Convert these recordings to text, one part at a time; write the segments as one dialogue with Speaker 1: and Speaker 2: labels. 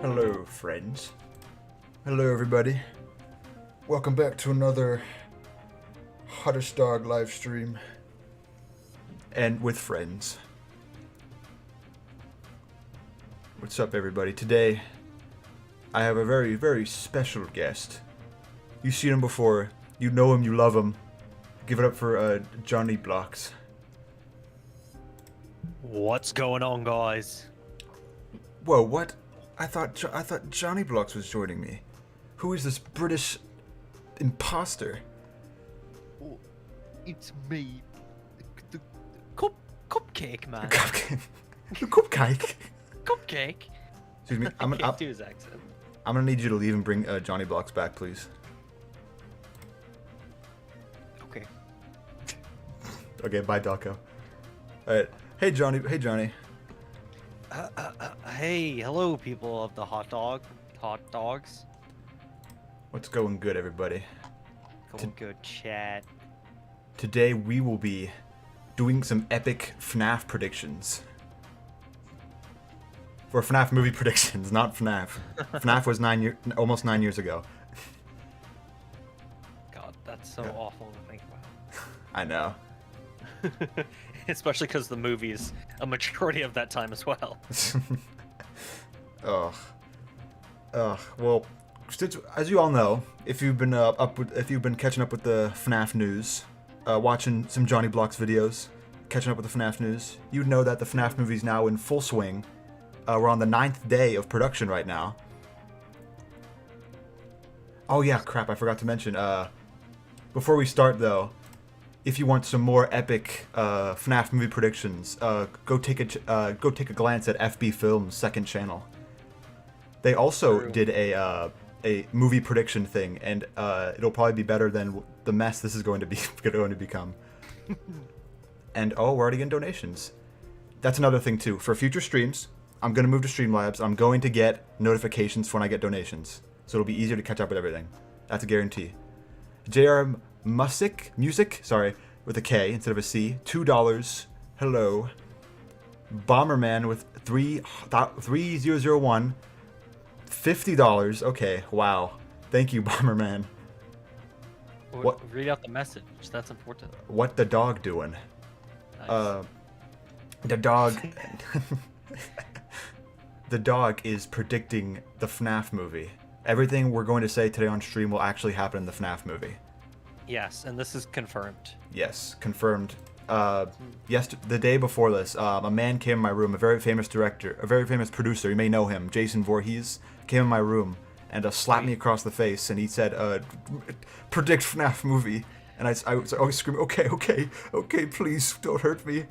Speaker 1: Hello, friends. Hello, everybody. Welcome back to another Hottest Dog live stream. And with friends. What's up, everybody? Today, I have a very, very special guest. You've seen him before. You know him, you love him. Give it up for Johnny Blocks.
Speaker 2: What's going on, guys?
Speaker 1: Whoa, what? I thought Johnny Blocks was joining me. Who is this British imposter?
Speaker 2: Oh, it's me, the cupcake man.
Speaker 1: The cupcake.
Speaker 2: Cupcake.
Speaker 1: Excuse me.
Speaker 2: I can't do his accent.
Speaker 1: I'm gonna need you to leave and bring Johnny Blocks back, please.
Speaker 2: Okay.
Speaker 1: Okay, bye, Delco. All right. Hey, Johnny. Hey, Johnny.
Speaker 2: Hey, hello, people of the hot dogs.
Speaker 1: What's going good, everybody?
Speaker 2: Going good, chat.
Speaker 1: Today we will be doing some epic FNAF predictions. For FNAF movie predictions, not FNAF. FNAF was almost 9 years ago.
Speaker 2: God, that's so awful to think about.
Speaker 1: I know.
Speaker 2: Especially because the movie's a majority of that time as well.
Speaker 1: Ugh. Well, as you all know, if you've been catching up with the FNAF news, watching some Johnny Blocks videos, catching up with the FNAF news, you'd know that the FNAF movie's now in full swing. We're on the 9th day of production right now. Oh yeah, crap! I forgot to mention. Before we start, though, if you want some more epic FNAF movie predictions, go take a glance at FB Films' second channel. They also did a movie prediction thing, and it'll probably be better than the mess this is going to become. And oh, we're already getting donations. That's another thing too. For future streams, I'm gonna move to Streamlabs. I'm going to get notifications when I get donations, so it'll be easier to catch up with everything. That's a guarantee. JR Music, sorry, with a K instead of a C. $2. Hello. Bomberman with 3001. $50. Okay, wow. Thank you, Bomberman.
Speaker 2: What? Read out the message. That's important.
Speaker 1: What the dog doing?
Speaker 2: Nice.
Speaker 1: The dog. The dog is predicting the FNAF movie. Everything we're going to say today on stream will actually happen in the FNAF movie.
Speaker 2: Yes, and this is confirmed.
Speaker 1: Yes, confirmed. The day before this, a man came in my room, a very famous director, a very famous producer, you may know him, Jason Voorhees, came in my room and slapped me across the face, and he said, predict FNAF movie. And I screamed, okay, please, don't hurt me.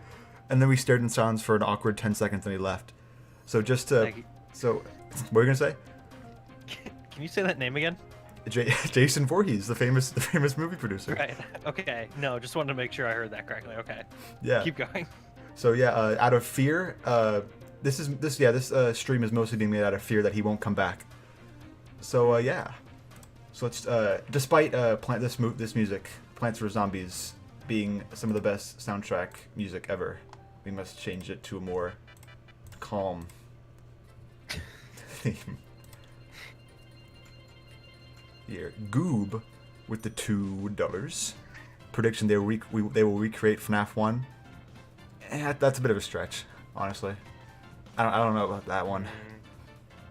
Speaker 1: And then we stared in silence for an awkward 10 seconds, and he left. So just to, what were you gonna say?
Speaker 2: Can you say that name again?
Speaker 1: Jason Voorhees, the famous movie producer.
Speaker 2: Right. Okay. No, just wanted to make sure I heard that correctly. Okay.
Speaker 1: Yeah.
Speaker 2: Keep going.
Speaker 1: So yeah, out of fear, this stream is mostly being made out of fear that he won't come back. So yeah. So let's despite this music, Plants vs Zombies, being some of the best soundtrack music ever, we must change it to a more calm theme. Here, Goob with the $2. Prediction they will recreate FNAF 1. That's a bit of a stretch, honestly. I don't know about that one.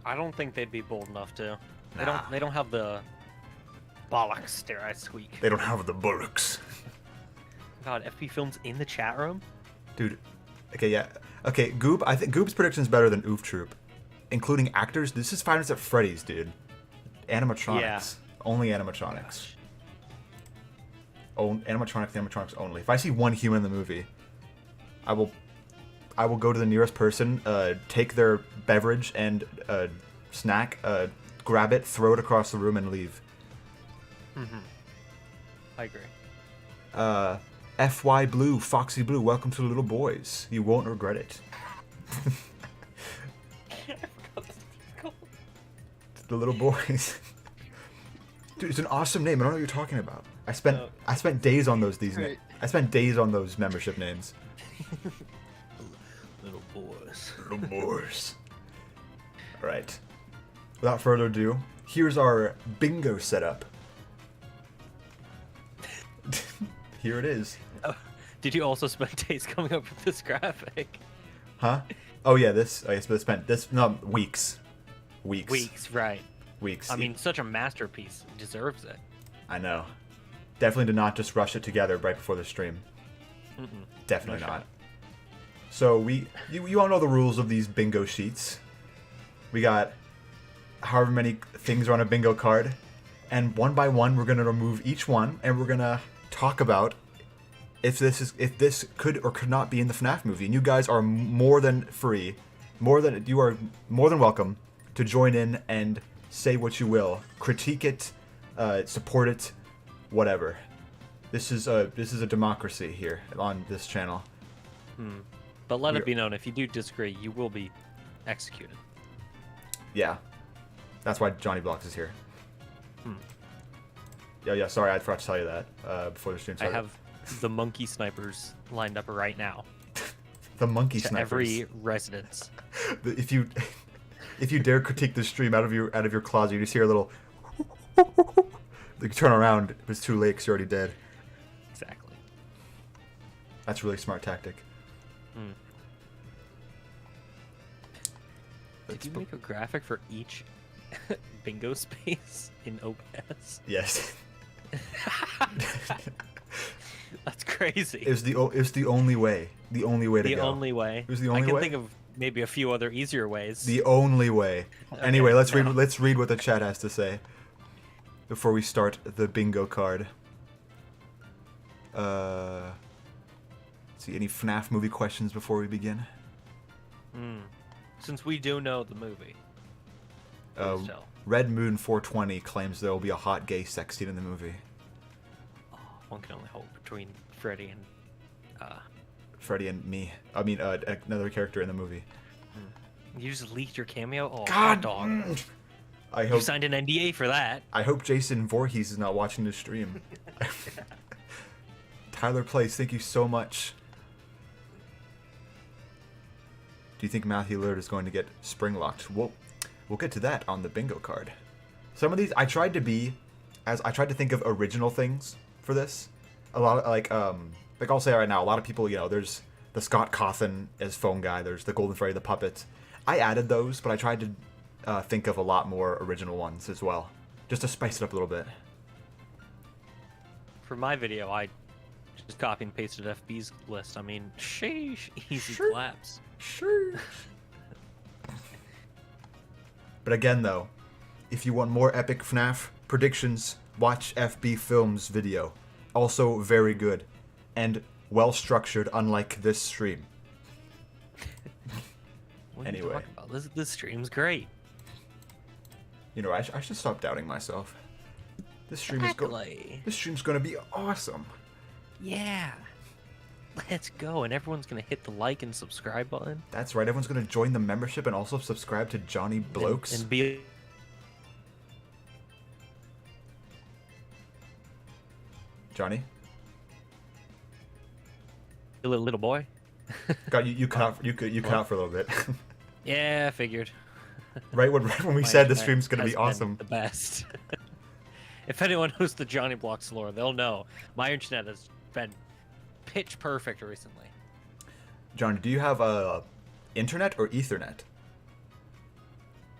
Speaker 2: I don't think they'd be bold enough to.
Speaker 1: Nah.
Speaker 2: They don't have the bollocks, dare I squeak.
Speaker 1: They don't have the bullocks.
Speaker 2: God, FP Films in the chat room?
Speaker 1: Dude, okay, yeah. Okay, Goob, I think Goob's prediction is better than Oof Troop. Including actors, this is 5 Nights at Freddy's, dude. Animatronics.
Speaker 2: Yeah.
Speaker 1: Only animatronics. Animatronics only. If I see one human in the movie, I will go to the nearest person, take their beverage and snack, grab it, throw it across the room, and leave.
Speaker 2: Mm-hmm. I agree.
Speaker 1: FY Blue, Foxy Blue, welcome to the little boys. You won't regret it. The little boys. Dude, it's an awesome name. I don't know what you're talking about. I spent days on those I spent days on those membership names.
Speaker 2: Little boys.
Speaker 1: Little boys. All right. Without further ado, here's our bingo setup. Here it is.
Speaker 2: Oh, did you also spend days coming up with this graphic?
Speaker 1: Huh? Oh yeah, this. I guess spent this. No, weeks.
Speaker 2: Weeks, right?
Speaker 1: Weeks.
Speaker 2: I mean, such a masterpiece. It deserves it.
Speaker 1: I know. Definitely did not just rush it together right before the stream. Definitely not. So you all know the rules of these bingo sheets. We got however many things are on a bingo card, and one by one we're gonna remove each one, and we're gonna talk about if this could or could not be in the FNAF movie. And you guys are more than free, you are more than welcome to join in and say what you will, critique it, support it, whatever. This is a democracy here on this channel.
Speaker 2: But let it be known, if you do disagree, you will be executed.
Speaker 1: Yeah, that's why Johnny Blocks is here. Yeah. Sorry, I forgot to tell you that before the stream started.
Speaker 2: I have the monkey snipers lined up right now.
Speaker 1: The monkey
Speaker 2: to
Speaker 1: snipers.
Speaker 2: Every residence.
Speaker 1: If you dare critique the stream out of your closet, you just hear a little. You turn around, it's too late 'cause you're already dead.
Speaker 2: Exactly.
Speaker 1: That's a really smart tactic.
Speaker 2: Did you make a graphic for each bingo space in OBS?
Speaker 1: Yes.
Speaker 2: That's crazy.
Speaker 1: It's the only way. The only way to go.
Speaker 2: The only way.
Speaker 1: It was the only way.
Speaker 2: I can think of maybe a few other easier ways.
Speaker 1: The only way.
Speaker 2: Okay,
Speaker 1: anyway, let's read what the chat has to say before we start the bingo card. Let's see, any FNAF movie questions before we begin?
Speaker 2: Since we do know the movie.
Speaker 1: Red Moon 420 claims there will be a hot gay sex scene in the movie.
Speaker 2: Oh, one can only hope between Freddy
Speaker 1: and me. I mean, another character in the movie.
Speaker 2: You just leaked your cameo? Oh,
Speaker 1: God!
Speaker 2: dog.
Speaker 1: I hope
Speaker 2: You signed an NDA for that.
Speaker 1: I hope Jason Voorhees is not watching this stream. Tyler Place, thank you so much. Do you think Matthew Lillard is going to get spring locked? We'll get to that on the bingo card. Some of these I tried to think of original things for this. A lot of like I'll say right now, a lot of people, there's the Scott Cawthon as phone guy, there's the Golden Freddy the puppet. I added those, but I tried to think of a lot more original ones as well, just to spice it up a little bit.
Speaker 2: For my video, I just copy and pasted FB's list. I mean, sheesh, easy claps.
Speaker 1: Sure. But again, though, if you want more epic FNAF predictions, watch FB Films' video. Also very good and well structured, unlike this stream.
Speaker 2: What
Speaker 1: Anyway,
Speaker 2: are you talking about? This stream's great.
Speaker 1: I should stop doubting myself. This stream's gonna be awesome.
Speaker 2: Yeah. Let's go, and everyone's gonna hit the like and subscribe button.
Speaker 1: That's right, everyone's gonna join the membership and also subscribe to Johnny Blokes.
Speaker 2: And be
Speaker 1: Johnny?
Speaker 2: a little boy.
Speaker 1: God, you cut out for a little bit.
Speaker 2: Yeah, I figured.
Speaker 1: right when we said the stream's gonna be awesome.
Speaker 2: The best. If anyone knows the Johnny Blocks lore, they'll know my internet has been pitch perfect recently.
Speaker 1: Johnny, do you have internet or Ethernet?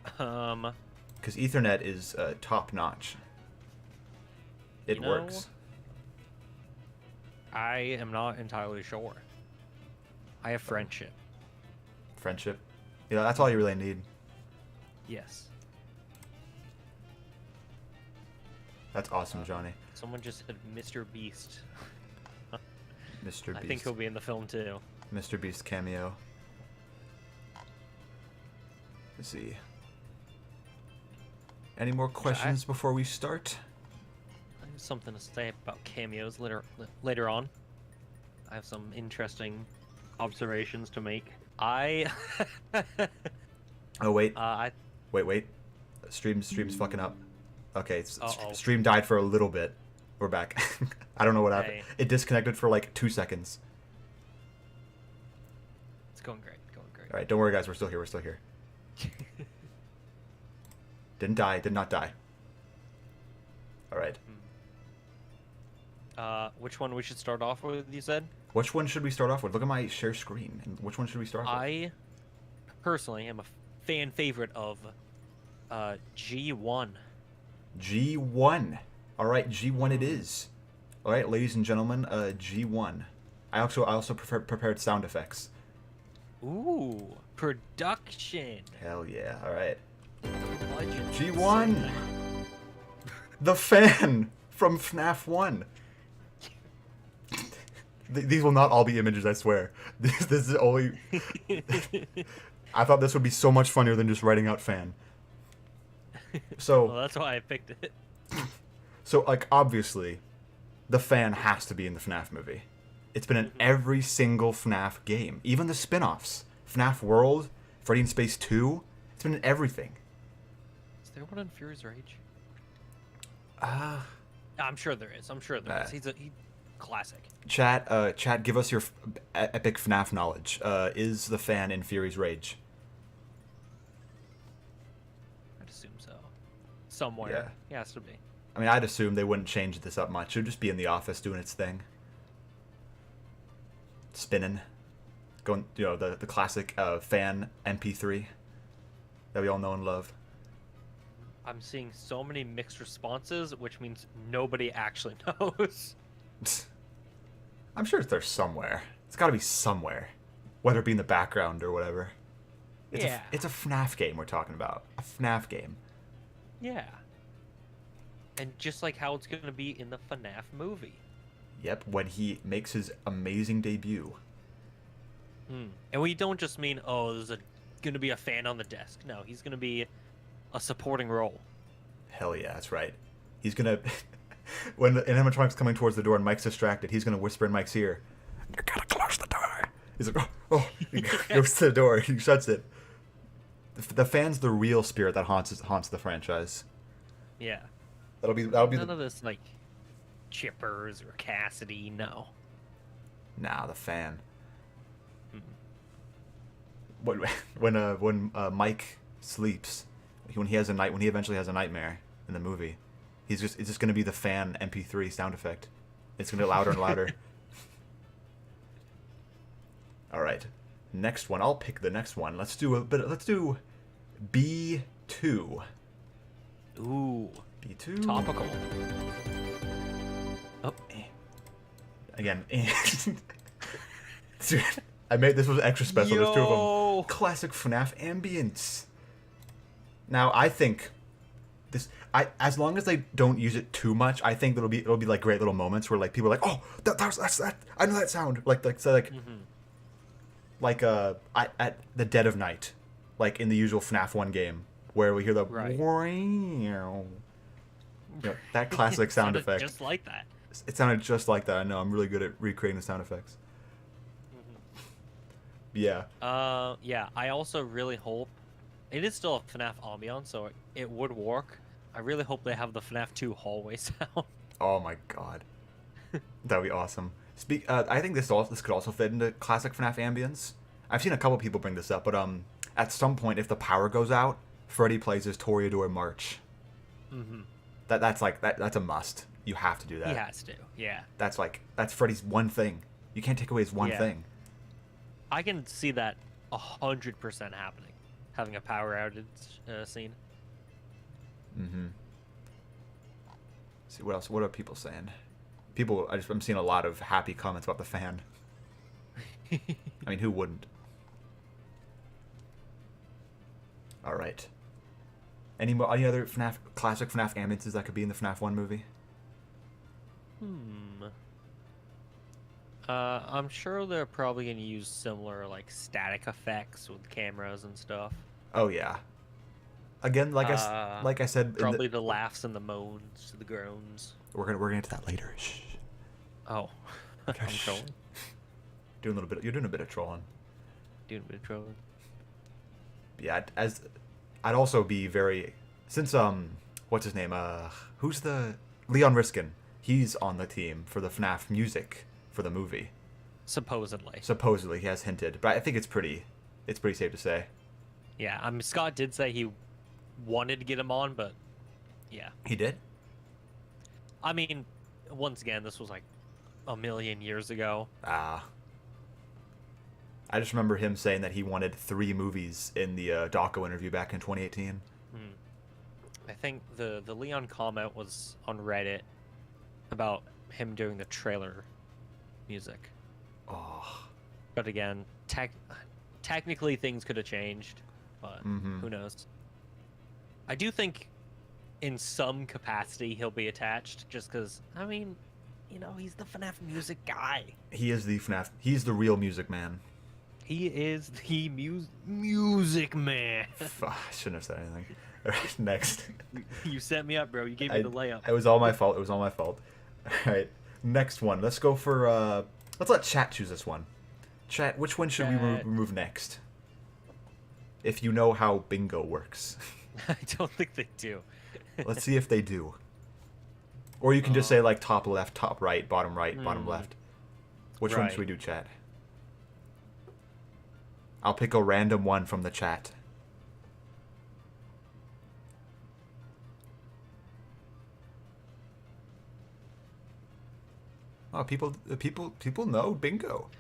Speaker 1: Because Ethernet is top notch. It works.
Speaker 2: I am not entirely sure. I have friendship.
Speaker 1: Friendship? Yeah, that's all you really need.
Speaker 2: Yes.
Speaker 1: That's awesome, Johnny.
Speaker 2: Someone just said Mr. Beast.
Speaker 1: Mr. Beast.
Speaker 2: I think he'll be in the film too.
Speaker 1: Mr. Beast cameo. Let's see. Any more questions before we start?
Speaker 2: I have something to say about cameos later on. I have some interesting observations to make. Oh
Speaker 1: wait. Wait. Stream's fucking up. Okay,
Speaker 2: Uh-oh.
Speaker 1: Stream died for a little bit. We're back. I don't know what happened.
Speaker 2: Hey.
Speaker 1: It disconnected for like 2 seconds.
Speaker 2: It's going great.
Speaker 1: All right, don't worry, guys. We're still here. Didn't die. Did not die. All right.
Speaker 2: Which one we should start off with, you said?
Speaker 1: Which one should we start off with? Look at my share screen. And which one should we start off with?
Speaker 2: I personally am a fan favorite of G1.
Speaker 1: G1. All right, G1 it is. All right, ladies and gentlemen, G1. I also prepared sound effects.
Speaker 2: Ooh, production.
Speaker 1: Hell yeah! All right.
Speaker 2: Legend.
Speaker 1: G1. The fan from FNAF 1. These will not all be images, I swear. This is only... I thought this would be so much funnier than just writing out fan. So...
Speaker 2: Well, that's why I picked it.
Speaker 1: So, like, obviously, the fan has to be in the FNAF movie. It's been in every single FNAF game. Even the spin-offs. FNAF World, Freddy in Space 2. It's been in everything.
Speaker 2: Is there one in Fury's Rage? I'm sure there is. I'm sure there is. He's classic.
Speaker 1: Chat, give us your epic FNAF knowledge. Is the fan in Fury's Rage?
Speaker 2: I'd assume so. Somewhere.
Speaker 1: Yeah.
Speaker 2: He has to be.
Speaker 1: I mean, I'd assume they wouldn't change this up much. It would just be in the office doing its thing. Spinning. Going, you know, the classic fan MP3 that we all know and love.
Speaker 2: I'm seeing so many mixed responses, which means nobody actually knows.
Speaker 1: I'm sure it's there somewhere. It's got to be somewhere, whether it be in the background or whatever. It's it's a FNAF game we're talking about. A FNAF game.
Speaker 2: Yeah. And just like how it's going to be in the FNAF movie.
Speaker 1: Yep, when he makes his amazing debut.
Speaker 2: And we don't just mean, oh, there's going to be a fan on the desk. No, he's going to be a supporting role.
Speaker 1: Hell yeah, that's right. He's going to... When the animatronic's coming towards the door and Mike's distracted, he's going to whisper in Mike's ear, "You gotta close the door." He's like, oh. He goes to the door. He shuts it. The fan's the real spirit that haunts the franchise.
Speaker 2: Yeah.
Speaker 1: That'll be
Speaker 2: none of this, like, Chippers or Cassidy, no.
Speaker 1: Nah, the fan. When Mike sleeps, when he eventually has a nightmare in the movie, it's just gonna be the fan MP3 sound effect. It's gonna be louder and louder. All right, next one. I'll pick the next one. Let's do B2.
Speaker 2: Ooh.
Speaker 1: B2.
Speaker 2: Topical. Oh.
Speaker 1: Again. Dude, this was extra special. There's two of them. Classic FNAF ambience. Now, I think as long as they don't use it too much, I think it'll be like great little moments where like people are like, oh, that's that. I know that sound. Like at the dead of night, like in the usual FNAF 1 game, where we hear the that classic sound effect.
Speaker 2: Just like that.
Speaker 1: It sounded just like that. I know. I'm really good at recreating the sound effects. Yeah.
Speaker 2: Yeah. I also really hope it is still a FNAF ambiance, so it would work. I really hope they have the FNAF 2 hallway sound.
Speaker 1: Oh my god, that'd be awesome. I think this could also fit into classic FNAF ambience. I've seen a couple people bring this up, but at some point, if the power goes out, Freddy plays his Toreador March. That's a must. You have to do that.
Speaker 2: He has to. Yeah.
Speaker 1: That's Freddy's one thing. You can't take away his one thing.
Speaker 2: I can see that 100% happening. Having a power outage scene.
Speaker 1: See what else? What are people saying? I'm seeing a lot of happy comments about the fan. I mean, who wouldn't? All right. Any other classic FNAF ambiences that could be in the FNAF 1 movie?
Speaker 2: I'm sure they're probably gonna use similar like static effects with cameras and stuff.
Speaker 1: Oh yeah. Again, like I said,
Speaker 2: probably the laughs and the moans, the groans.
Speaker 1: We're gonna get to that later. Shh.
Speaker 2: Oh, I'm trolling.
Speaker 1: You're doing a bit of trolling.
Speaker 2: Doing a bit of trolling.
Speaker 1: Yeah, I'd also be very, since what's his name? Who's the Leon Riskin? He's on the team for the FNAF music for the movie.
Speaker 2: Supposedly,
Speaker 1: he has hinted, but I think it's pretty safe to say.
Speaker 2: Yeah, Scott did say he wanted to get him on, but yeah.
Speaker 1: He did?
Speaker 2: I mean, once again, this was like a million years ago.
Speaker 1: Ah. I just remember him saying that he wanted 3 movies in the Daco interview back in 2018.
Speaker 2: I think the Leon comment was on Reddit about him doing the trailer music.
Speaker 1: Oh.
Speaker 2: But again, technically things could have changed, but who knows? I do think in some capacity he'll be attached, just because, I mean, you know, he's the FNAF music guy.
Speaker 1: He is the FNAF. He's the real music man.
Speaker 2: He is the music man.
Speaker 1: I shouldn't have said anything. All right, next.
Speaker 2: You set me up, bro. You gave me the layup.
Speaker 1: It was all my fault. It was all my fault. All right, next one. Let's go for. Let's let chat choose this one. Chat, which one should we remove next? If you know how bingo works.
Speaker 2: I don't think they do.
Speaker 1: Let's see if they do. Or you can just say like top left, top right, bottom left. Which one should we do, chat? I'll pick a random one from the chat. Oh, people know bingo.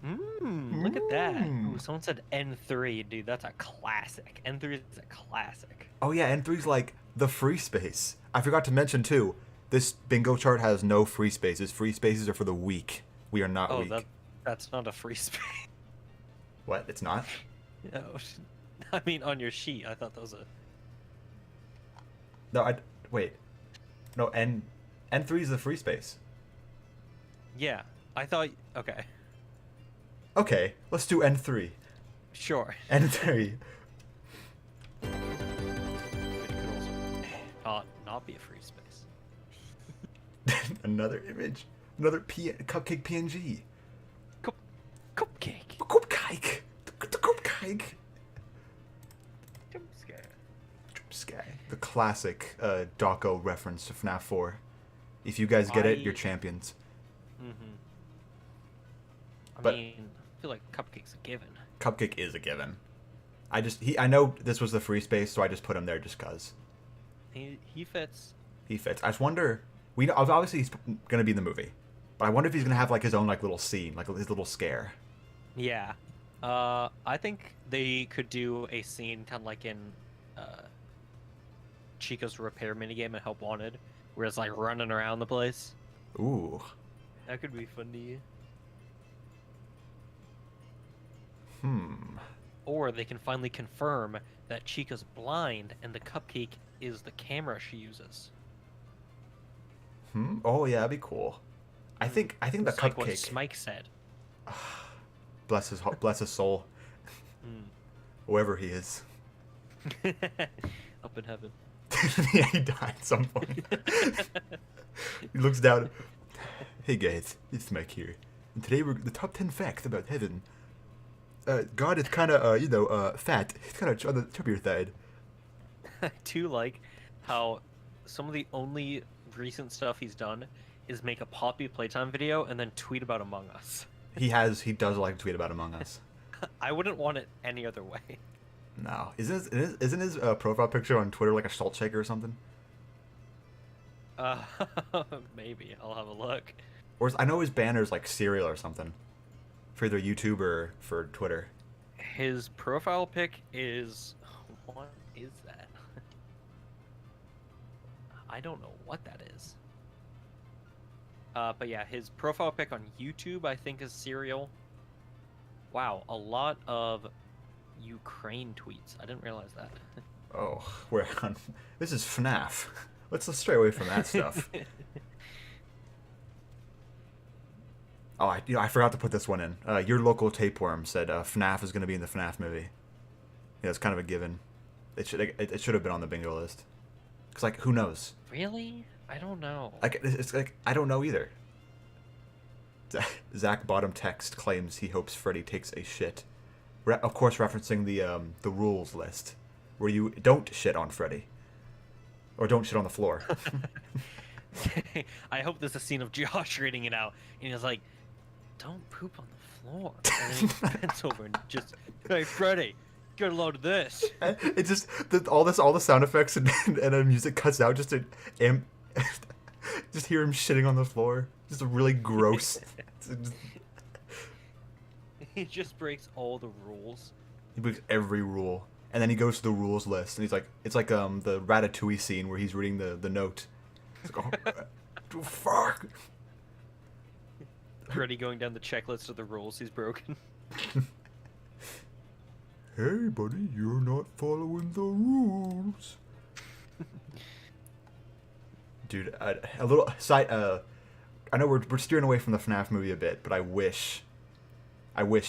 Speaker 2: Look at that. Ooh, someone said N3, dude. That's a classic. N3 is a classic.
Speaker 1: Oh yeah, N3's like the free space. I forgot to mention too. This bingo chart has no free spaces. Free spaces are for the weak. We are not weak.
Speaker 2: That's not a free space.
Speaker 1: What? It's not?
Speaker 2: No, I mean on your sheet. I thought that was a.
Speaker 1: No, wait. No, N3 is the free space.
Speaker 2: Yeah, I thought. Okay.
Speaker 1: Okay, let's do N3.
Speaker 2: Sure.
Speaker 1: N3.
Speaker 2: It could also not be a free space.
Speaker 1: Another image. Another cupcake PNG.
Speaker 2: Cupcake.
Speaker 1: Cupcake. The cupcake.
Speaker 2: Jump scare.
Speaker 1: Jump scare. The classic Daco reference to FNAF 4. If you guys get it, you're champions.
Speaker 2: I mean, I feel like Cupcake's a given.
Speaker 1: Cupcake is a given. I know this was the free space, so I just put him there just cause.
Speaker 2: He fits.
Speaker 1: He fits. I just wonder. Obviously he's gonna be in the movie, but I wonder if he's gonna have like his own like little scene, like his little scare.
Speaker 2: Yeah. I think they could do a scene kind of like in Chico's repair minigame in Help Wanted, where it's like running around the place.
Speaker 1: Ooh.
Speaker 2: That could be fun to you. Or they can finally confirm that Chica's blind and the cupcake is the camera she uses.
Speaker 1: Oh yeah, that'd be cool. I think the
Speaker 2: It's
Speaker 1: cupcake.
Speaker 2: like what Smike said.
Speaker 1: Bless his soul. Whoever he is.
Speaker 2: Up in heaven.
Speaker 1: Yeah, he died at some point. He looks down. Hey guys, it's Mike here. And today we're the top 10 facts about heaven. God is kind of, fat. He's kind of on the chubbier side.
Speaker 2: I do like how some of the only recent stuff he's done is make a Poppy Playtime video and then tweet about Among Us.
Speaker 1: He does like to tweet about Among Us.
Speaker 2: I wouldn't want it any other way.
Speaker 1: No. Isn't his profile picture on Twitter like a salt shaker or something?
Speaker 2: Maybe. I'll have a look.
Speaker 1: Or I know his banner's like cereal or something. For either YouTube or for Twitter.
Speaker 2: His profile pic is... What is that? I don't know what that is. But yeah, his profile pic on YouTube, I think, is cereal. Wow, a lot of Ukraine tweets. I didn't realize that.
Speaker 1: Oh, we're on... This is FNAF. Let's stray away from that stuff. Oh, I forgot to put this one in. Your local tapeworm said FNAF is going to be in the FNAF movie. Yeah, it's kind of a given. It should have been on the bingo list. Cause like, who knows?
Speaker 2: Really? I don't know.
Speaker 1: Like, it's like I don't know either. Zach Bottom Text claims he hopes Freddy takes a shit. Of course, referencing the rules list, where you don't shit on Freddy, or don't shit on the floor.
Speaker 2: I hope there's a scene of Josh reading it out, and he's like, "Don't poop on the floor." And then he bends over and just, "Hey, Freddy, Get a load of this.
Speaker 1: It just all the sound effects and the music cuts out just to just hear him shitting on the floor. Just really gross.
Speaker 2: He just breaks all the rules.
Speaker 1: He breaks every rule, and then he goes to the rules list, and he's like, it's like the Ratatouille scene where he's reading the note. It's like, oh, fuck.
Speaker 2: Freddy going down the checklist of the rules he's broken.
Speaker 1: Hey, buddy, you're not following the rules. Dude, a little side. I know we're steering away from the FNAF movie a bit, but I wish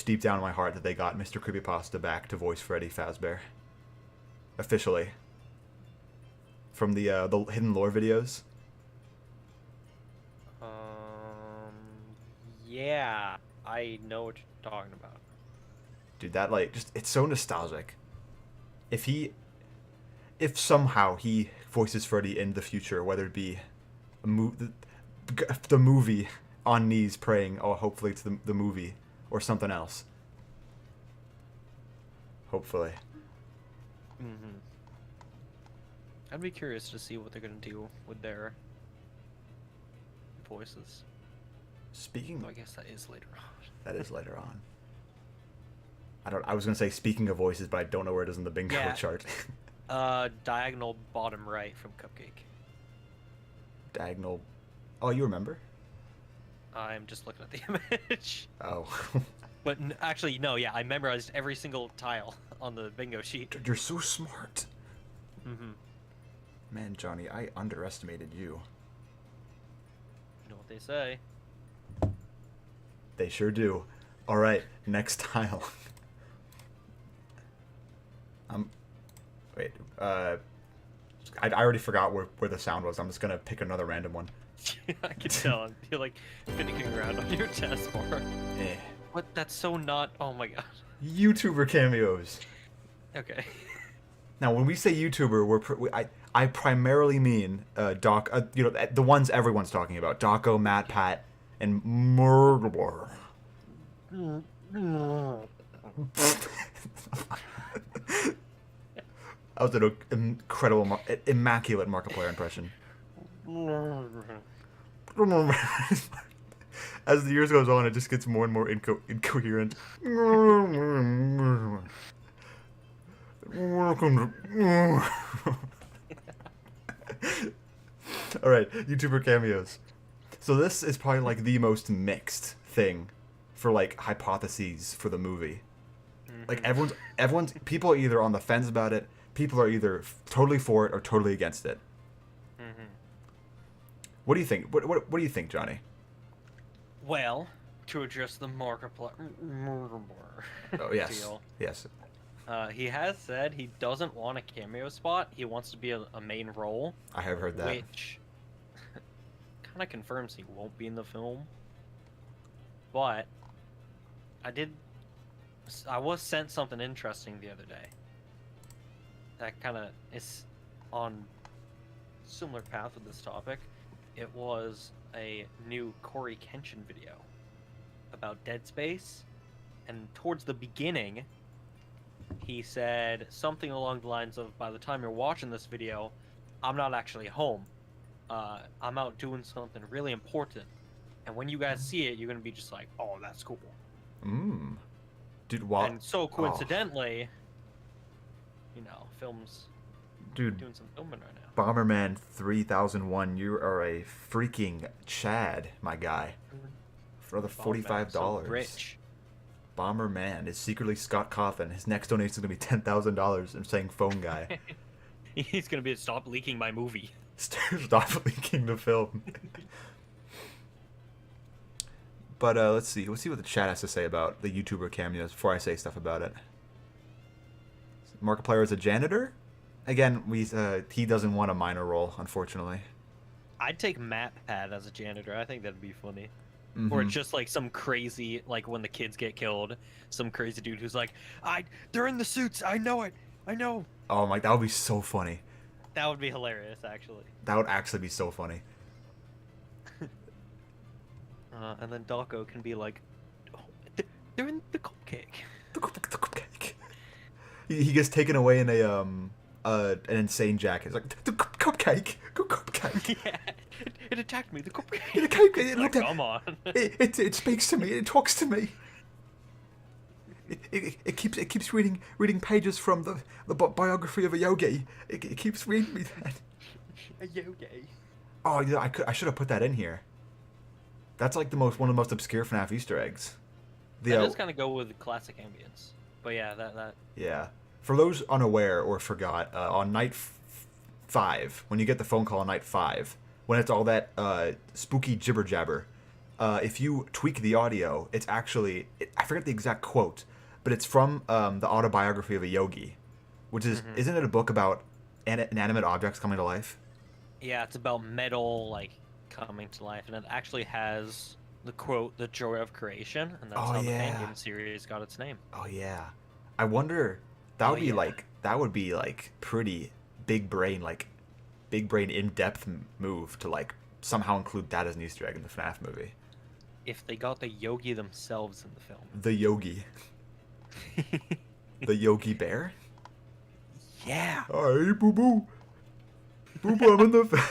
Speaker 1: deep down in my heart that they got Mr. Creepypasta back to voice Freddy Fazbear. Officially. From the Hidden Lore videos.
Speaker 2: Yeah, I know what you're talking about.
Speaker 1: Dude, that it's so nostalgic. If somehow he voices Freddy in the future, whether it be the movie on knees praying, oh, hopefully it's the movie or something else. Hopefully.
Speaker 2: Mm-hmm. I'd be curious to see what they're gonna do with their voices.
Speaker 1: Speaking,
Speaker 2: I guess that is later on.
Speaker 1: That is later on. I was gonna say speaking of voices, but I don't know where it is in the bingo chart.
Speaker 2: Diagonal bottom right from Cupcake.
Speaker 1: Diagonal. Oh, you remember?
Speaker 2: I'm just looking at the image.
Speaker 1: Oh.
Speaker 2: But actually, no. Yeah, I memorized every single tile on the bingo sheet.
Speaker 1: Dude, you're so smart.
Speaker 2: Mm-hmm.
Speaker 1: Man, Johnny, I underestimated you.
Speaker 2: You know what they say.
Speaker 1: They sure do. All right, next tile. Wait. I already forgot where the sound was. I'm just gonna pick another random one.
Speaker 2: I can tell. You're like finicking around on your chest more.
Speaker 1: Eh.
Speaker 2: What? That's so not. Oh my god.
Speaker 1: YouTuber cameos.
Speaker 2: Okay.
Speaker 1: Now, when we say YouTuber, I primarily mean Doc. The ones everyone's talking about: Docko, Matt, Pat, and Murderer. That was an incredible, immaculate Markiplier impression. As the years goes on, it just gets more and more incoherent. Alright, YouTuber cameos. So this is probably like the most mixed thing for like hypotheses for the movie. Like everyone's people are either on the fence about it, people are either totally for it or totally against it. What do you think? What do you think, Johnny?
Speaker 2: Well, to address the Markiplier
Speaker 1: Oh yes,
Speaker 2: deal,
Speaker 1: yes.
Speaker 2: he has said he doesn't want a cameo spot. He wants to be a main role.
Speaker 1: I have heard that.
Speaker 2: Which kind of confirms he won't be in the film. But I was sent something interesting the other day. That kind of is on similar path with this topic. It was a new Corey Kenshin video about Dead Space, and towards the beginning, he said something along the lines of, by the time you're watching this video, I'm not actually home. I'm out doing something really important. And when you guys see it, you're going to be just like, oh, that's cool.
Speaker 1: Dude,
Speaker 2: and so coincidentally, film's doing some filming right now.
Speaker 1: Bomberman 3001, you are a freaking Chad, my guy. For the $45.
Speaker 2: So rich.
Speaker 1: Bomberman is secretly Scott Cawthon. His next donation is going to be $10,000. I'm saying phone guy.
Speaker 2: He's going to be stop leaking my movie.
Speaker 1: Stop leaking the film. But let's see what the chat has to say about the YouTuber cameos before I say stuff about it. Markiplier is a janitor. Again, he doesn't want a minor role, unfortunately.
Speaker 2: I'd take Matt Pat as a janitor. I think that'd be funny. Or just like some crazy, like when the kids get killed, some crazy dude who's like, they're in the suits. I know it. I know.
Speaker 1: Oh my, that would be so funny.
Speaker 2: That would be hilarious, actually.
Speaker 1: That would actually be so funny.
Speaker 2: And then Docko can be like, oh, they're in the cupcake.
Speaker 1: The cupcake. he gets taken away in an insane jacket. It's like the cupcake, go cupcake.
Speaker 2: Yeah, it attacked me. The cupcake.
Speaker 1: The cupcake. It looked at,
Speaker 2: come on.
Speaker 1: it speaks to me. It talks to me. It keeps reading pages from the biography of a yogi. It keeps reading me that.
Speaker 2: A yogi.
Speaker 1: Oh yeah, I should have put that in here. That's like one of the most obscure FNAF Easter eggs.
Speaker 2: That does kind of go with classic ambience. But yeah, that.
Speaker 1: Yeah. For those unaware or forgot, on night 5, when you get the phone call on night 5, when it's all that spooky jibber jabber, if you tweak the audio, it's actually I forget the exact quote, but it's from the autobiography of a yogi, which is isn't it a book about inanimate objects coming to life?
Speaker 2: Yeah, it's about metal like coming to life, and it actually has the quote, "The joy of creation," and that's how the fan game series got its name.
Speaker 1: Oh yeah, I wonder that would be like pretty big brain in depth move to like somehow include that as an Easter egg in the FNAF movie.
Speaker 2: If they got the yogi themselves in the film.
Speaker 1: The yogi. The Yogi Bear?
Speaker 2: Yeah.
Speaker 1: Hey, Boo Boo. Boo Boo, I'm in the...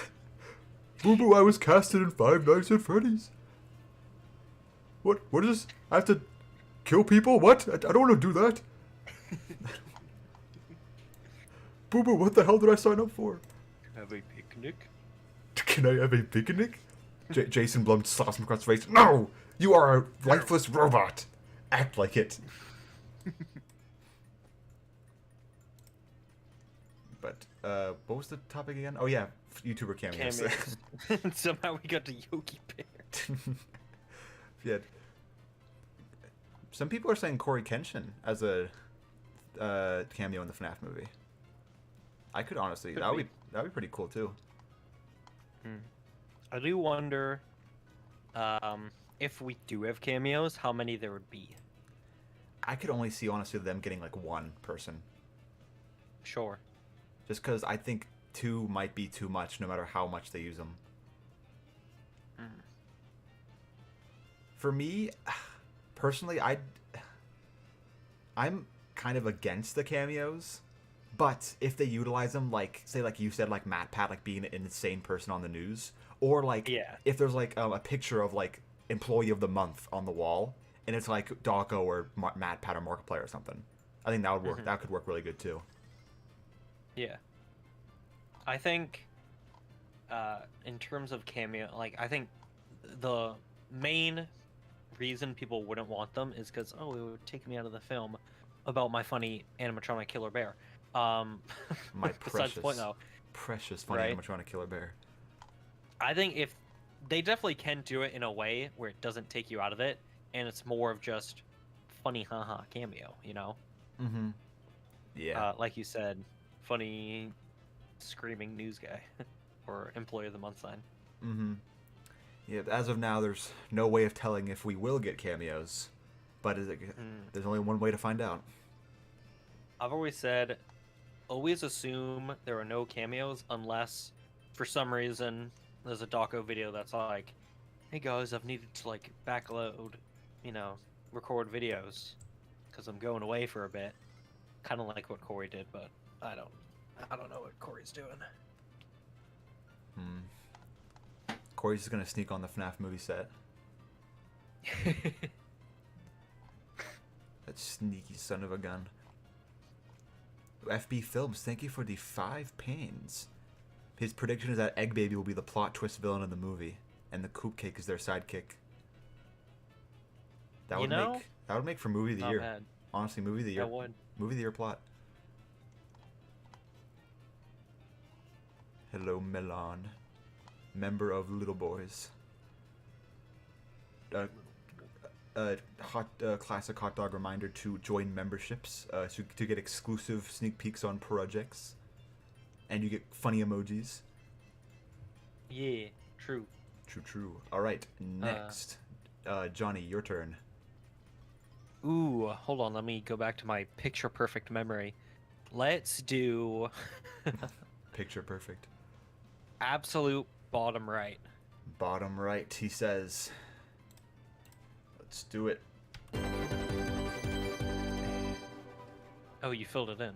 Speaker 1: Boo Boo, I was casted in Five Nights at Freddy's. What is this? I have to kill people? What? I don't want to do that. Boo Boo, what the hell did I sign up for?
Speaker 2: Have a picnic?
Speaker 1: Can I have a picnic? Jason Blum slaps him across the face. No! You are a lifeless robot. Act like it. But, what was the topic again? Oh yeah, YouTuber cameos.
Speaker 2: Somehow we got to Yogi Bear.
Speaker 1: Yeah. Some people are saying Corey Kenshin as a cameo in the FNAF movie. I could honestly, that would be pretty cool too.
Speaker 2: I do wonder if we do have cameos, how many there would be.
Speaker 1: I could only see, honestly, them getting like one person.
Speaker 2: Sure.
Speaker 1: Just because I think 2 might be too much, no matter how much they use them. For me, personally, I'm kind of against the cameos, but if they utilize them, like, say, like you said, like MatPat, like being an insane person on the news, or like, if there's like a picture of like employee of the month on the wall, and it's like Dawko or MatPat or Markiplier or something, I think that would work. That could work really good too.
Speaker 2: Yeah. I think, in terms of cameo, like, I think the main reason people wouldn't want them is because, oh, it would take me out of the film about my funny animatronic killer bear.
Speaker 1: My
Speaker 2: besides the point, though,
Speaker 1: precious funny animatronic killer bear.
Speaker 2: I think if they definitely can do it in a way where it doesn't take you out of it, and it's more of just funny haha cameo, you know? Yeah. Like you said, funny screaming news guy or employee of the month sign.
Speaker 1: Yeah, as of now, there's no way of telling if we will get cameos, but there's only one way to find out.
Speaker 2: I've always said, always assume there are no cameos unless, for some reason, there's a Dawko video that's like, hey guys, I've needed to like backload, you know, record videos because I'm going away for a bit. Kind of like what Corey did, but I don't know what Corey's doing.
Speaker 1: Corey's just gonna sneak on the FNAF movie set. That sneaky son of a gun. FB Films, thank you for the 5 pins. His prediction is that Egg Baby will be the plot twist villain in the movie, and the Cupcake is their sidekick. That would make for movie of the year.
Speaker 2: Bad.
Speaker 1: Honestly, movie of the year.
Speaker 2: That would.
Speaker 1: Movie of the year plot. Hello, Mellon. Member of Little Boys. Classic hot dog reminder to join memberships to get exclusive sneak peeks on projects, and you get funny emojis.
Speaker 2: Yeah, true.
Speaker 1: True. All right, next, Johnny, your turn.
Speaker 2: Ooh, hold on. Let me go back to my picture perfect memory. Let's do
Speaker 1: Picture perfect.
Speaker 2: Absolute bottom right.
Speaker 1: Bottom right, he says. Let's do it.
Speaker 2: Oh, you filled it in.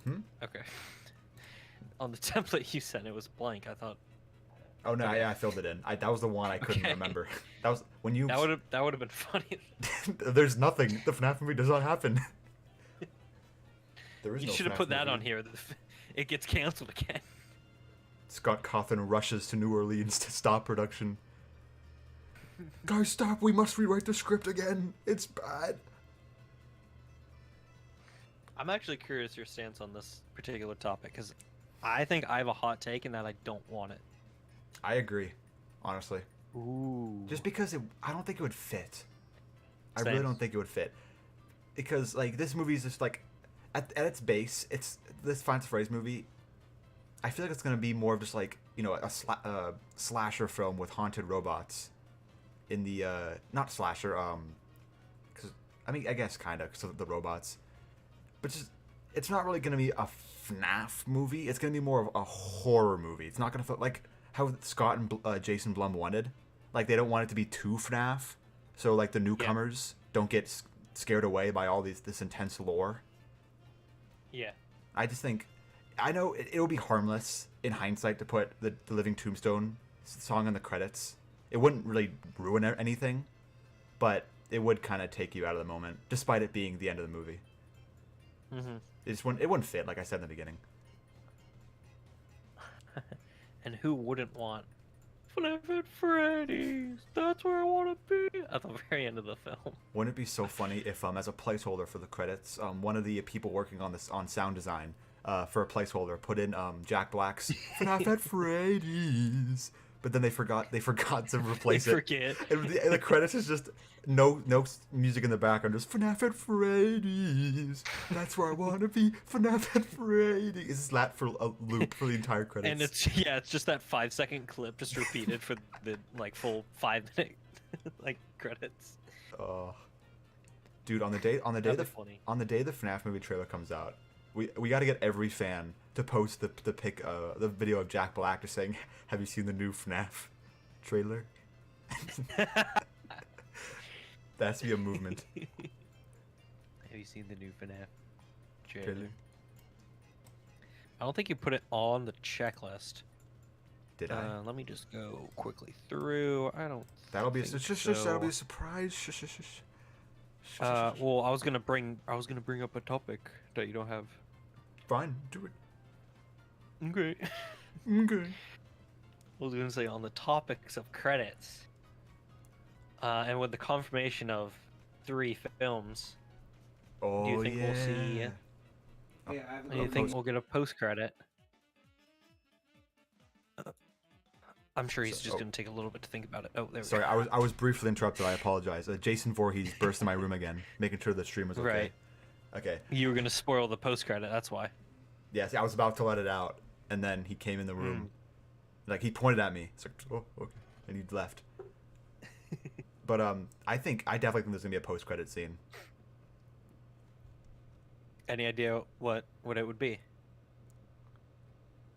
Speaker 1: Hmm?
Speaker 2: Okay. On the template you sent, it was blank. I thought
Speaker 1: Oh no, yeah, I filled it in. That was the one I couldn't
Speaker 2: Okay.
Speaker 1: remember. That was when you.
Speaker 2: that would have been funny.
Speaker 1: There's nothing. The FNAF movie does not happen. There is
Speaker 2: You
Speaker 1: no
Speaker 2: should have
Speaker 1: FNAF
Speaker 2: put that
Speaker 1: movie.
Speaker 2: on here. It gets canceled again.
Speaker 1: Scott Cawthon rushes to New Orleans to stop production. Guys, stop! We must rewrite the script again. It's bad.
Speaker 2: I'm actually curious your stance on this particular topic because I think I have a hot take in that I don't want it.
Speaker 1: I agree, honestly.
Speaker 2: Ooh.
Speaker 1: Just because I don't think it would fit. I
Speaker 2: Same.
Speaker 1: really don't think it would fit. Because like this movie is just like, at its base, it's this Finds Phrase movie. I feel like it's gonna be more of just like, you know, a slasher film with haunted robots. In the not slasher, because I mean I guess kind of because of the robots, but just it's not really gonna be a FNAF movie. It's gonna be more of a horror movie. It's not gonna feel like how Scott and Jason Blum wanted. Like they don't want it to be too FNAF, so like the newcomers don't get scared away by all this intense lore.
Speaker 2: Yeah.
Speaker 1: I just think, I know it'll be harmless in hindsight to put the Living Tombstone song in the credits. It wouldn't really ruin anything, but it would kind of take you out of the moment, despite it being the end of the movie.
Speaker 2: Mm-hmm.
Speaker 1: It wouldn't fit, like I said in the beginning.
Speaker 2: And who wouldn't want FNAF at Freddy's? That's where I want to be at the very end of the film.
Speaker 1: Wouldn't it be so funny if, as a placeholder for the credits, one of the people working on sound design for a placeholder put in Jack Black's FNAF at Freddy's, but then they forgot to replace
Speaker 2: They
Speaker 1: it.
Speaker 2: forget.
Speaker 1: And the credits is just no music in the background, just FNAF at Freddy's. That's where I want to be. FNAF at Freddy's. It's that for a loop for the entire credits.
Speaker 2: And it's just that 5-second clip just repeated for the like full 5-minute like credits.
Speaker 1: Dude, on the day the FNAF movie trailer comes out, we got to get every fan to post the video of Jack Black just saying, "Have you seen the new FNAF trailer?" That's be a movement.
Speaker 2: Have you seen the new FNAF trailer? I don't think you put it on the checklist.
Speaker 1: Did I?
Speaker 2: Let me just go quickly through. I don't.
Speaker 1: That'll be that'll be a surprise.
Speaker 2: Well, I was gonna bring up a topic that you don't have.
Speaker 1: Fine, do it.
Speaker 2: Okay.
Speaker 1: Okay.
Speaker 2: I was gonna say on the topics of credits, and with the confirmation of 3 films,
Speaker 1: Oh,
Speaker 2: do you think we'll see?
Speaker 3: Yeah, I have
Speaker 2: Do you think we'll get a post credit? I'm sure he's just gonna take a little bit to think about it. Oh, there we
Speaker 1: Sorry,
Speaker 2: go.
Speaker 1: I was briefly interrupted. I apologize. Jason Voorhees burst in my room again, making sure the stream was okay.
Speaker 2: Right.
Speaker 1: Okay.
Speaker 2: You were gonna spoil the post credit. That's why.
Speaker 1: Yeah, see, I was about to let it out, and then he came in the room. Like, he pointed at me. It's like, oh, okay. And he left. But, I definitely think there's going to be a post-credit scene.
Speaker 2: Any idea what it would be?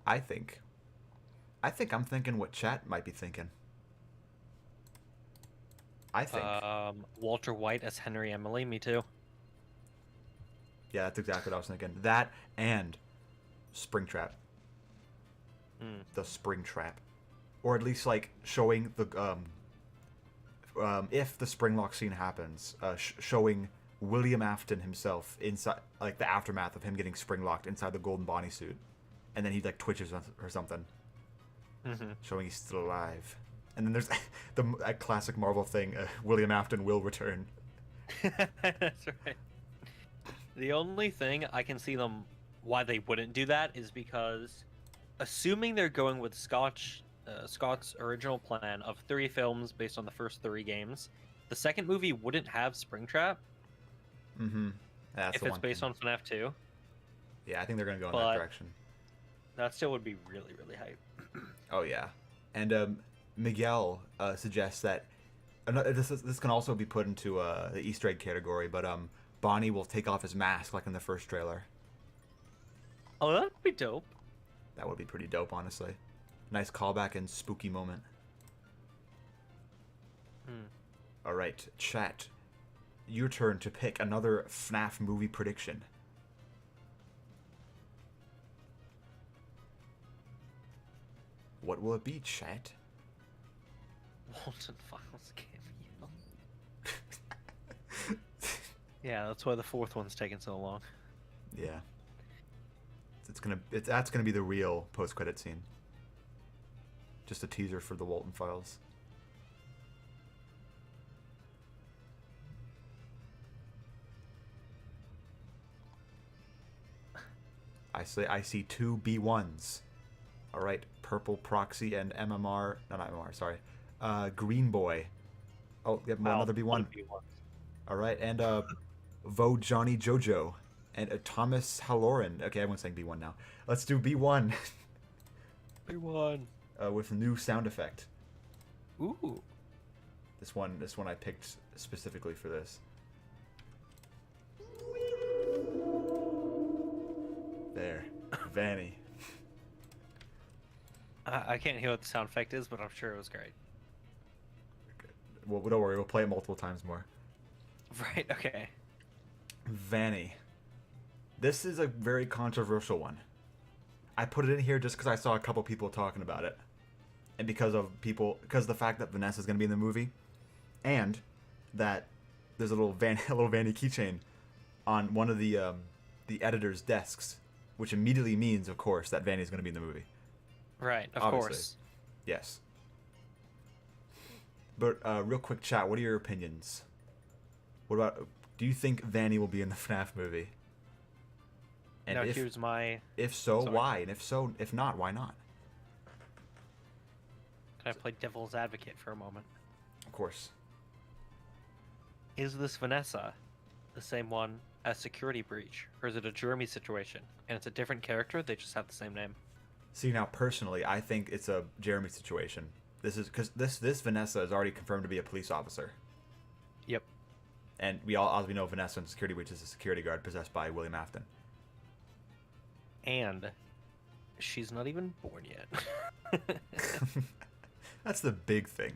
Speaker 1: I think I'm thinking what chat might be thinking. I think.
Speaker 2: Walter White as Henry Emily. Me too.
Speaker 1: Yeah, that's exactly what I was thinking. That and Springtrap. The Springtrap. Or at least, like, showing the, if the Springlock scene happens, showing William Afton himself inside, like, the aftermath of him getting Springlocked inside the golden Bonnie suit. And then he, like, twitches or something. Showing he's still alive. And then there's a classic Marvel thing, William Afton will return.
Speaker 2: That's right. The only thing I can see why they wouldn't do that is because, assuming they're going with Scott's original plan of 3 films based on the first 3 games, the second movie wouldn't have Springtrap.
Speaker 1: That's
Speaker 2: if it's based on FNAF 2.
Speaker 1: Yeah, I think they're gonna go in that direction.
Speaker 2: That still would be really, really hype.
Speaker 1: Oh yeah, and Miguel suggests that this can also be put into the Easter egg category, but Bonnie will take off his mask like in the first trailer.
Speaker 2: Oh, that'd be dope.
Speaker 1: That would be pretty dope, honestly. Nice callback and spooky moment. All right, chat. your turn to pick another FNAF movie prediction. What will it be, chat?
Speaker 2: Walton Files cameo. Yeah, that's why the fourth one's taking so long.
Speaker 1: Yeah. That's gonna be the real post-credit scene. Just a teaser for the Walton Files. I see two B1s. All right, Purple Proxy and MMR. No, not MMR. Sorry, Green Boy. Oh, yep,
Speaker 2: Wow,
Speaker 1: another B1. All right, and Vo Johnny Jojo and Thomas Halloran. Okay, everyone's saying B1 now. Let's do B1.
Speaker 2: B1.
Speaker 1: With a new sound effect.
Speaker 2: Ooh.
Speaker 1: This one I picked specifically for this. There, Vanny.
Speaker 2: I can't hear what the sound effect is, but I'm sure it was great.
Speaker 1: Well, don't worry, we'll play it multiple times more.
Speaker 2: Right, okay.
Speaker 1: Vanny. This is a very controversial one. I put it in here just because I saw a couple people talking about it. And because of the fact that Vanessa's going to be in the movie. And that there's a little Vanny keychain on one of the editor's desks. Which immediately means, of course, that Vanny's going to be in the movie.
Speaker 2: Right, of
Speaker 1: Obviously.
Speaker 2: course.
Speaker 1: Yes. But real quick chat, what are your opinions? What about, do you think Vanny will be in the FNAF movie? And
Speaker 2: now here's my...
Speaker 1: If so,
Speaker 2: Sorry.
Speaker 1: why? And if not, why not?
Speaker 2: Can I play devil's advocate for a moment?
Speaker 1: Of course.
Speaker 2: Is this Vanessa the same one as Security Breach? Or is it a Jeremy situation? And it's a different character, they just have the same name?
Speaker 1: See, now, personally, I think it's a Jeremy situation. This is because this Vanessa is already confirmed to be a police officer.
Speaker 2: Yep.
Speaker 1: And as we know, Vanessa in Security Breach is a security guard possessed by William Afton.
Speaker 2: And she's not even born yet.
Speaker 1: That's the big thing.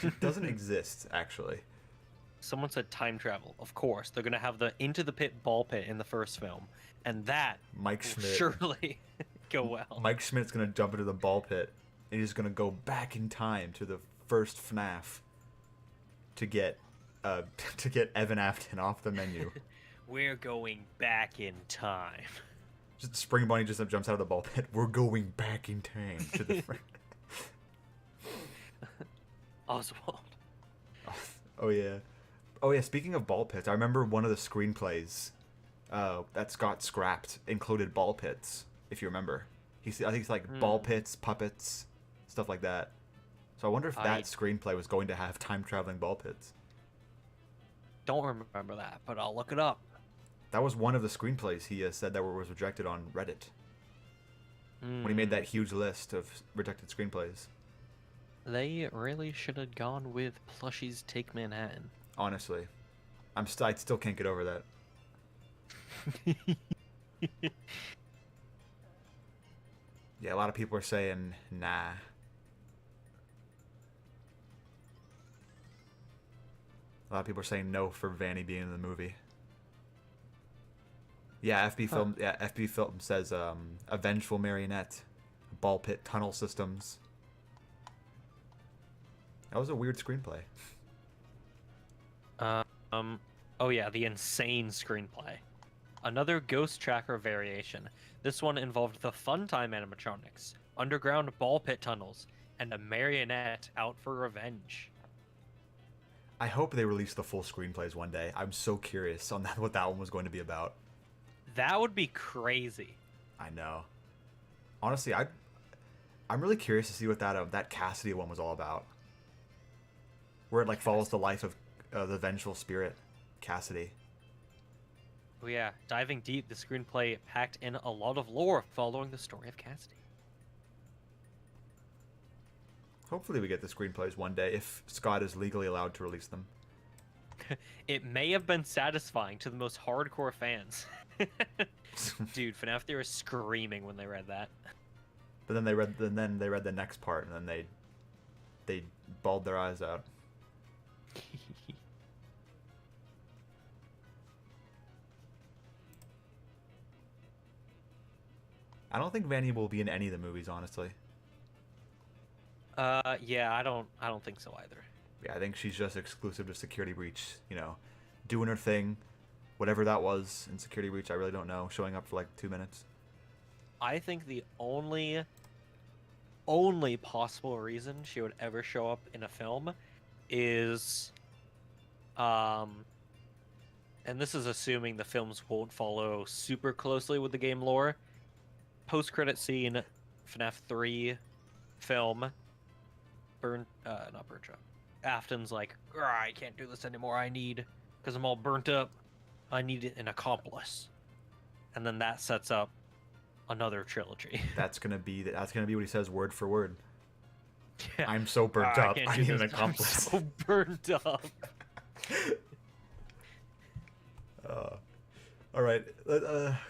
Speaker 1: She doesn't exist, actually.
Speaker 2: Someone said time travel. Of course, they're gonna have the Into the Pit ball pit in the first film, and that
Speaker 1: Mike
Speaker 2: will
Speaker 1: Schmidt.
Speaker 2: surely go well.
Speaker 1: Mike Schmidt's gonna jump into the ball pit, and he's gonna go back in time to the first FNAF to get Evan Afton off the menu.
Speaker 2: We're going back in time.
Speaker 1: Just Spring Bunny just jumps out of the ball pit. We're going back in time to the.
Speaker 2: Oswald.
Speaker 1: Oh yeah. Oh yeah. Speaking of ball pits, I remember one of the screenplays that got scrapped included ball pits. If you remember, I think it's like ball pits, puppets, stuff like that. So I wonder if that screenplay was going to have time traveling ball pits.
Speaker 2: Don't remember that, but I'll look it up.
Speaker 1: That was one of the screenplays he said that was rejected on Reddit. When he made that huge list of rejected screenplays.
Speaker 2: They really should have gone with Plushie's Take Manhattan.
Speaker 1: Honestly, I still can't get over that. Yeah, a lot of people are saying nah. A lot of people are saying no for Vanny being in the movie. Yeah, FB Film says a vengeful marionette, ball pit tunnel systems. That was a weird screenplay.
Speaker 2: Oh yeah, the insane screenplay. Another Ghost Tracker variation. This one involved the Funtime animatronics, underground ball pit tunnels, and a marionette out for revenge.
Speaker 1: I hope they release the full screenplays one day. I'm so curious on what that one was going to be about.
Speaker 2: That would be crazy.
Speaker 1: I know. Honestly, I'm really curious to see what that Cassidy one was all about. Where it like follows the life of the vengeful spirit, Cassidy.
Speaker 2: Oh yeah, diving deep, the screenplay packed in a lot of lore following the story of Cassidy.
Speaker 1: Hopefully we get the screenplays one day if Scott is legally allowed to release them.
Speaker 2: It may have been satisfying to the most hardcore fans. Dude, FNAF they were screaming when they read that.
Speaker 1: But then they read the next part and then they bawled their eyes out. I don't think Vanny will be in any of the movies, honestly.
Speaker 2: Yeah, I don't think so either.
Speaker 1: Yeah, I think she's just exclusive to Security Breach, you know, doing her thing, whatever that was in Security Breach, I really don't know, showing up for like 2 minutes.
Speaker 2: I think the only possible reason she would ever show up in a film is, and this is assuming the films won't follow super closely with the game lore, post-credit scene, FNAF 3 film, not burnt up. Afton's like, I can't do this anymore. Because I'm all burnt up, I need an accomplice. And then that sets up another trilogy.
Speaker 1: That's gonna be what he says word for word.
Speaker 2: Yeah.
Speaker 1: I'm so burnt up. I need an accomplice.
Speaker 2: I'm so burnt up.
Speaker 1: All right,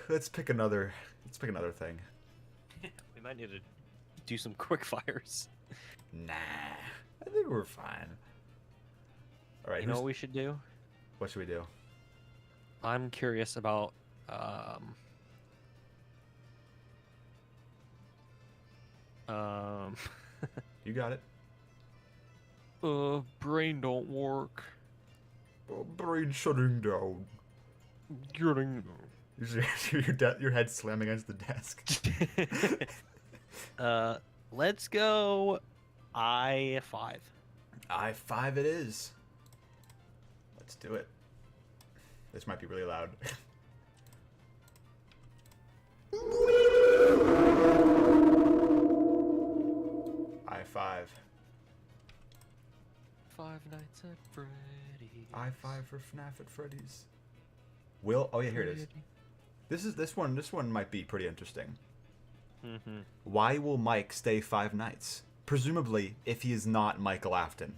Speaker 1: let's pick another thing.
Speaker 2: We might need to do some quick fires.
Speaker 1: Nah, I think we're fine. All right,
Speaker 2: You know what we should do?
Speaker 1: what should we do?
Speaker 2: I'm curious about
Speaker 1: You got it.
Speaker 2: brain don't work.
Speaker 1: Oh, brain shutting down.
Speaker 2: Getting
Speaker 1: Your head slamming against the desk.
Speaker 2: Let's go I5.
Speaker 1: I5 it is. Let's do it. This might be really loud. I5.
Speaker 2: Five Nights at Freddy's.
Speaker 1: I5 for FNAF at Freddy's. Oh yeah, here it is. This one might be pretty interesting.
Speaker 2: Mm-hmm.
Speaker 1: Why will Mike stay 5 nights? Presumably, if he is not Michael Afton.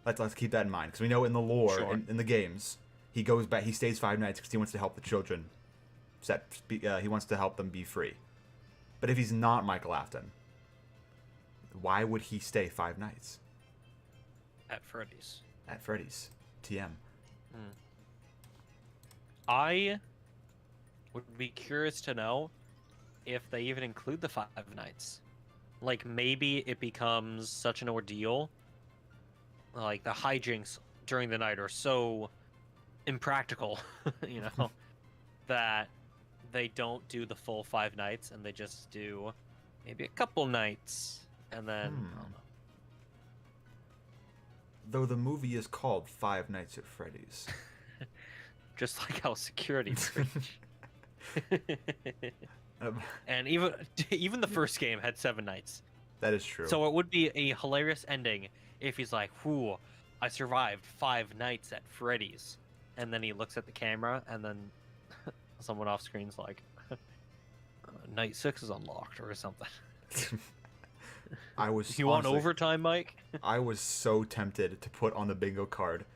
Speaker 1: Let's keep that in mind, because we know in the lore,
Speaker 2: Sure.
Speaker 1: in the games, he goes back. He stays 5 nights because he wants to help the children. He wants to help them be free. But if he's not Michael Afton, why would he stay 5 nights
Speaker 2: At Freddy's.
Speaker 1: at Freddy's? TM.
Speaker 2: I would be curious to know if they even include the 5 nights. Like, maybe it becomes such an ordeal, like the hijinks during the night are so impractical, you know, that they don't do the full 5 nights and they just do maybe a couple nights and then I don't know.
Speaker 1: Though the movie is called 5 Nights at Freddy's.
Speaker 2: Just like how Security Breach. And even the first game had 7 nights.
Speaker 1: That is true.
Speaker 2: So it would be a hilarious ending if he's like, "Whew, I survived 5 nights at Freddy's," and then he looks at the camera, and then someone off screen's like, "Night 6 is unlocked" or something. You want overtime, Mike?
Speaker 1: I was so tempted to put on the bingo card.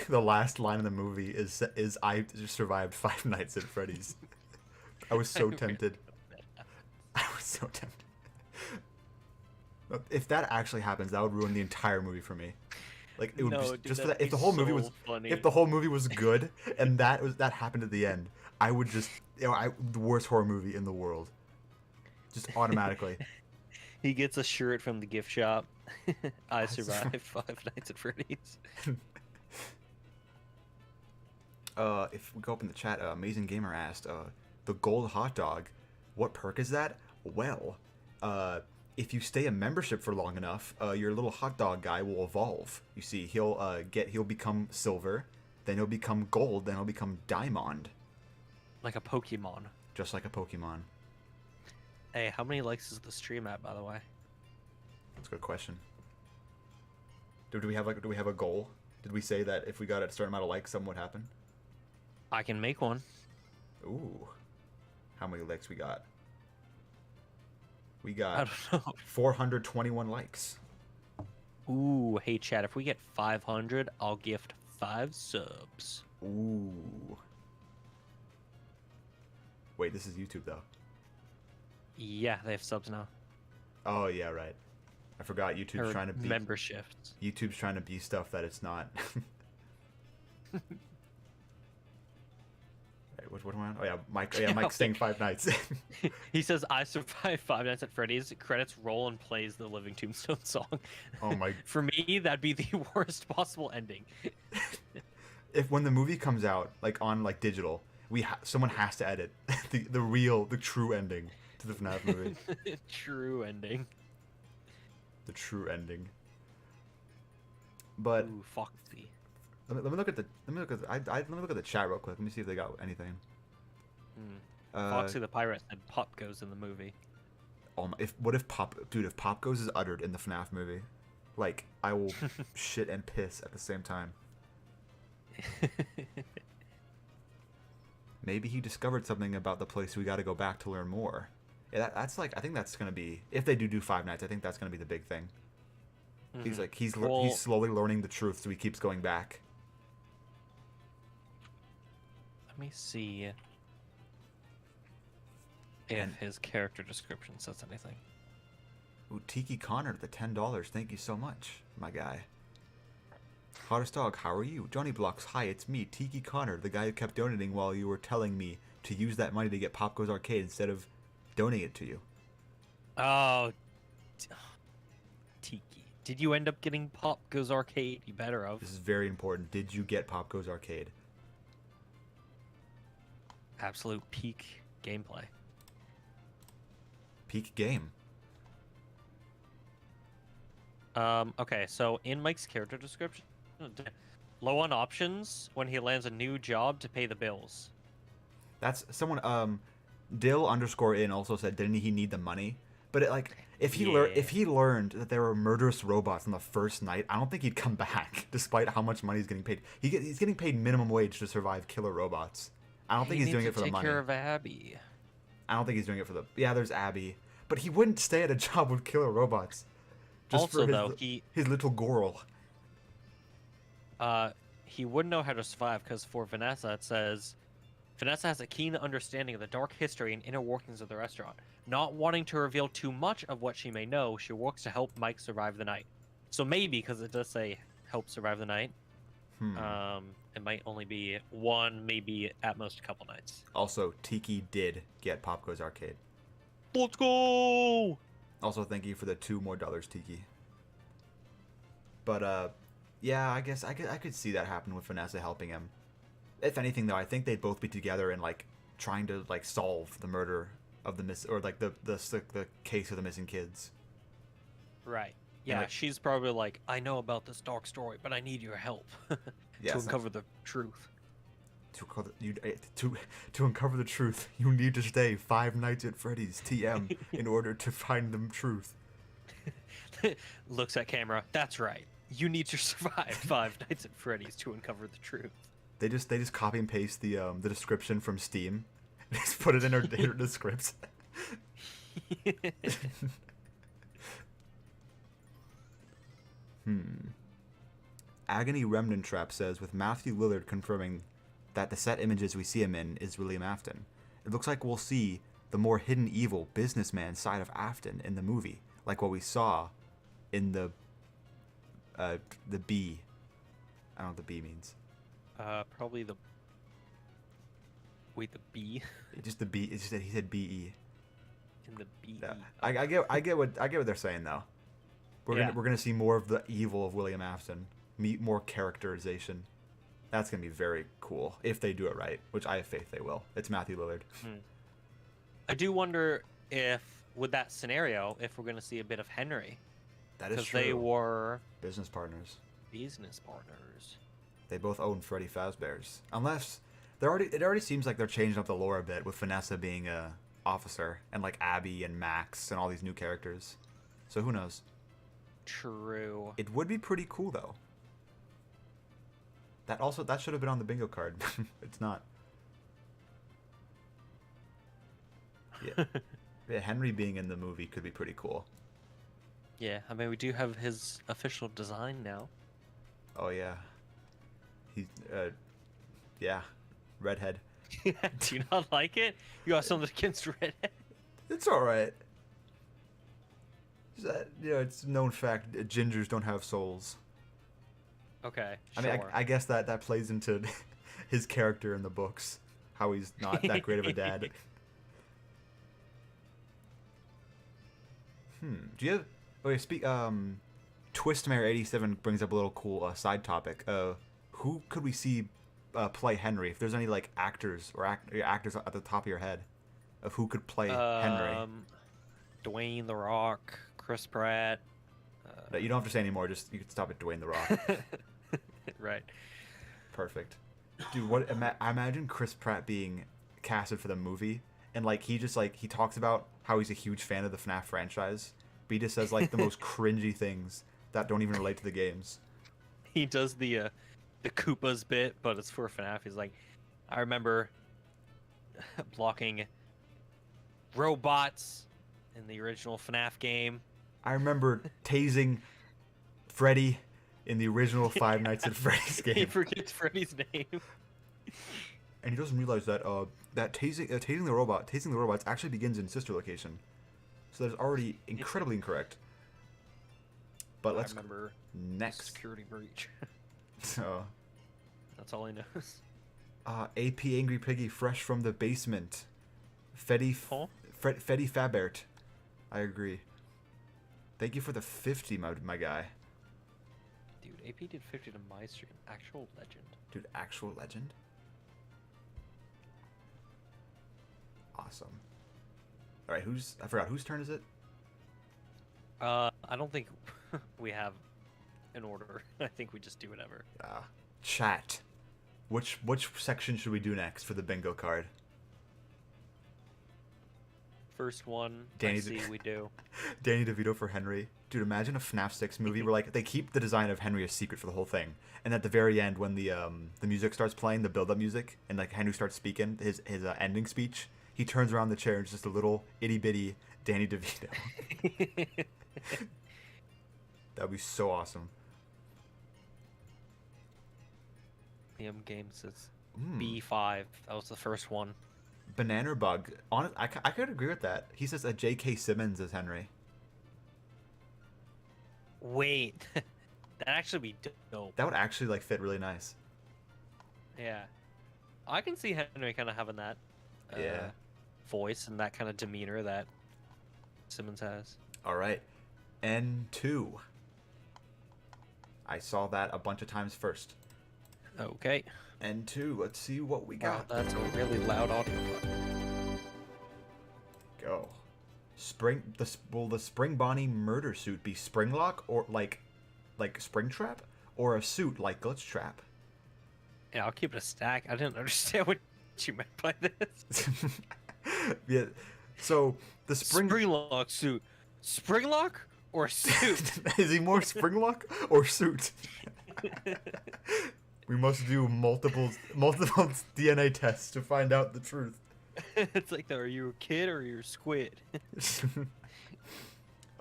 Speaker 1: The last line of the movie is I just survived 5 nights at Freddy's. I was so tempted. I was so tempted. If that actually happens, that would ruin the entire movie for me. Like it would just for that. If the whole movie was
Speaker 2: funny.
Speaker 1: If the whole movie was good and that happened at the end, I would just the worst horror movie in the world. Just automatically.
Speaker 2: He gets a shirt from the gift shop. I survived 5 nights at Freddy's.
Speaker 1: If we go up in the chat, Amazing Gamer asked, the gold hot dog, what perk is that? Well, if you stay a membership for long enough, your little hot dog guy will evolve. You see, he'll become silver, then he'll become gold, then he'll become diamond.
Speaker 2: Like a Pokemon.
Speaker 1: Just like a Pokemon.
Speaker 2: Hey, how many likes is the stream at, by the way?
Speaker 1: That's a good question. Do we have a goal? Did we say that if we got a certain amount of likes, something would happen?
Speaker 2: I can make one.
Speaker 1: Ooh. How many likes we got? We
Speaker 2: I
Speaker 1: got
Speaker 2: don't know.
Speaker 1: 421 likes.
Speaker 2: Ooh, hey chat, if we get 500, I'll gift 5 subs.
Speaker 1: Ooh. Wait, this is YouTube though.
Speaker 2: Yeah, they have subs now.
Speaker 1: Oh yeah, right. I forgot YouTube's
Speaker 2: Or
Speaker 1: trying to be
Speaker 2: memberships.
Speaker 1: YouTube's trying to be stuff that it's not. Right, Which one am I on? Oh yeah, Mike. Oh, yeah, Mike's staying 5 nights.
Speaker 2: He says, "I survived 5 nights at Freddy's." Credits roll and plays the Living Tombstone song.
Speaker 1: Oh my.
Speaker 2: For me, that'd be the worst possible ending.
Speaker 1: If when the movie comes out, like on like digital, someone has to edit the true ending to the FNAF movie.
Speaker 2: True ending.
Speaker 1: The true ending. But
Speaker 2: Ooh, Foxy.
Speaker 1: let me look at the chat real quick. Let me see if they got anything.
Speaker 2: Foxy the pirate said Pop goes in the movie.
Speaker 1: If Pop Goes is uttered in the FNAF movie, like I will shit and piss at the same time. Maybe he discovered something about the place we got to go back to learn more. Yeah, that's like I think that's gonna be if they do 5 nights. I think that's gonna be the big thing. He's like he's slowly learning the truth, so he keeps going back.
Speaker 2: Let me see if his character description says anything.
Speaker 1: Ooh, Tiki Connor, the $10. Thank you so much, my guy. Hottest dog, how are you? Johnny Blocks, hi, it's me, Tiki Connor, the guy who kept donating while you were telling me to use that money to get Pop Goes Arcade instead of donating it to you.
Speaker 2: Oh, Tiki. Did you end up getting Pop Goes Arcade? You better have.
Speaker 1: This is very important. Did you get Pop Goes Arcade?
Speaker 2: Absolute peak gameplay.
Speaker 1: Peak game.
Speaker 2: Okay, so in Mike's character description, low on options when he lands a new job to pay the bills.
Speaker 1: That's someone. Dill_in also said, didn't he need the money? But if he learned that there were murderous robots on the first night, I don't think he'd come back, despite how much money he's getting paid. He's getting paid minimum wage to survive killer robots. I don't think he's doing it for the money.
Speaker 2: Take care of Abby.
Speaker 1: I don't think he's doing it for the. Yeah, there's Abby, but he wouldn't stay at a job with killer robots. Just
Speaker 2: also,
Speaker 1: for his little girl.
Speaker 2: He wouldn't know how to survive because for Vanessa it says, Vanessa has a keen understanding of the dark history and inner workings of the restaurant. Not wanting to reveal too much of what she may know, she works to help Mike survive the night. So maybe, because it does say help survive the night, it might only be one, maybe at most a couple nights.
Speaker 1: Also, Tiki did get Pop Goes Arcade.
Speaker 2: Let's go!
Speaker 1: Also, thank you for the $2 more, Tiki. But, yeah, I guess I could see that happen with Vanessa helping him. If anything, though, I think they'd both be together and, like, trying to, like, solve the murder of the the case of the missing kids.
Speaker 2: Right. Yeah, she's probably like, I know about this dark story, but I need your help to uncover the truth. To uncover the truth, you need to stay 5 nights at Freddy's TM in order to find the truth. Looks at camera. That's right. You need to survive 5 nights at Freddy's to uncover the truth.
Speaker 1: They just copy and paste the description from Steam. Just put it in their scripts. Agony Remnant Trap says, with Matthew Lillard confirming that the set images we see him in is William Afton, it looks like we'll see the more hidden evil businessman side of Afton in the movie, like what we saw in the B. I don't know what the B means.
Speaker 2: Probably the... Wait, the B?
Speaker 1: Just the B. It's just that he said B-E.
Speaker 2: In the B.
Speaker 1: Yeah. I get what they're saying though. We're gonna see more of the evil of William Afton. Meet more characterization. That's gonna be very cool if they do it right, which I have faith they will. It's Matthew Lillard.
Speaker 2: I do wonder if, with that scenario, if we're gonna see a bit of Henry.
Speaker 1: That is true.
Speaker 2: Because they were
Speaker 1: business partners.
Speaker 2: Business partners.
Speaker 1: They both own Freddy Fazbear's. Unless it already seems like they're changing up the lore a bit with Vanessa being a officer and like Abby and Max and all these new characters. So who knows?
Speaker 2: True.
Speaker 1: It would be pretty cool though. That should have been on the bingo card. It's not. Yeah, Henry being in the movie could be pretty cool.
Speaker 2: Yeah, I mean we do have his official design now.
Speaker 1: Oh yeah. He's yeah, redhead.
Speaker 2: Do you not like it? You got something against redhead?
Speaker 1: It's all right. It's a known fact gingers don't have souls.
Speaker 2: Okay,
Speaker 1: I mean, I guess that plays into his character in the books. how he's not that great of a dad. Do you have? Okay, Twistmare87 brings up a little cool side topic. Who could we see play Henry? If there's any like actors or actors at the top of your head of who could play Henry.
Speaker 2: Dwayne The Rock, Chris Pratt.
Speaker 1: You don't have to say anymore. Just you can stop at Dwayne The Rock.
Speaker 2: Right.
Speaker 1: Perfect. Dude, what? I imagine Chris Pratt being casted for the movie, and like he talks about how he's a huge fan of the FNAF franchise, but he just says like the most cringy things that don't even relate to the games.
Speaker 2: He does the Koopas bit, but it's for FNAF. He's like, I remember blocking robots in the original FNAF game.
Speaker 1: I remember tasing Freddy in the original Five Nights at Freddy's game.
Speaker 2: He forgets Freddy's name.
Speaker 1: And he doesn't realize that that tasing the robots actually begins in sister location. So that is already incredibly incorrect. But let's
Speaker 2: remember
Speaker 1: next
Speaker 2: security breach.
Speaker 1: So
Speaker 2: that's all he knows.
Speaker 1: APAngryPiggy fresh from the basement. Freddy Fabert. I agree. Thank you for the 50, my guy.
Speaker 2: Dude, AP did 50 to my stream. Actual legend.
Speaker 1: Dude, actual legend? Awesome. Alright, I forgot, whose turn is it?
Speaker 2: I don't think we have an order. I think we just do whatever.
Speaker 1: Chat. Which section should we do next for the bingo card?
Speaker 2: First one, we do.
Speaker 1: Danny DeVito for Henry. Dude, imagine a FNAF 6 movie where like they keep the design of Henry a secret for the whole thing, and at the very end when the music starts playing, the build-up music, and like Henry starts speaking his ending speech, he turns around the chair and it's just a little itty-bitty Danny DeVito. That would be so awesome.
Speaker 2: Liam Game says B5. That was the first one.
Speaker 1: Banana Bug. I could agree with that. He says a J.K. Simmons as Henry.
Speaker 2: Wait. That'd actually be dope.
Speaker 1: That would actually like fit really nice.
Speaker 2: Yeah. I can see Henry kind of having that voice and that kind of demeanor that Simmons has.
Speaker 1: Alright. N2. I saw that a bunch of times first.
Speaker 2: Okay.
Speaker 1: N2, let's see what we got.
Speaker 2: Wow, that's a really loud audio button.
Speaker 1: Go. Will the Spring Bonnie murder suit be Springlock or like Springtrap, or a suit like Glitchtrap?
Speaker 2: Yeah, I'll keep it a stack. I didn't understand what you meant by this.
Speaker 1: Yeah. So the
Speaker 2: Springlock suit. Springlock or suit?
Speaker 1: Is he more Springlock or suit? We must do multiple DNA tests to find out the truth.
Speaker 2: It's like, are you a kid or you're a squid?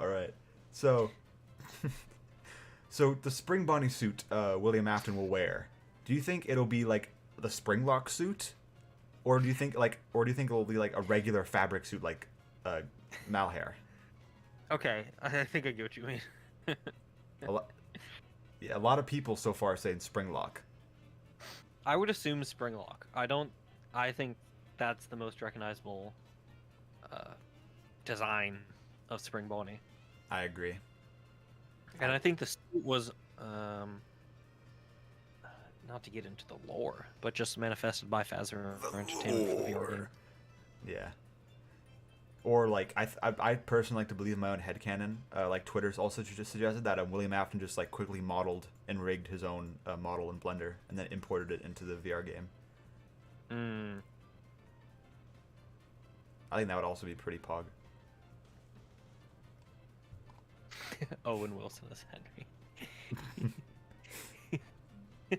Speaker 1: All right. So the Spring Bonnie suit William Afton will wear. Do you think it'll be like the Springlock suit, or do you think it'll be like a regular fabric suit like Malhair?
Speaker 2: Okay, I think I get what you mean.
Speaker 1: A lot of people so far are saying Springlock.
Speaker 2: I would assume Springlock. I think that's the most recognizable design of Spring Bonnie.
Speaker 1: I agree.
Speaker 2: And I think the suit was, not to get into the lore, but just manifested by Fazbear Entertainment for the VR game.
Speaker 1: Yeah. Or like I personally like to believe in my own headcanon. Like Twitter's also just suggested that William Afton just like quickly modeled and rigged his own model in Blender and then imported it into the VR game. I think that would also be pretty pog.
Speaker 2: Owen Wilson as Henry. He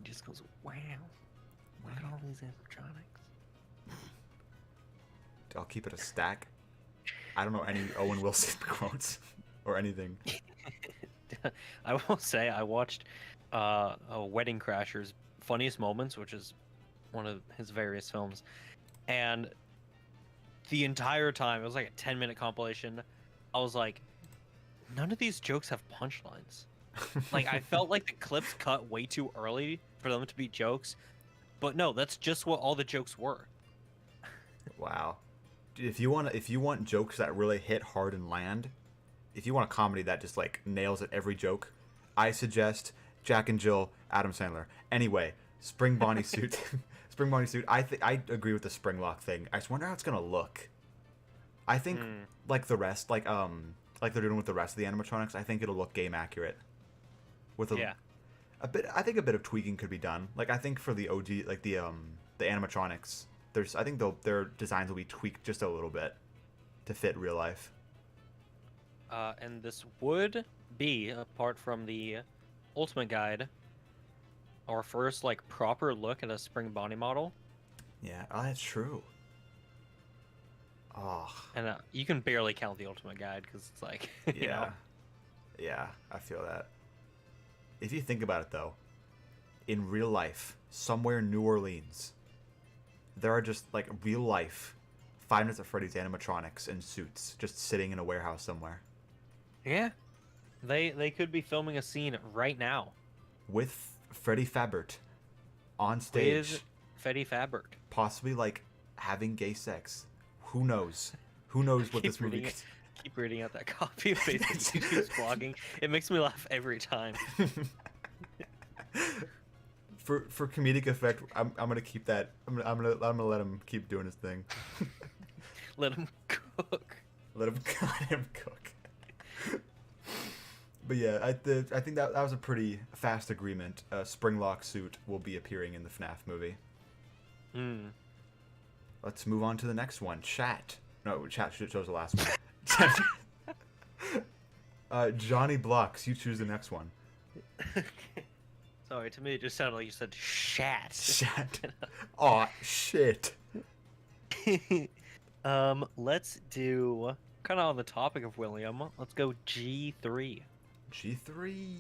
Speaker 2: just goes, wow. Look at all these animatronics.
Speaker 1: I'll keep it a stack. I don't know any Owen Wilson quotes or anything.
Speaker 2: I will say I watched Wedding Crashers Funniest Moments, which is one of his various films, and the entire time, it was like a 10-minute compilation, I was like, none of these jokes have punchlines. Like, I felt like the clips cut way too early for them to be jokes, But no, that's just what all the jokes were.
Speaker 1: Wow. Dude, if you want jokes that really hit hard and land, if you want a comedy that just like nails at every joke, I suggest Jack and Jill, Adam Sandler. Anyway, Spring Bonnie suit. Spring Bonnie suit. I agree with the spring lock thing. I just wonder how it's gonna look. I think like the rest, like they're doing with the rest of the animatronics, I think it'll look game accurate. With a bit, I think a bit of tweaking could be done. Like I think for the OG, like the animatronics, I think their designs will be tweaked just a little bit to fit real life.
Speaker 2: And this would be, apart from the Ultimate Guide, our first like proper look at a Spring Bonnie model.
Speaker 1: Yeah, that's true. Oh.
Speaker 2: And you can barely count the Ultimate Guide because it's like, you know.
Speaker 1: Yeah, I feel that. If you think about it, though, in real life, somewhere in New Orleans, there are just, like, real life Five Nights at Freddy's animatronics in suits just sitting in a warehouse somewhere.
Speaker 2: Yeah. They could be filming a scene right now.
Speaker 1: With Freddy Fazbear on stage.
Speaker 2: With Freddy Fazbear.
Speaker 1: Possibly, like, having gay sex. Who knows? Who knows what this movie...
Speaker 2: Keep reading out that copy of basic YouTube's blogging. It makes me laugh every time.
Speaker 1: For comedic effect, I'm gonna keep that. I'm gonna let him keep doing his thing.
Speaker 2: Let him cook.
Speaker 1: Let him cook. But yeah, I think that was a pretty fast agreement. Springlock suit will be appearing in the FNAF movie. Let's move on to the next one. Chat. No, Chat chose the last one. Johnny Blocks, you choose the next one.
Speaker 2: Sorry, to me it just sounded like you said shat.
Speaker 1: Shat. Aw, shit.
Speaker 2: Let's do, kind of on the topic of William, let's go G3.
Speaker 1: G3.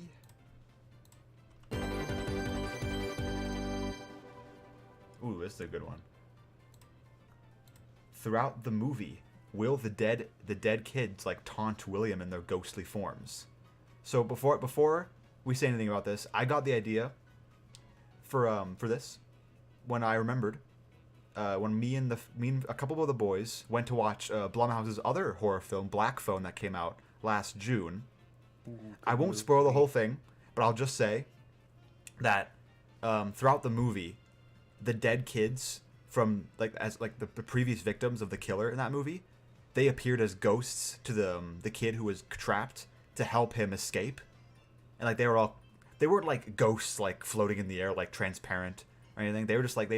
Speaker 1: Ooh, this is a good one. Throughout the movie, will the dead kids like taunt William in their ghostly forms? So before we say anything about this, I got the idea for this when I remembered when me and a couple of the boys went to watch Blumhouse's other horror film Black Phone that came out last June. I won't spoil the whole thing, but I'll just say that throughout the movie, the dead kids from the previous victims of the killer in that movie, they appeared as ghosts to the kid who was trapped to help him escape, and like they weren't like ghosts like floating in the air like transparent or anything. They were just like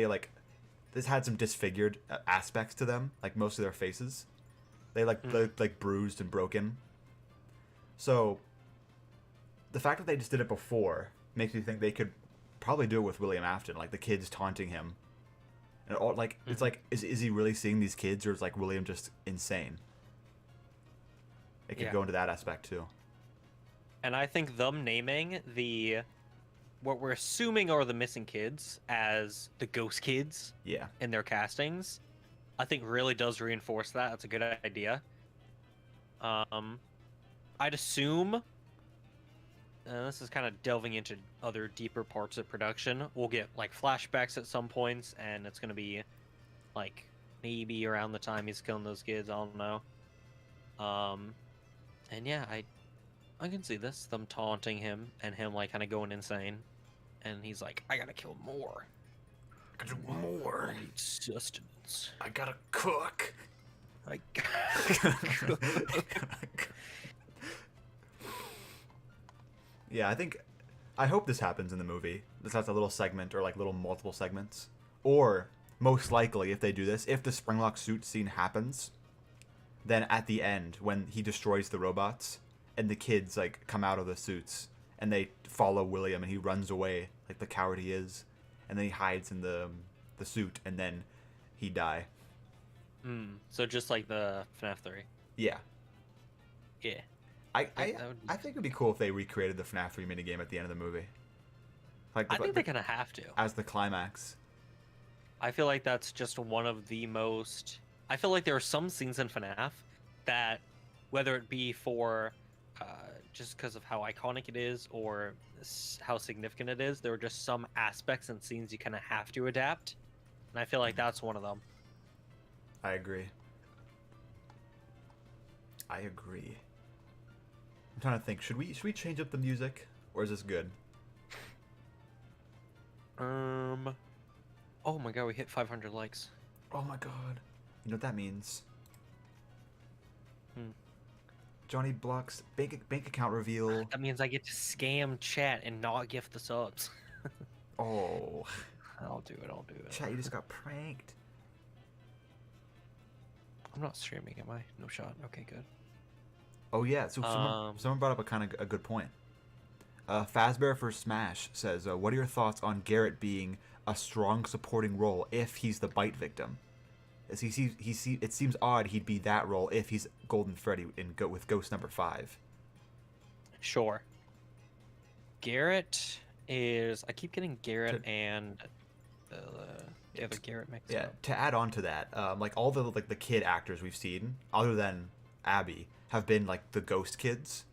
Speaker 1: this had some disfigured aspects to them, like most of their faces. They like bruised and broken. So the fact that they just did it before makes me think they could probably do it with William Afton, like the kids taunting him. And all, like it's like is he really seeing these kids, or is like William just insane? It could go into that aspect too.
Speaker 2: And I think them naming what we're assuming are the missing kids as the ghost kids in their castings, I think really does reinforce that. That's a good idea. I'd assume, this is kind of delving into other deeper parts of production, we'll get like flashbacks at some points, and it's going to be like maybe around the time he's killing those kids, I don't know. And yeah, I can see this, them taunting him and him like kind of going insane, and he's like, I gotta kill more.
Speaker 1: I gotta do more.
Speaker 2: I need sustenance.
Speaker 1: I gotta cook.
Speaker 2: I gotta cook.
Speaker 1: Yeah, I hope this happens in the movie. This has a little segment, or like little multiple segments. Or, most likely, if they do this, if the Springlock suit scene happens, then at the end, when he destroys the robots, and the kids, like, come out of the suits, and they follow William, and he runs away, like the coward he is, and then he hides in the suit, and then he die.
Speaker 2: So just like the FNAF 3.
Speaker 1: Yeah.
Speaker 2: Yeah.
Speaker 1: I think it'd be cool if they recreated the FNAF 3 minigame at the end of the movie.
Speaker 2: I think they kind of have to.
Speaker 1: As the climax.
Speaker 2: I feel like that's just one of the most... I feel like there are some scenes in FNAF that, whether it be for just because of how iconic it is or how significant it is. There are just some aspects and scenes you kind of have to adapt, and I feel like that's one of them.
Speaker 1: I agree. I agree. I'm trying to think. Should we change up the music, or is this good?
Speaker 2: Oh my god, we hit 500 likes.
Speaker 1: Oh my god. You know what that means?
Speaker 2: Hmm.
Speaker 1: Johnny Blocks bank account reveal.
Speaker 2: That means I get to scam chat and not gift the subs.
Speaker 1: Oh.
Speaker 2: I'll do it. I'll do it.
Speaker 1: Chat, you just got pranked.
Speaker 2: I'm not streaming, am I? No shot. Okay, good.
Speaker 1: Oh yeah. So someone brought up a kind of a good point. Fazbear for Smash says, "What are your thoughts on Garrett being a strong supporting role if he's the bite victim? As it seems odd he'd be that role if he's Golden Freddy with Ghost number 5."
Speaker 2: Sure. Garrett is... I keep getting Garrett and the other Garrett mixed up.
Speaker 1: To add on to that, like all the kid actors we've seen, other than Abby, have been like the Ghost kids.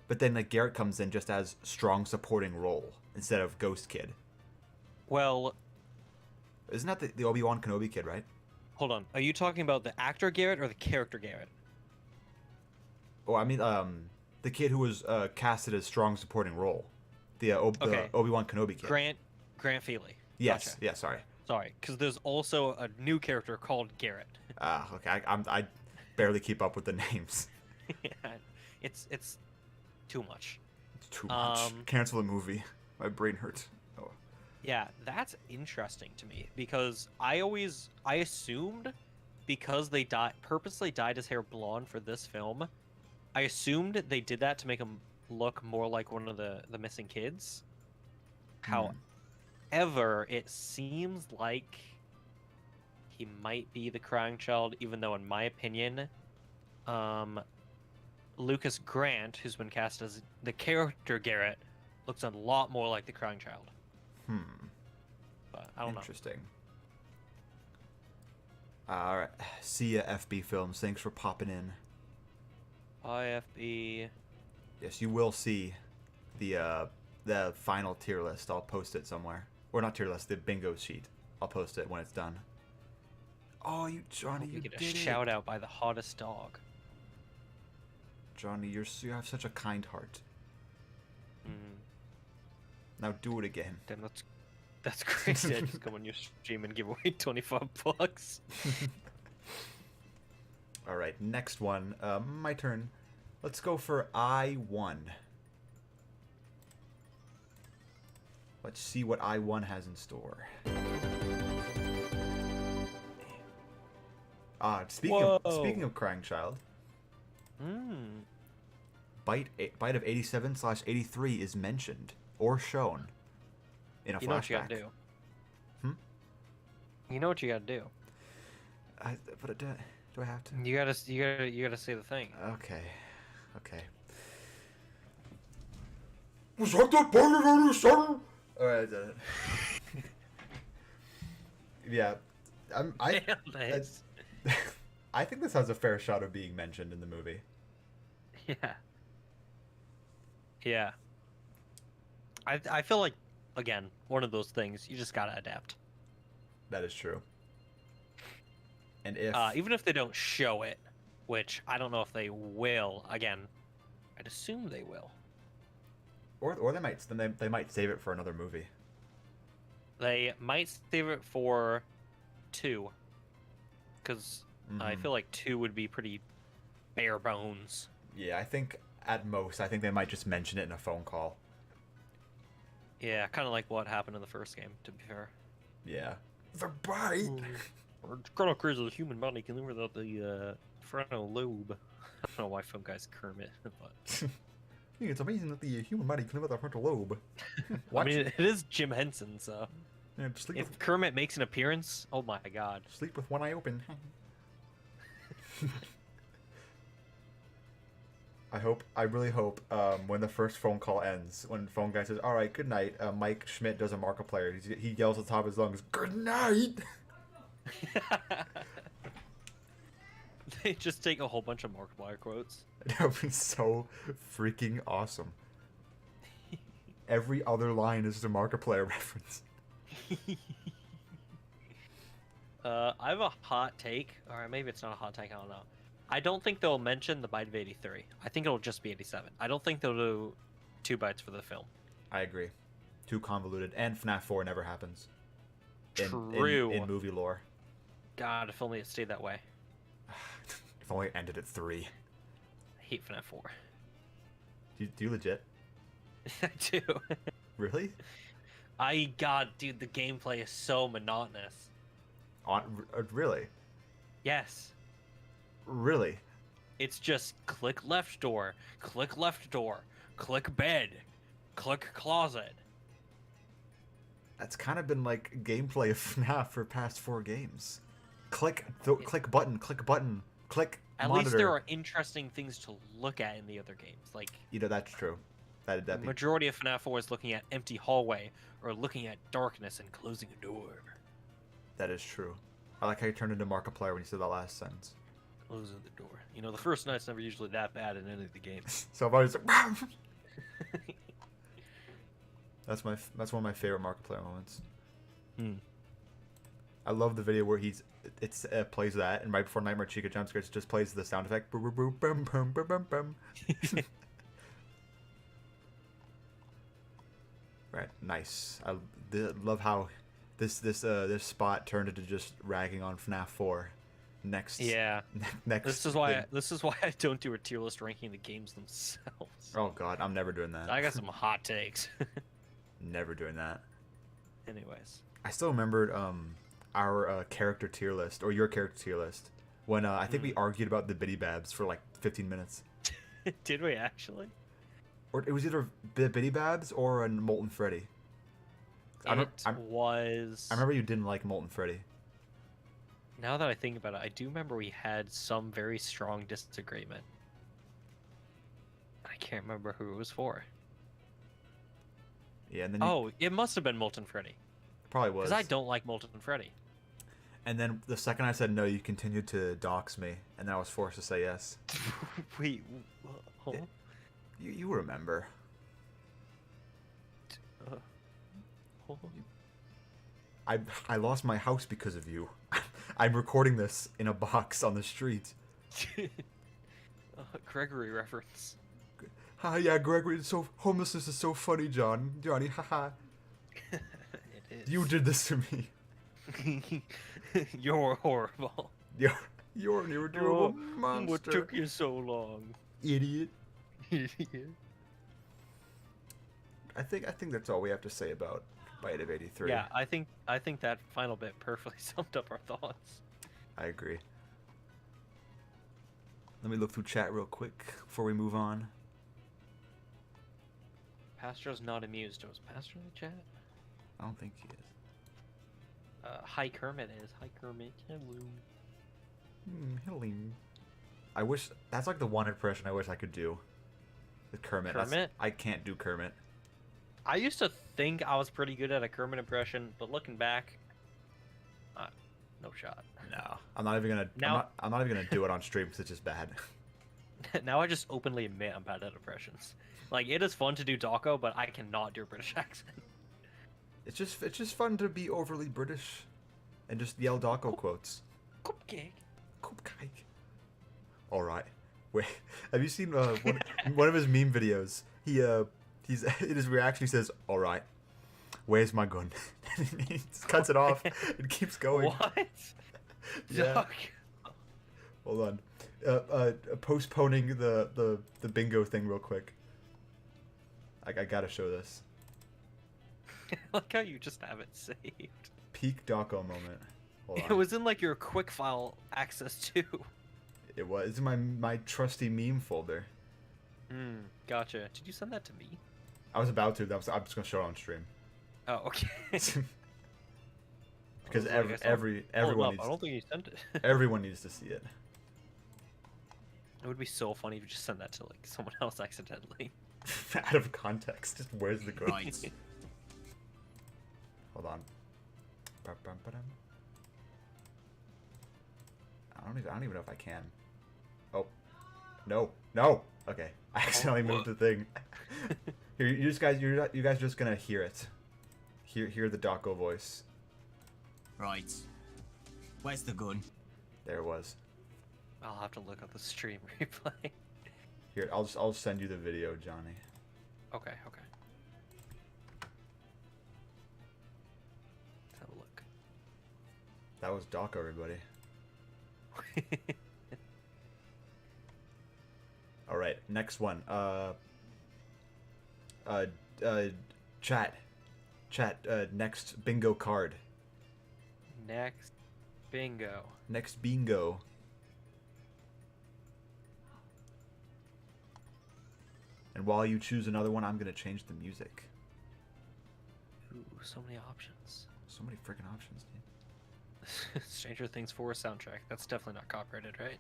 Speaker 1: But then like Garrett comes in just as strong supporting role instead of Ghost Kid.
Speaker 2: Well...
Speaker 1: Isn't that the Obi-Wan Kenobi kid, right?
Speaker 2: Hold on. Are you talking about the actor Garrett or the character Garrett?
Speaker 1: Oh, I mean, the kid who was casted as strong supporting role. The Obi-Wan Kenobi kid.
Speaker 2: Grant Feely.
Speaker 1: Yes.
Speaker 2: Gotcha.
Speaker 1: Yeah, sorry.
Speaker 2: Sorry, because there's also a new character called Garrett.
Speaker 1: Okay. I barely keep up with the names.
Speaker 2: Yeah, it's too much.
Speaker 1: It's too much. Cancel the movie. My brain hurts. Oh.
Speaker 2: Yeah, that's interesting to me because I assumed because they purposely dyed his hair blonde for this film, I assumed they did that to make him look more like one of the missing kids. However, it seems like he might be the crying child, even though in my opinion, Lucas Grant, who's been cast as the character Garrett, looks a lot more like the crying child. But I don't know.
Speaker 1: Interesting. All right. See ya, FB Films. Thanks for popping in.
Speaker 2: Bye, FB.
Speaker 1: Yes, you will see the final tier list. I'll post it somewhere. Or not tier list, the bingo sheet. I'll post it when it's done. Oh, Johnny, you
Speaker 2: get a
Speaker 1: did it.
Speaker 2: shout out by the hottest dog.
Speaker 1: Johnny, you have such a kind heart. Now do it again.
Speaker 2: Damn, that's crazy. I just come on your stream and give away $25.
Speaker 1: All right, next one. My turn. Let's go for I1. Let's see what I1 has in store. Speaking of crying child. Bite of 87/83 is mentioned or shown in a flashback.
Speaker 2: You know what you gotta do. You know what you gotta do.
Speaker 1: But do I have to?
Speaker 2: You gotta say the thing.
Speaker 1: Okay. Was that the bite of 87? Alright, I did it. Yeah. I think this has a fair shot of being mentioned in the movie.
Speaker 2: Yeah. I feel like, again, one of those things, you just gotta adapt.
Speaker 1: That is true. And if...
Speaker 2: even if they don't show it, which I don't know if they will, again, I'd assume they will.
Speaker 1: Or they might save it for another movie.
Speaker 2: They might save it for 2. Because I feel like 2 would be pretty bare bones.
Speaker 1: Yeah, I think at most, they might just mention it in a phone call.
Speaker 2: Yeah, kind of like what happened in the first game, to be fair.
Speaker 1: Yeah. The bite!
Speaker 2: It's kind of crazy the human body can live without the frontal lobe. I don't know why Phone Guy's Kermit, but...
Speaker 1: It's amazing that the human body can live without a frontal lobe.
Speaker 2: I mean, it is Jim Henson, so...
Speaker 1: Yeah,
Speaker 2: if Kermit makes an appearance, oh my god.
Speaker 1: Sleep with one eye open. I really hope, when the first phone call ends, when Phone Guy says, "All right, good night," Mike Schmidt does a Markiplier. He yells at the top of his lungs, "Good night!"
Speaker 2: Just take a whole bunch of Markiplier quotes.
Speaker 1: That would be so freaking awesome. Every other line is a Markiplier reference.
Speaker 2: I have a hot take, or maybe it's not a hot take, I don't know. I don't think they'll mention the bite of 83. I think it'll just be 87. I don't think they'll do 2 bites for the film.
Speaker 1: I agree. Too convoluted. And FNAF 4 never happens.
Speaker 2: True.
Speaker 1: In movie lore.
Speaker 2: God, if only it stayed that way.
Speaker 1: If only it ended at 3.
Speaker 2: I hate FNAF 4.
Speaker 1: Do you legit?
Speaker 2: I do.
Speaker 1: Really?
Speaker 2: God, dude, the gameplay is so monotonous.
Speaker 1: Really?
Speaker 2: Yes.
Speaker 1: Really?
Speaker 2: It's just click left door, click bed, click closet.
Speaker 1: That's kind of been like gameplay of FNAF for past 4 games. Click button, click
Speaker 2: At
Speaker 1: monitor.
Speaker 2: least there are interesting things to look at in the other games. Like,
Speaker 1: You know, that's true.
Speaker 2: the majority of FNAF 4 is looking at empty hallway or looking at darkness and closing a door.
Speaker 1: That is true. I like how you turned into Markiplier when you said that last sentence.
Speaker 2: Closing the door. You know, the first night's never usually that bad in any of the games.
Speaker 1: So I've always like, that's one of my favorite Markiplier moments. I love the video where it plays that, and right before Nightmare Chica jump scares, it just plays the sound effect. Boom, boom, boom, boom, boom, boom, boom. Right, nice. I love how this spot turned into just ragging on FNAF 4. Next.
Speaker 2: Yeah.
Speaker 1: Next.
Speaker 2: This is why I don't do a tier list ranking the games themselves.
Speaker 1: Oh God, I'm never doing that.
Speaker 2: I got some hot takes.
Speaker 1: Never doing that.
Speaker 2: Anyways.
Speaker 1: I still remembered our character tier list, or your character tier list, when I think we argued about the Biddy Babs for like 15 minutes.
Speaker 2: Did we actually?
Speaker 1: Or it was either Biddy Babs or a Molten Freddy. I remember you didn't like Molten Freddy.
Speaker 2: Now that I think about it, I do remember we had some very strong disagreement. I can't remember who it was for.
Speaker 1: Yeah, and then
Speaker 2: it must have been Molten Freddy.
Speaker 1: Probably was.
Speaker 2: Because I don't like Molten Freddy.
Speaker 1: And then the second I said no, you continued to dox me, and then I was forced to say yes.
Speaker 2: Wait, huh?
Speaker 1: You remember. I lost my house because of you. I'm recording this in a box on the street.
Speaker 2: Gregory reference.
Speaker 1: Ha yeah, Gregory. Homelessness is so funny, Johnny. Haha.
Speaker 2: It is.
Speaker 1: You did this to me.
Speaker 2: You're horrible.
Speaker 1: You're an irredeemable monster.
Speaker 2: What took you so long?
Speaker 1: Idiot. I think that's all we have to say about Bite of 83.
Speaker 2: Yeah, I think that final bit perfectly summed up our thoughts.
Speaker 1: I agree. Let me look through chat real quick before we move on.
Speaker 2: Pastro's not amused. Was Pastro in the chat?
Speaker 1: I don't think he is.
Speaker 2: Hi Kermit is. Hi Kermit. Hello.
Speaker 1: Hello. I wish that's like the one impression I wish I could do. With Kermit.
Speaker 2: Kermit?
Speaker 1: I can't do Kermit.
Speaker 2: I used to think I was pretty good at a Kermit impression, but looking back, no shot.
Speaker 1: No, I'm not even gonna. I'm not even gonna do it on stream because it's just bad.
Speaker 2: Now I just openly admit I'm bad at impressions. Like, it is fun to do Dawko, but I cannot do a British accent.
Speaker 1: It's just fun to be overly British, and just yell Dawko quotes.
Speaker 2: Cupcake.
Speaker 1: Cupcake. All right. Wait, have you seen one of his meme videos? His reaction says, "All right, where's my gun?" He just cuts it off. It keeps going.
Speaker 2: What?
Speaker 1: Yeah. Hold on. Postponing the bingo thing real quick. I gotta show this.
Speaker 2: I like how you just have it saved.
Speaker 1: Peak Dawko moment. Hold on.
Speaker 2: It was in like your quick file access too.
Speaker 1: It was. It's in my trusty meme folder.
Speaker 2: Gotcha. Did you send that to me?
Speaker 1: I was about to. I'm just gonna show it on stream.
Speaker 2: Oh, okay.
Speaker 1: Because everyone needs.
Speaker 2: I don't think you sent it.
Speaker 1: Everyone needs to see it.
Speaker 2: It would be so funny if you just sent that to like someone else accidentally.
Speaker 1: Out of context. Just where's the gun? Hold on. I don't even know if I can. No. No. Okay. I accidentally moved the thing. Here, you guys are just gonna hear it. Hear the Docko voice.
Speaker 4: Right. Where's the gun?
Speaker 1: There it was.
Speaker 2: I'll have to look up the stream replay.
Speaker 1: Here, I'll send you the video, Johnny.
Speaker 2: Okay. Let's have a look.
Speaker 1: That was Docko, everybody. All right, next one. Chat. Next bingo card.
Speaker 2: Next bingo.
Speaker 1: Next bingo. And while you choose another one, I'm gonna change the music.
Speaker 2: Ooh, so many options.
Speaker 1: So many freaking options, dude.
Speaker 2: Stranger Things 4 soundtrack. That's definitely not copyrighted, right?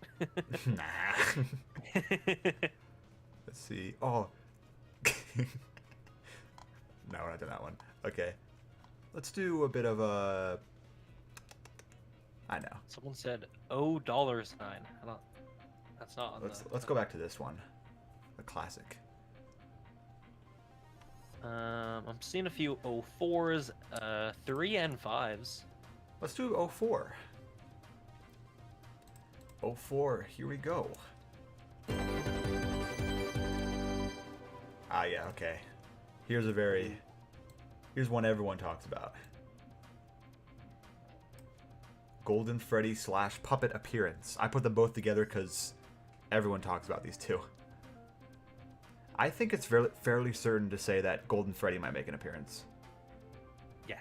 Speaker 1: Nah. Let's see. Oh. No, we're not doing that one. Okay. Let's do a bit of a... I know.
Speaker 2: Someone said, "Oh, $sign." I don't. That's not on
Speaker 1: Let's go back to this one. A classic.
Speaker 2: I'm seeing a few 04s, 3 and 5s.
Speaker 1: Let's do 04. 04, here we go. Ah, yeah, okay. Here's one everyone talks about. Golden Freddy / puppet appearance. I put them both together because everyone talks about these two. I think it's fairly certain to say that Golden Freddy might make an appearance.
Speaker 2: Yeah.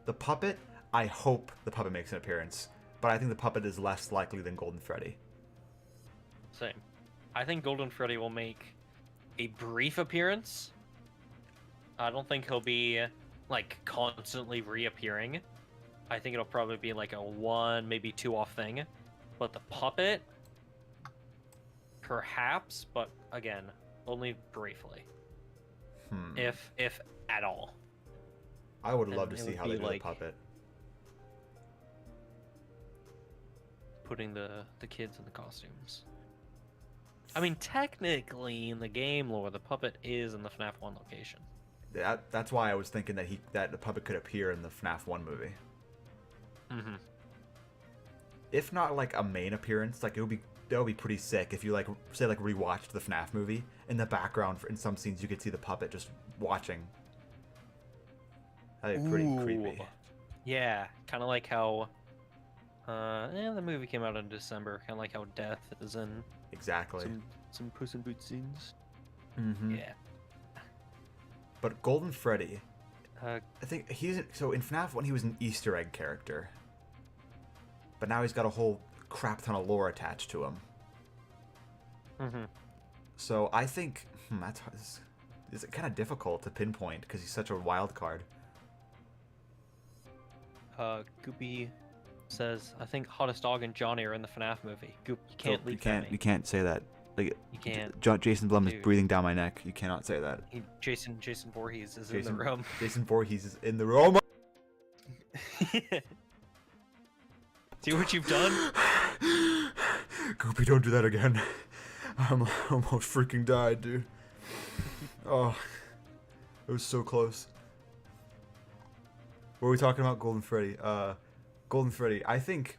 Speaker 1: The puppet, I hope the puppet makes an appearance, but I think the puppet is less likely than Golden Freddy.
Speaker 2: Same. I think Golden Freddy will make a brief appearance. I don't think he'll be like constantly reappearing. I think it'll probably be like a 1, maybe 2 off thing. But the puppet, perhaps, but again, only briefly. If at all.
Speaker 1: I would love to
Speaker 2: it
Speaker 1: see
Speaker 2: would
Speaker 1: how they
Speaker 2: be
Speaker 1: do
Speaker 2: like-
Speaker 1: the puppet.
Speaker 2: Putting the kids in the costumes. I mean, technically, in the game lore, the puppet is in the FNAF 1 location.
Speaker 1: That's why I was thinking that the puppet could appear in the FNAF 1 movie.
Speaker 2: Mm-hmm.
Speaker 1: If not like a main appearance, like that would be pretty sick if you like say like rewatched the FNAF movie. In the background, in some scenes, you could see the puppet just watching. That'd be pretty creepy.
Speaker 2: Yeah, kind of like how the movie came out in December. Kind of like how Death is in
Speaker 1: Exactly.
Speaker 2: some Puss in Boots scenes.
Speaker 1: Mm-hmm.
Speaker 2: Yeah.
Speaker 1: But Golden Freddy,
Speaker 2: Uh,
Speaker 1: I think so in FNAF 1 he was an Easter egg character. But now he's got a whole crap ton of lore attached to him.
Speaker 2: mm-hmm.
Speaker 1: So I think it's kind of difficult to pinpoint because he's such a wild card.
Speaker 2: Goopy says, I think Hottest Dog and Johnny are in the FNAF movie. Goop, you can't leak that.
Speaker 1: You can't say that. Like
Speaker 2: You can't.
Speaker 1: Jason Blum
Speaker 2: Dude.
Speaker 1: is breathing down my neck. You cannot say that.
Speaker 2: Jason Voorhees is in the room.
Speaker 1: Jason Voorhees is in the room.
Speaker 2: See what you've done?
Speaker 1: Goopy, don't do that again. I'm almost freaking died, dude. Oh, it was so close. What were we talking about? Golden Freddy. Golden Freddy. I think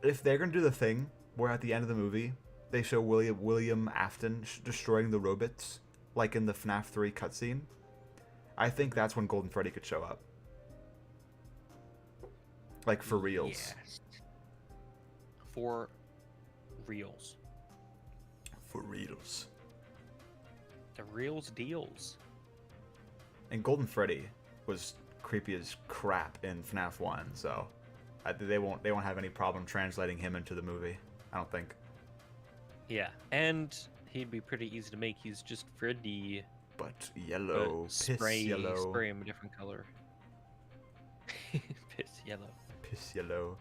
Speaker 1: if they're gonna do the thing where at the end of the movie they show William Afton destroying the robots, like in the FNAF 3 cutscene, I think that's when Golden Freddy could show up. Like for reals.
Speaker 2: Yes. For reals.
Speaker 1: For reals.
Speaker 2: The reals deals.
Speaker 1: And Golden Freddy was creepy as crap in FNAF 1, so they won't have any problem translating him into the movie. I don't think.
Speaker 2: Yeah, and he'd be pretty easy to make. He's just Freddy.
Speaker 1: But yellow, piss
Speaker 2: spray
Speaker 1: yellow,
Speaker 2: him a different color. Piss yellow.
Speaker 1: piss yellow.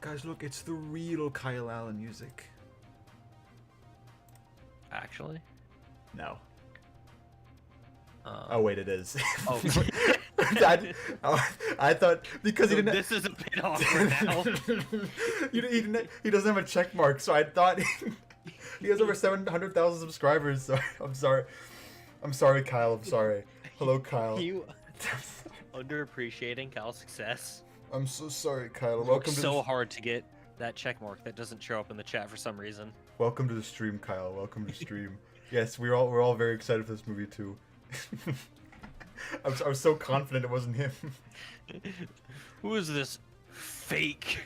Speaker 1: Guys, look, it's the real Kyle Allen music.
Speaker 2: Actually.
Speaker 1: No.
Speaker 2: Oh
Speaker 1: Oh wait, it is.
Speaker 2: Oh.
Speaker 1: I thought because he didn't.
Speaker 2: This is a bit awkward now.
Speaker 1: He doesn't have a check mark, so I thought he has over 700,000 subscribers. So I'm sorry. I'm sorry, Kyle. I'm sorry. Hello, Kyle.
Speaker 2: You underappreciating Kyle's success.
Speaker 1: I'm so sorry, Kyle.
Speaker 2: Welcome to so hard to get that check mark that doesn't show up in the chat for some reason.
Speaker 1: Welcome to the stream, Kyle. Welcome to the stream. Yes, we're all very excited for this movie too. I was so confident it wasn't him.
Speaker 2: Who is this fake?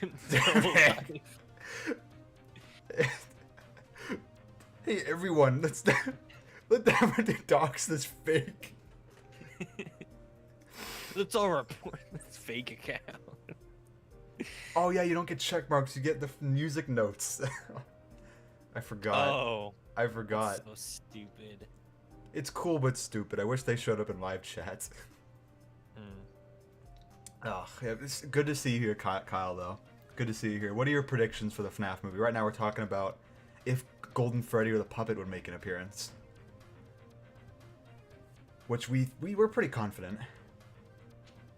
Speaker 1: Hey everyone, let them dox this fake.
Speaker 2: Let's all report this fake account.
Speaker 1: Oh yeah, you don't get check marks. You get the music notes. I forgot.
Speaker 2: Oh,
Speaker 1: I forgot.
Speaker 2: So stupid.
Speaker 1: It's cool but stupid. I wish they showed up in live chat. Oh, yeah, it's good to see you here, Kyle, though. Good to see you here. What are your predictions for the FNAF movie? Right now we're talking about if Golden Freddy or the Puppet would make an appearance. Which we were pretty confident.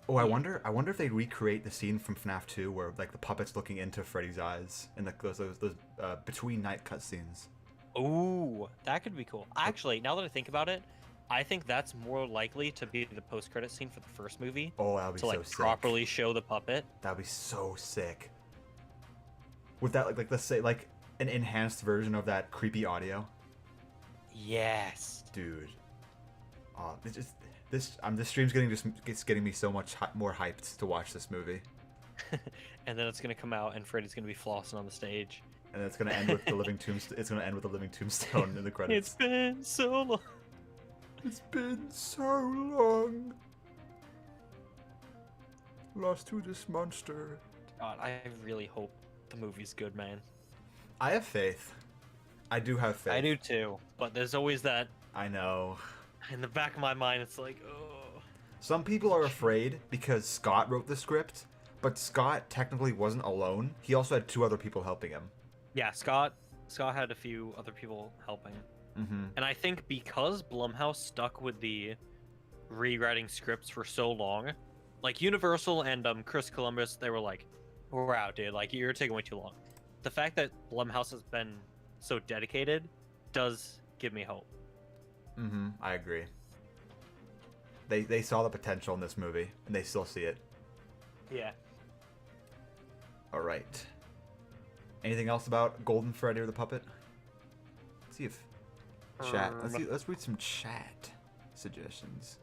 Speaker 1: Oh, I wonder if they'd recreate the scene from FNAF 2 where like the puppet's looking into Freddy's eyes and those between night cutscenes.
Speaker 2: Ooh, that could be cool. Actually, now that I think about it, I think that's more likely to be the post-credit scene for the first movie.
Speaker 1: Oh, that would be so sick.
Speaker 2: To like properly show the puppet.
Speaker 1: That'd be so sick. With that, like let's say like an enhanced version of that creepy audio.
Speaker 2: Yes,
Speaker 1: dude. Oh, this stream's getting me so much more hyped to watch this movie.
Speaker 2: And then it's gonna come out and Freddy's gonna be flossing on the stage.
Speaker 1: And it's gonna end with the living tombstone. It's gonna end with the living tombstone in the credits.
Speaker 2: It's been so long.
Speaker 1: It's been so long. Lost to this monster.
Speaker 2: God, I really hope the movie's good, man.
Speaker 1: I have faith. I do have faith.
Speaker 2: I do too, but there's always that.
Speaker 1: I know.
Speaker 2: In the back of my mind, it's like, oh.
Speaker 1: Some people are afraid because Scott wrote the script, but Scott technically wasn't alone. He also had 2 other people helping him.
Speaker 2: Yeah, Scott had a few other people helping.
Speaker 1: Mm-hmm.
Speaker 2: And I think because Blumhouse stuck with the rewriting scripts for so long, like Universal and Chris Columbus, they were like, we're out, dude. Like, you're taking way too long. The fact that Blumhouse has been so dedicated does give me hope.
Speaker 1: Mm-hmm. I agree. They saw the potential in this movie, and they still see it.
Speaker 2: Yeah.
Speaker 1: All right. Anything else about Golden Freddy or the Puppet? Let's see if chat. Let's read some chat suggestions.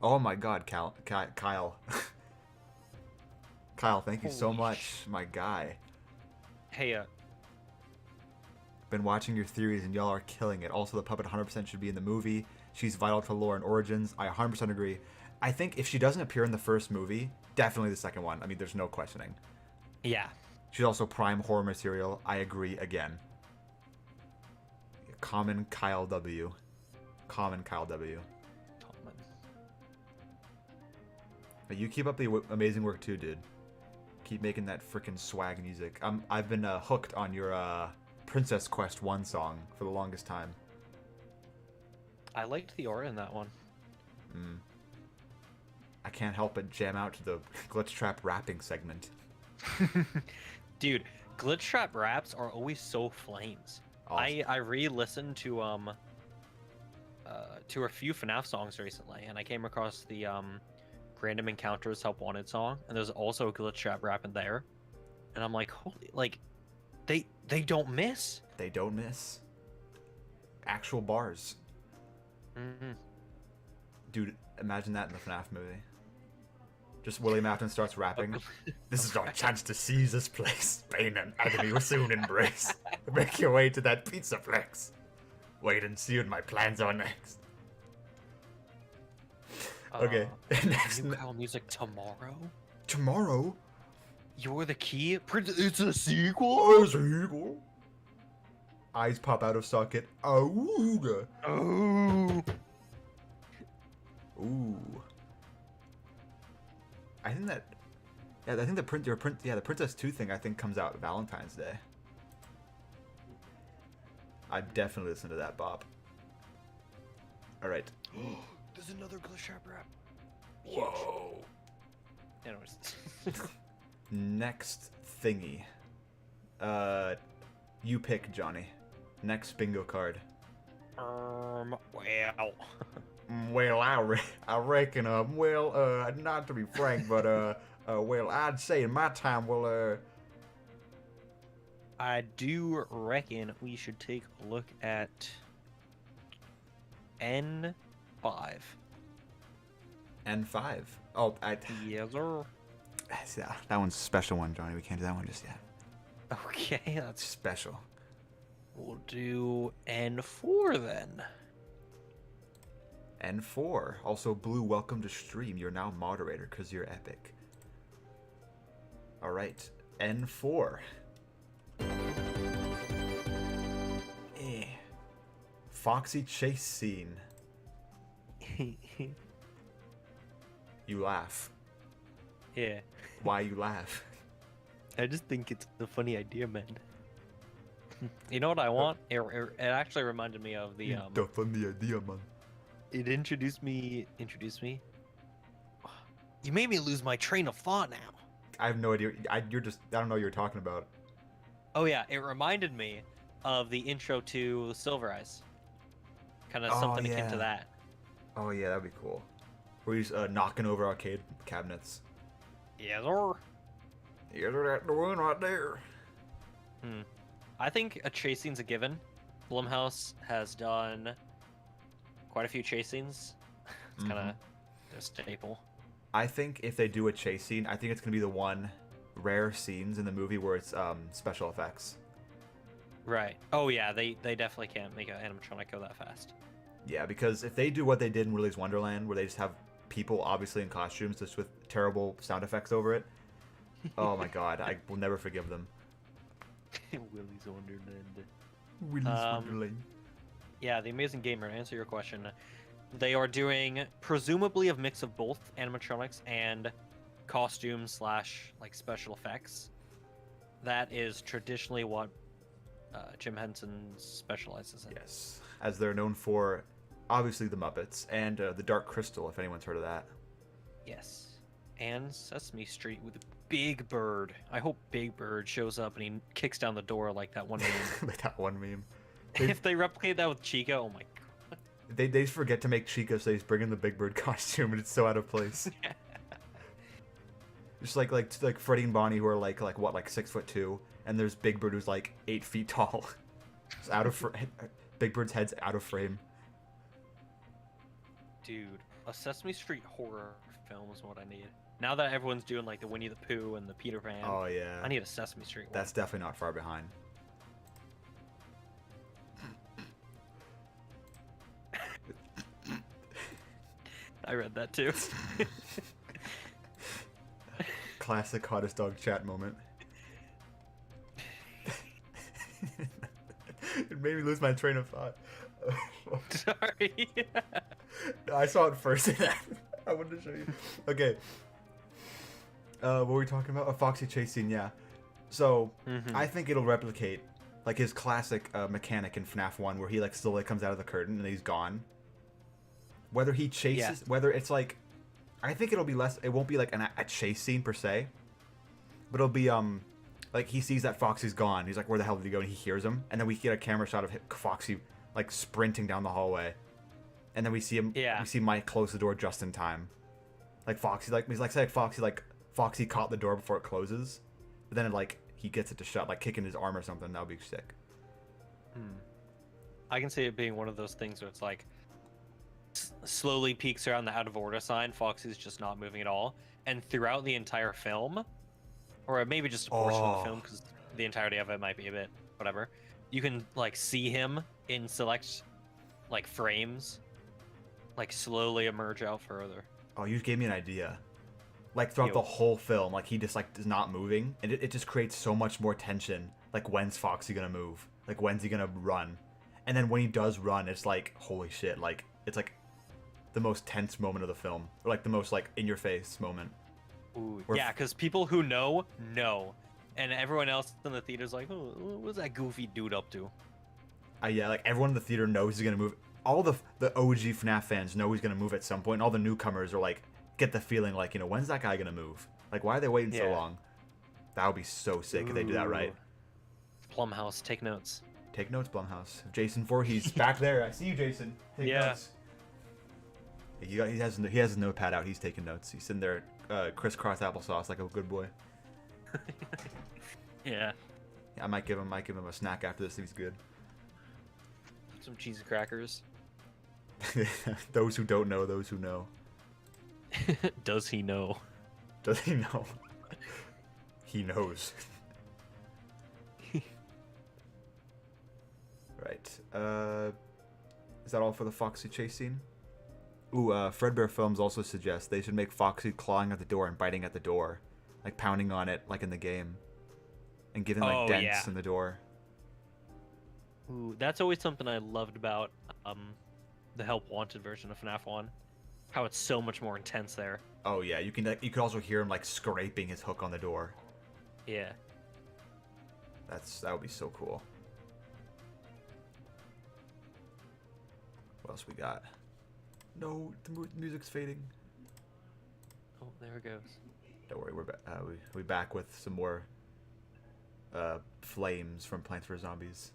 Speaker 1: Oh my God, Kyle. Kyle, thank you so much, my guy.
Speaker 2: Hey,
Speaker 1: Been watching your theories and y'all are killing it. Also, the Puppet 100% should be in the movie. She's vital to lore and origins. I 100% agree. I think if she doesn't appear in the first movie, definitely the second one. I mean, there's no questioning.
Speaker 2: Yeah.
Speaker 1: She's also prime horror material. I agree again. Common Kyle W. Common Kyle W.
Speaker 2: Common.
Speaker 1: You keep up the amazing work too, dude. Keep making that freaking swag music. I've been hooked on your Princess Quest 1 song for the longest time.
Speaker 2: I liked the aura in that one.
Speaker 1: I can't help but jam out to the Glitchtrap rapping segment.
Speaker 2: Dude, Glitchtrap raps are always so flames. Awesome. I re-listened to a few FNAF songs recently, and I came across the Random Encounters Help Wanted song, and there's also a Glitchtrap rap in there, and I'm like, holy, like, they don't miss.
Speaker 1: They don't miss. Actual bars.
Speaker 2: Mm-hmm.
Speaker 1: Dude, imagine that in the FNAF movie. Just William Afton starts rapping. This is our chance to seize this place. Pain and agony will soon embrace. Make your way to that pizza flex. Wait and see what my plans are next. Okay. Next.
Speaker 2: New Kyle music tomorrow?
Speaker 1: Tomorrow?
Speaker 2: You're the key? It's a sequel?
Speaker 1: Oh, a sequel? Eyes pop out of socket. Oh.
Speaker 2: Oh.
Speaker 1: Ooh. I think that. Yeah, I think the the Princess 2 thing I think comes out Valentine's Day. I'd definitely listen to that bop. All right.
Speaker 2: There's another Glitchyboi rap.
Speaker 1: Whoa.
Speaker 2: Anyways.
Speaker 1: Next thingy. You pick, Johnny. Next bingo card.
Speaker 2: Well.
Speaker 1: Well, I reckon, well, not to be frank, but, well, I'd say in my time, well,
Speaker 2: I do reckon we should take a look at N5.
Speaker 1: N5. Oh,
Speaker 2: Yes, sir.
Speaker 1: yeah, that one's a special one, Johnny. We can't do that one just yet.
Speaker 2: Okay, that's
Speaker 1: Special.
Speaker 2: We'll do N4 then.
Speaker 1: N4. Also, Blue, welcome to stream. You're now moderator because you're epic. All right, N4. Foxy chase scene. You laugh.
Speaker 2: Yeah.
Speaker 1: Why you laugh?
Speaker 2: I just think it's a funny idea, man. You know what I want? It actually reminded me of the
Speaker 1: The funny idea, man.
Speaker 2: It introduced me. You made me lose my train of thought now.
Speaker 1: I have no idea. I don't know what you're talking about.
Speaker 2: Oh yeah, it reminded me of the intro to Silver Eyes. Kind of
Speaker 1: Oh,
Speaker 2: something akin
Speaker 1: yeah.
Speaker 2: to that.
Speaker 1: Oh yeah, that'd be cool. Where he's knocking over arcade cabinets.
Speaker 2: Yeah, sir.
Speaker 1: Yeah, they're the one right there.
Speaker 2: I think a chase scene's a given. Blumhouse has done quite a few chase scenes. It's kind of their staple.
Speaker 1: I think if they do a chase scene, I think it's gonna be the one rare scenes in the movie where it's special effects.
Speaker 2: Right. Oh yeah, they definitely can't make an animatronic go that fast.
Speaker 1: Yeah, because if they do what they did in Willy's Wonderland, where they just have people obviously in costumes just with terrible sound effects over it, oh my god, I will never forgive them.
Speaker 2: Willy's Wonderland.
Speaker 1: Willy's Wonderland.
Speaker 2: Yeah, the Amazing Gamer, to answer your question, they are doing presumably a mix of both animatronics and costumes / like special effects. That is traditionally what Jim Henson specializes in.
Speaker 1: Yes, as they're known for, obviously the Muppets and the Dark Crystal, if anyone's heard of that.
Speaker 2: Yes. And Sesame Street with Big Bird. I hope Big Bird shows up and he kicks down the door like that one meme.
Speaker 1: Like that one meme.
Speaker 2: If they replicate that with Chica, oh my god.
Speaker 1: They just forget to make Chica, so he's bringing the Big Bird costume, and it's so out of place. Just like Freddy and Bonnie, who are like 6'2", and there's Big Bird who's like 8 feet tall. It's out of Big Bird's head's out of frame.
Speaker 2: Dude, a Sesame Street horror film is what I need. Now that everyone's doing like the Winnie the Pooh and the Peter Pan,
Speaker 1: Oh yeah,
Speaker 2: I need a Sesame Street one.
Speaker 1: that's definitely not far behind.
Speaker 2: I read that too.
Speaker 1: Classic hottest dog chat moment. It made me lose my train of thought.
Speaker 2: Sorry.
Speaker 1: I saw it first. I wanted to show you. Okay. What were we talking about? A Foxy chase scene, yeah. So, I think it'll replicate like his classic mechanic in FNAF 1 where he like slowly comes out of the curtain and he's gone. Whether he chases, whether it's like, I think it'll be less, it won't be like a chase scene per se, but it'll be, like he sees that Foxy's gone. He's like, where the hell did he go? And he hears him. And then we get a camera shot of Foxy like sprinting down the hallway. And then we see him, we see Mike close the door just in time. Like Foxy, like, he's like, say Foxy caught the door before it closes. But then like, he gets it to shut, like kicking his arm or something. That would be sick.
Speaker 2: I can see it being one of those things where it's like, slowly peeks around the out of order sign. Foxy's just not moving at all. And throughout the entire film, or maybe just a portion of the film, because the entirety of it might be a bit whatever, you can like see him in select like frames like slowly emerge out further.
Speaker 1: Oh, you gave me an idea. Like throughout the whole film, like he just like is not moving, and it just creates so much more tension. Like when's Foxy gonna move? Like when's he gonna run? And then when he does run, it's like holy shit! Like it's like the most tense moment of the film, or like the most like in your face moment.
Speaker 2: Ooh, yeah, because people who know, and everyone else in the theater's like, oh, what's that goofy dude up to?
Speaker 1: Yeah, like everyone in the theater knows he's gonna move. all the OG FNAF fans know he's gonna move at some point. And all the newcomers are like, get the feeling like, you know, when's that guy gonna move? Like, why are they waiting so long? That would be so sick if they do that right.
Speaker 2: Plumhouse, take notes.
Speaker 1: Take notes, Blumhouse. Jason Voorhees back there. I see you, Jason. Take notes. He has his notepad out. He's taking notes. He's sitting there, crisscross applesauce like a good boy.
Speaker 2: Yeah.
Speaker 1: I might give him a snack after this if he's good.
Speaker 2: Some cheesy crackers.
Speaker 1: Those who don't know, those who know.
Speaker 2: Does he know?
Speaker 1: Does he know? He knows. Right. Is that all for the Foxy chase scene? Ooh, Fredbear Films also suggests they should make Foxy clawing at the door and biting at the door. Like pounding on it, like in the game. And giving like dents in the door.
Speaker 2: Ooh, that's always something I loved about the Help Wanted version of FNAF 1. How it's so much more intense there.
Speaker 1: Oh yeah, you can also hear him like scraping his hook on the door.
Speaker 2: Yeah.
Speaker 1: That would be so cool. What else we got? No, the music's fading.
Speaker 2: Oh, there it goes.
Speaker 1: Don't worry, we're back with some more flames from Plants vs Zombies.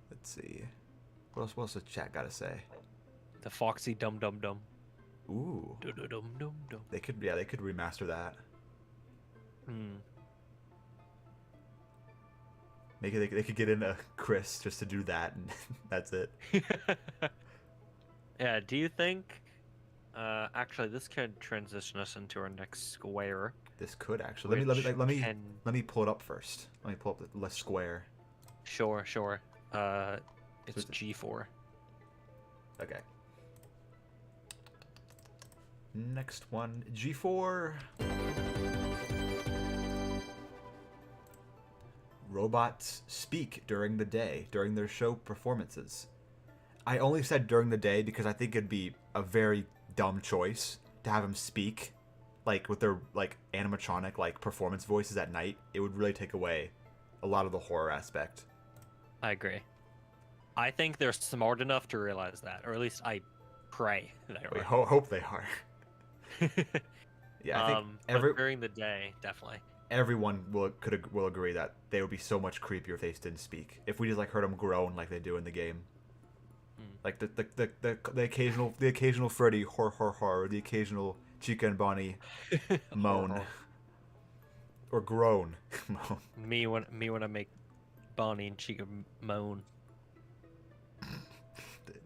Speaker 1: Let's see. What else does chat gotta say?
Speaker 2: The Foxy Dum Dum Dum.
Speaker 1: Ooh.
Speaker 2: Dum Dum Dum Dum.
Speaker 1: They could remaster that.
Speaker 2: Hmm.
Speaker 1: Maybe they could get in a Chris just to do that, and that's it.
Speaker 2: Yeah. Do you think? Actually, this could transition us into our next square.
Speaker 1: This could actually. Let me pull it up first. Let me pull up the list square.
Speaker 2: Sure. It's G4.
Speaker 1: Okay. Next one, G4. Robots speak during the day, during their show performances. I only said during the day because I think it'd be a very dumb choice to have them speak, like with their like animatronic like performance voices at night. It would really take away a lot of the horror aspect.
Speaker 2: I agree. I think they're smart enough to realize that, or at least I pray they are.
Speaker 1: Hope they are. Yeah, I think
Speaker 2: during the day, definitely.
Speaker 1: Everyone will agree that they would be so much creepier if they didn't speak. If we just like heard them groan like they do in the game, like the occasional Freddy or the occasional Chica and Bonnie moan or groan. Moan.
Speaker 2: Me when I make Bonnie and Chica moan.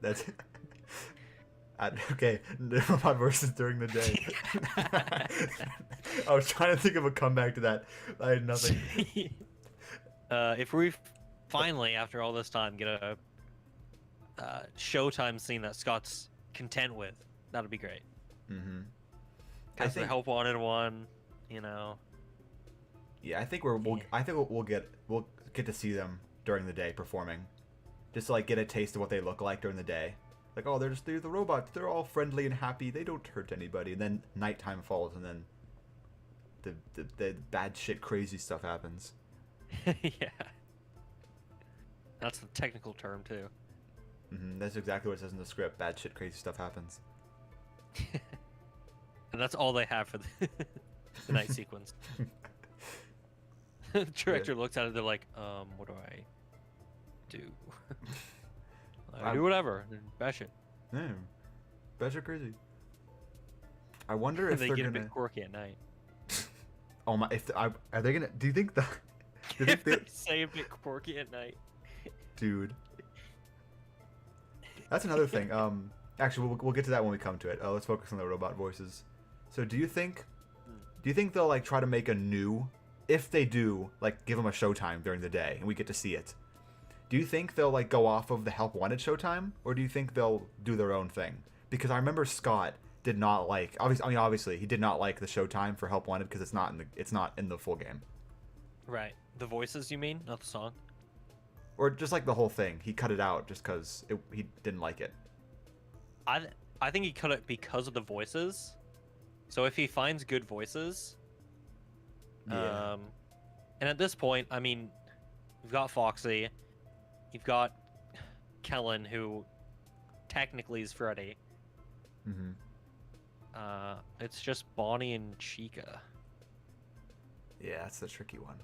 Speaker 1: That's okay. My verses during the day. I was trying to think of a comeback to that. I had nothing.
Speaker 2: If we finally, after all this time, get a Showtime scene that Scott's content with, that'd be great.
Speaker 1: Mm-hmm.
Speaker 2: Because the Help Wanted one, you know.
Speaker 1: Yeah, I think we'll get to see them during the day performing, just to like get a taste of what they look like during the day. Like, oh, they're the robots. They're all friendly and happy. They don't hurt anybody. And then nighttime falls, and then the bad shit, crazy stuff happens.
Speaker 2: Yeah, that's the technical term too.
Speaker 1: Mm-hmm. That's exactly what it says in the script. Bad shit, crazy stuff happens.
Speaker 2: And that's all they have for the night sequence. The director looks at it. They're like, what do I do? I do whatever. Bash it.
Speaker 1: Yeah, bash it crazy. I wonder if
Speaker 2: they
Speaker 1: they're
Speaker 2: get
Speaker 1: gonna...
Speaker 2: a bit quirky at night.
Speaker 1: Oh my! Are they gonna? Do you think the?
Speaker 2: If they say a bit quirky at night. Dude.
Speaker 1: That's another thing. Actually, we'll get to that when we come to it. Let's focus on the robot voices. So, do you think they'll like try to make a new? If they do, like give them a showtime during the day and we get to see it. Do you think they'll like go off of the Help Wanted showtime, or do you think they'll do their own thing? Because I remember Scott did not like. Obviously, he did not like the showtime for Help Wanted because it's not in the full game.
Speaker 2: Right. The voices, you mean, not the song?
Speaker 1: Or just like the whole thing. He cut it out just because he didn't like it.
Speaker 2: I think he cut it because of the voices. So if he finds good voices,
Speaker 1: yeah.
Speaker 2: And at this point, I mean, we've got Foxy, you've got Kellen, who technically is Freddy.
Speaker 1: Mm-hmm.
Speaker 2: It's just Bonnie and Chica.
Speaker 1: Yeah, that's the tricky one.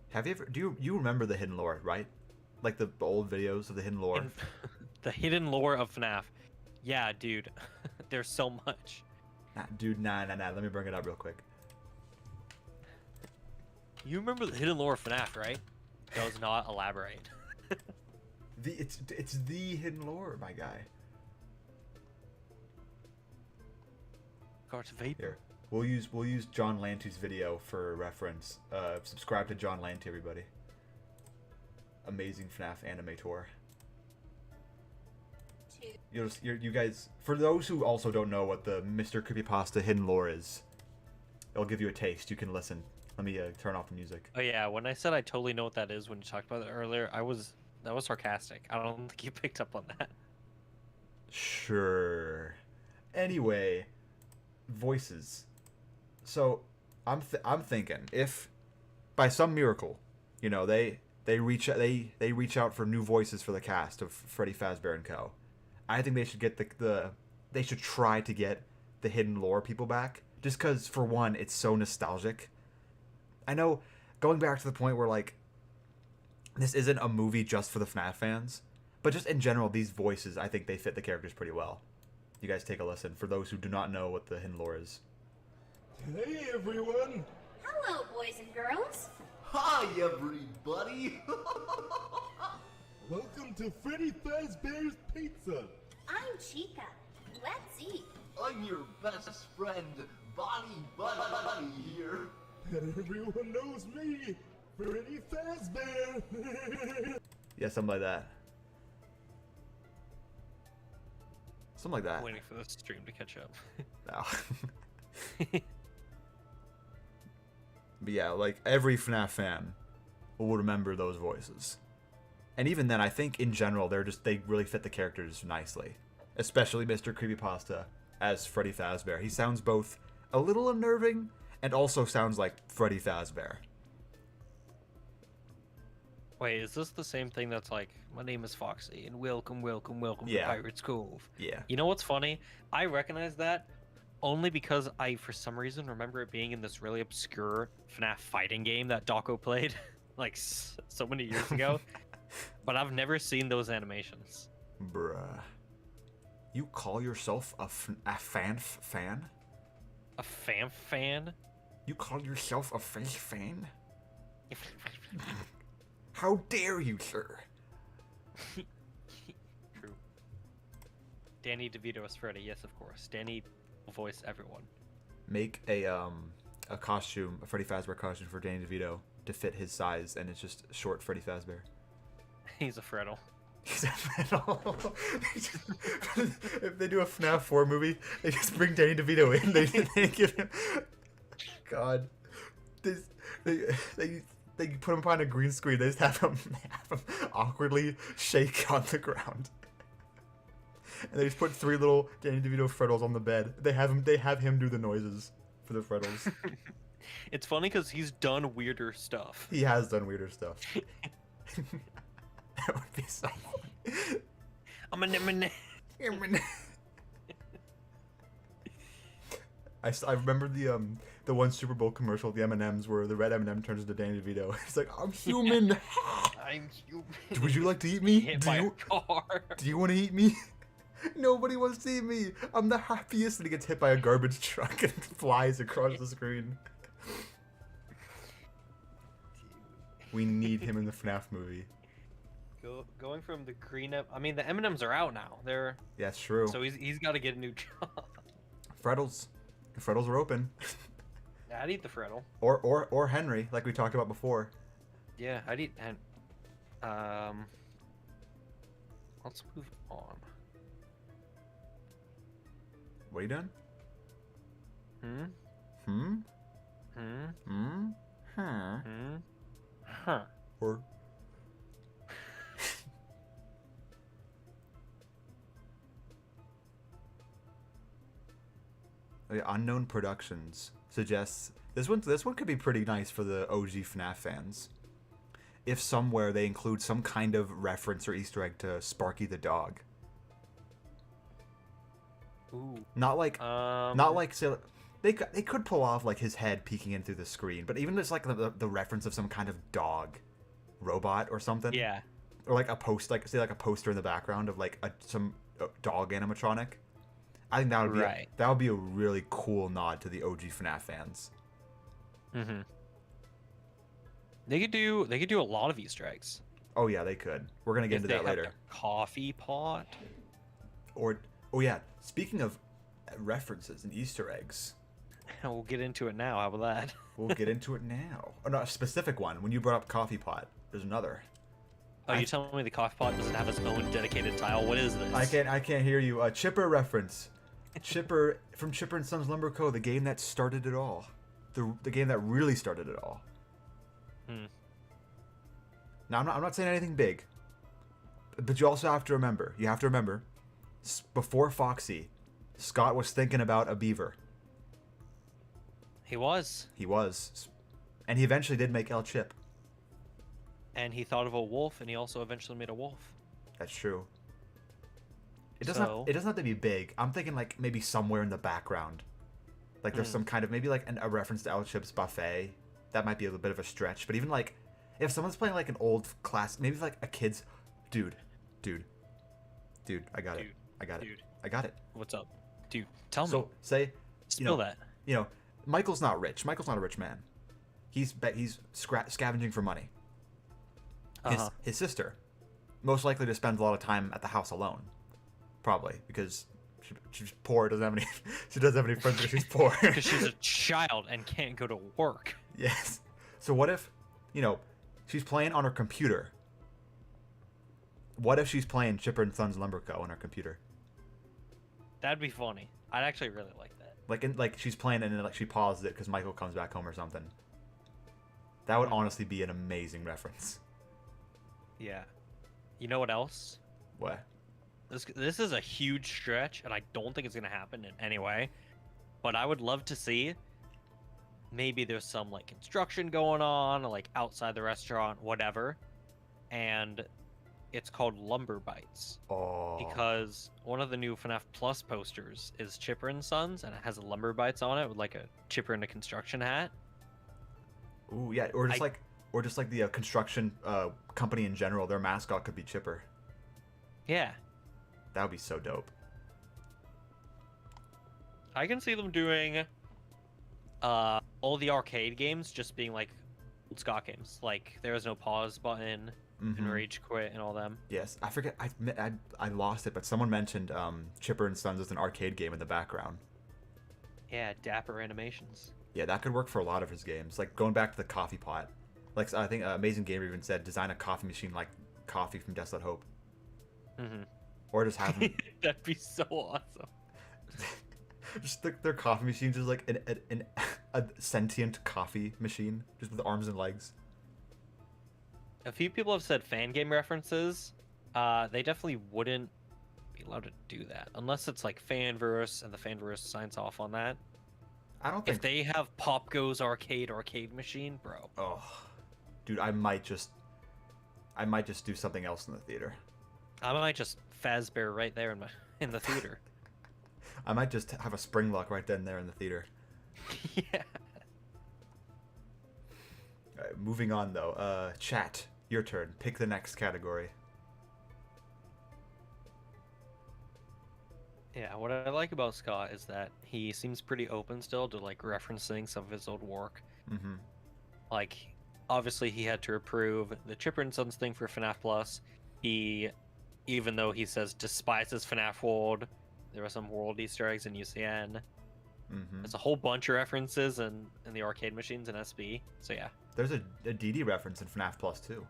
Speaker 1: Have you ever? Do you remember the hidden lore, right? Like the old videos of the hidden lore.
Speaker 2: The hidden lore of FNAF. Yeah, dude. There's so much.
Speaker 1: Nah. Let me bring it up real quick.
Speaker 2: You remember the hidden lore of FNAF, right? Does not elaborate.
Speaker 1: It's the hidden lore, my guy.
Speaker 2: Cards vapor.
Speaker 1: Here, we'll use John Lanty's video for reference. Subscribe to John Lanty, everybody. Amazing FNAF animator. You guys, for those who also don't know what the Mr. Creepypasta hidden lore is, it'll give you a taste. You can listen. Let me turn off the music.
Speaker 2: Oh yeah, when I said I totally know what that is when you talked about it earlier, that was sarcastic. I don't think you picked up on that.
Speaker 1: Sure. Anyway, voices. So, I'm thinking if by some miracle, you know, they reach out for new voices for the cast of Freddy Fazbear and Co. I think they should get they should try to get the hidden lore people back, just because for one, it's so nostalgic. I know, going back to the point where like this isn't a movie just for the FNAF fans, but just in general, these voices, I think they fit the characters pretty well. You guys take a listen for those who do not know what the hidden lore is.
Speaker 5: Hey everyone!
Speaker 6: Hello, boys and girls.
Speaker 5: Hi everybody! Welcome to Freddy Fazbear's Pizza!
Speaker 6: I'm Chica. Let's eat.
Speaker 5: I'm your best friend, Bonnie here. And everyone knows me, Freddy Fazbear!
Speaker 1: Yeah, something like that. Something like that.
Speaker 2: Waiting for the stream to catch up.
Speaker 1: No. But yeah, like every FNAF fan will remember those voices. And even then, I think in general, they really fit the characters nicely. Especially Mr. Creepypasta as Freddy Fazbear. He sounds both a little unnerving and also sounds like Freddy Fazbear.
Speaker 2: Wait, is this the same thing that's like, my name is Foxy, and welcome
Speaker 1: Yeah.
Speaker 2: to Pirate's Cove?
Speaker 1: Yeah.
Speaker 2: You know what's funny? I recognize that only because I, for some reason, remember it being in this really obscure FNAF fighting game that Dawko played, like, so many years ago. But I've never seen those animations.
Speaker 1: Bruh. You call yourself a fan?
Speaker 2: A fan?
Speaker 1: You call yourself a fan? How dare you, sir?
Speaker 2: True. Danny DeVito as Freddy, yes, of course. Danny will voice everyone.
Speaker 1: Make a costume, a Freddy Fazbear costume for Danny DeVito to fit his size, and it's just short Freddy Fazbear.
Speaker 2: He's a Freddle.
Speaker 1: He's a Freddle. If they do a FNAF 4 movie, they just bring Danny DeVito in. They give him. God. They put him behind a green screen. They just have him awkwardly shake on the ground. And they just put 3 little Danny DeVito Freddles on the bed. They have him do the noises for the Freddles.
Speaker 2: It's funny because he's done weirder stuff.
Speaker 1: He has done weirder stuff. That would be so funny. I remember the one Super Bowl commercial, the M&Ms, where the red M&M turns into Danny DeVito. It's like, I'm human.
Speaker 2: I'm human.
Speaker 1: Would you like to eat me?
Speaker 2: Hit by a car.
Speaker 1: Do you want to eat me? Nobody wants to eat me. I'm the happiest. And he gets hit by a garbage truck and flies across the screen. We need him in the FNAF movie.
Speaker 2: Going from the green I mean, the M&Ms are out now. They're
Speaker 1: Yeah, it's true.
Speaker 2: so he's got to get a new job.
Speaker 1: Freddles. The Freddles are open.
Speaker 2: Yeah, I'd eat the Freddle.
Speaker 1: Or Henry, like we talked about before.
Speaker 2: Yeah, I'd eat let's move on.
Speaker 1: What are you doing?
Speaker 2: Hmm?
Speaker 1: Hmm?
Speaker 2: Hmm?
Speaker 1: Hmm? Huh?
Speaker 2: Hmm? Huh.
Speaker 1: Or... Unknown Productions suggests this one could be pretty nice for the OG FNAF fans. if somewhere they include some kind of reference or Easter egg to Sparky the dog.
Speaker 2: Ooh.
Speaker 1: Not like say, they could pull off like his head peeking in through the screen, but even just like the reference of some kind of dog robot or something.
Speaker 2: Yeah.
Speaker 1: Or like a a poster in the background of like some dog animatronic. I think that would be that would be a really cool nod to the OG FNAF fans.
Speaker 2: Mm-hmm. They could do a lot of Easter eggs.
Speaker 1: Oh yeah, they could. We're gonna get into that later.
Speaker 2: A coffee pot.
Speaker 1: Or oh yeah, speaking of references and Easter eggs,
Speaker 2: We'll get into it now. How about that?
Speaker 1: we'll get into it now. Oh, no, a specific one. When you brought up coffee pot, there's another.
Speaker 2: Oh, you telling me the coffee pot doesn't have its own dedicated tile? What is this?
Speaker 1: I can't hear you. A Chipper reference. Chipper from Chipper and Sons Lumber Co., the game that started it all. The game that really started it all. Now I'm not saying anything big, but you also have to remember. You have to remember, before Foxy, Scott was thinking about a beaver.
Speaker 2: He was.
Speaker 1: He was, and he eventually did make El Chip.
Speaker 2: And he thought of a wolf, and he also eventually made a wolf.
Speaker 1: That's true. It doesn't have to be big. I'm thinking like maybe somewhere in the background, like there's some kind of maybe like a reference to El Chip's buffet. That might be a little bit of a stretch, but even like if someone's playing like an old class, maybe like a kid's, dude, I got it.
Speaker 2: What's up, dude? Tell me.
Speaker 1: So say,
Speaker 2: Spill that.
Speaker 1: You know, Michael's not rich. Michael's not a rich man. He's scavenging for money. His sister, most likely to spend a lot of time at the house alone, probably because she's poor. Doesn't have any. She doesn't have any friends because she's poor.
Speaker 2: Because she's a child and can't go to work.
Speaker 1: Yes. So what if, she's playing on her computer? What if she's playing Chipper and Sons Lumber Co. on her computer?
Speaker 2: That'd be funny. I'd actually really like that.
Speaker 1: Like she's playing and then like she pauses it because Michael comes back home or something. That would honestly be an amazing reference.
Speaker 2: Yeah. You know what else?
Speaker 1: What?
Speaker 2: This is a huge stretch, and I don't think it's gonna happen in any way. But I would love to see. Maybe there's some like construction going on, like outside the restaurant, whatever, and it's called Lumber Bites.
Speaker 1: Oh.
Speaker 2: Because one of the new FNAF Plus posters is Chipper and Sons, and it has a Lumber Bites on it with like a Chipper in a construction hat.
Speaker 1: Ooh, yeah, or just like the construction company in general, their mascot could be Chipper.
Speaker 2: Yeah.
Speaker 1: That would be so dope.
Speaker 2: I can see them doing all the arcade games just being like old Scott games. Like there is no pause button and rage quit and all them.
Speaker 1: Yes, I forget. I lost it, but someone mentioned Chipper and Sons as an arcade game in the background.
Speaker 2: Yeah, Dapper Animations.
Speaker 1: Yeah, that could work for a lot of his games. Like going back to the coffee pot. Like I think Amazing Gamer even said, design a coffee machine like Coffee from Desolate Hope. Or just have them.
Speaker 2: That'd be so awesome.
Speaker 1: Just their coffee machine, just like a sentient coffee machine, just with arms and legs.
Speaker 2: A few people have said fan game references. They definitely wouldn't be allowed to do that unless it's like Fanverse and the Fanverse signs off on that.
Speaker 1: I don't think
Speaker 2: if they have Pop Goes arcade machine, bro.
Speaker 1: Oh, dude, I might just do something else in the theater.
Speaker 2: I might just FazBear right there in the theater.
Speaker 1: I might just have a spring lock right then and there in the theater.
Speaker 2: Yeah.
Speaker 1: All right, moving on though. Chat, your turn. Pick the next category.
Speaker 2: Yeah, what I like about Scott is that he seems pretty open still to like referencing some of his old work. Like, obviously he had to approve the Chipper and Sons thing for FNAF Plus. He, even though he says despises FNAF World, there were some world Easter eggs in UCN. There's a whole bunch of references in the arcade machines in SB. So yeah.
Speaker 1: There's a DD reference in FNAF Plus too.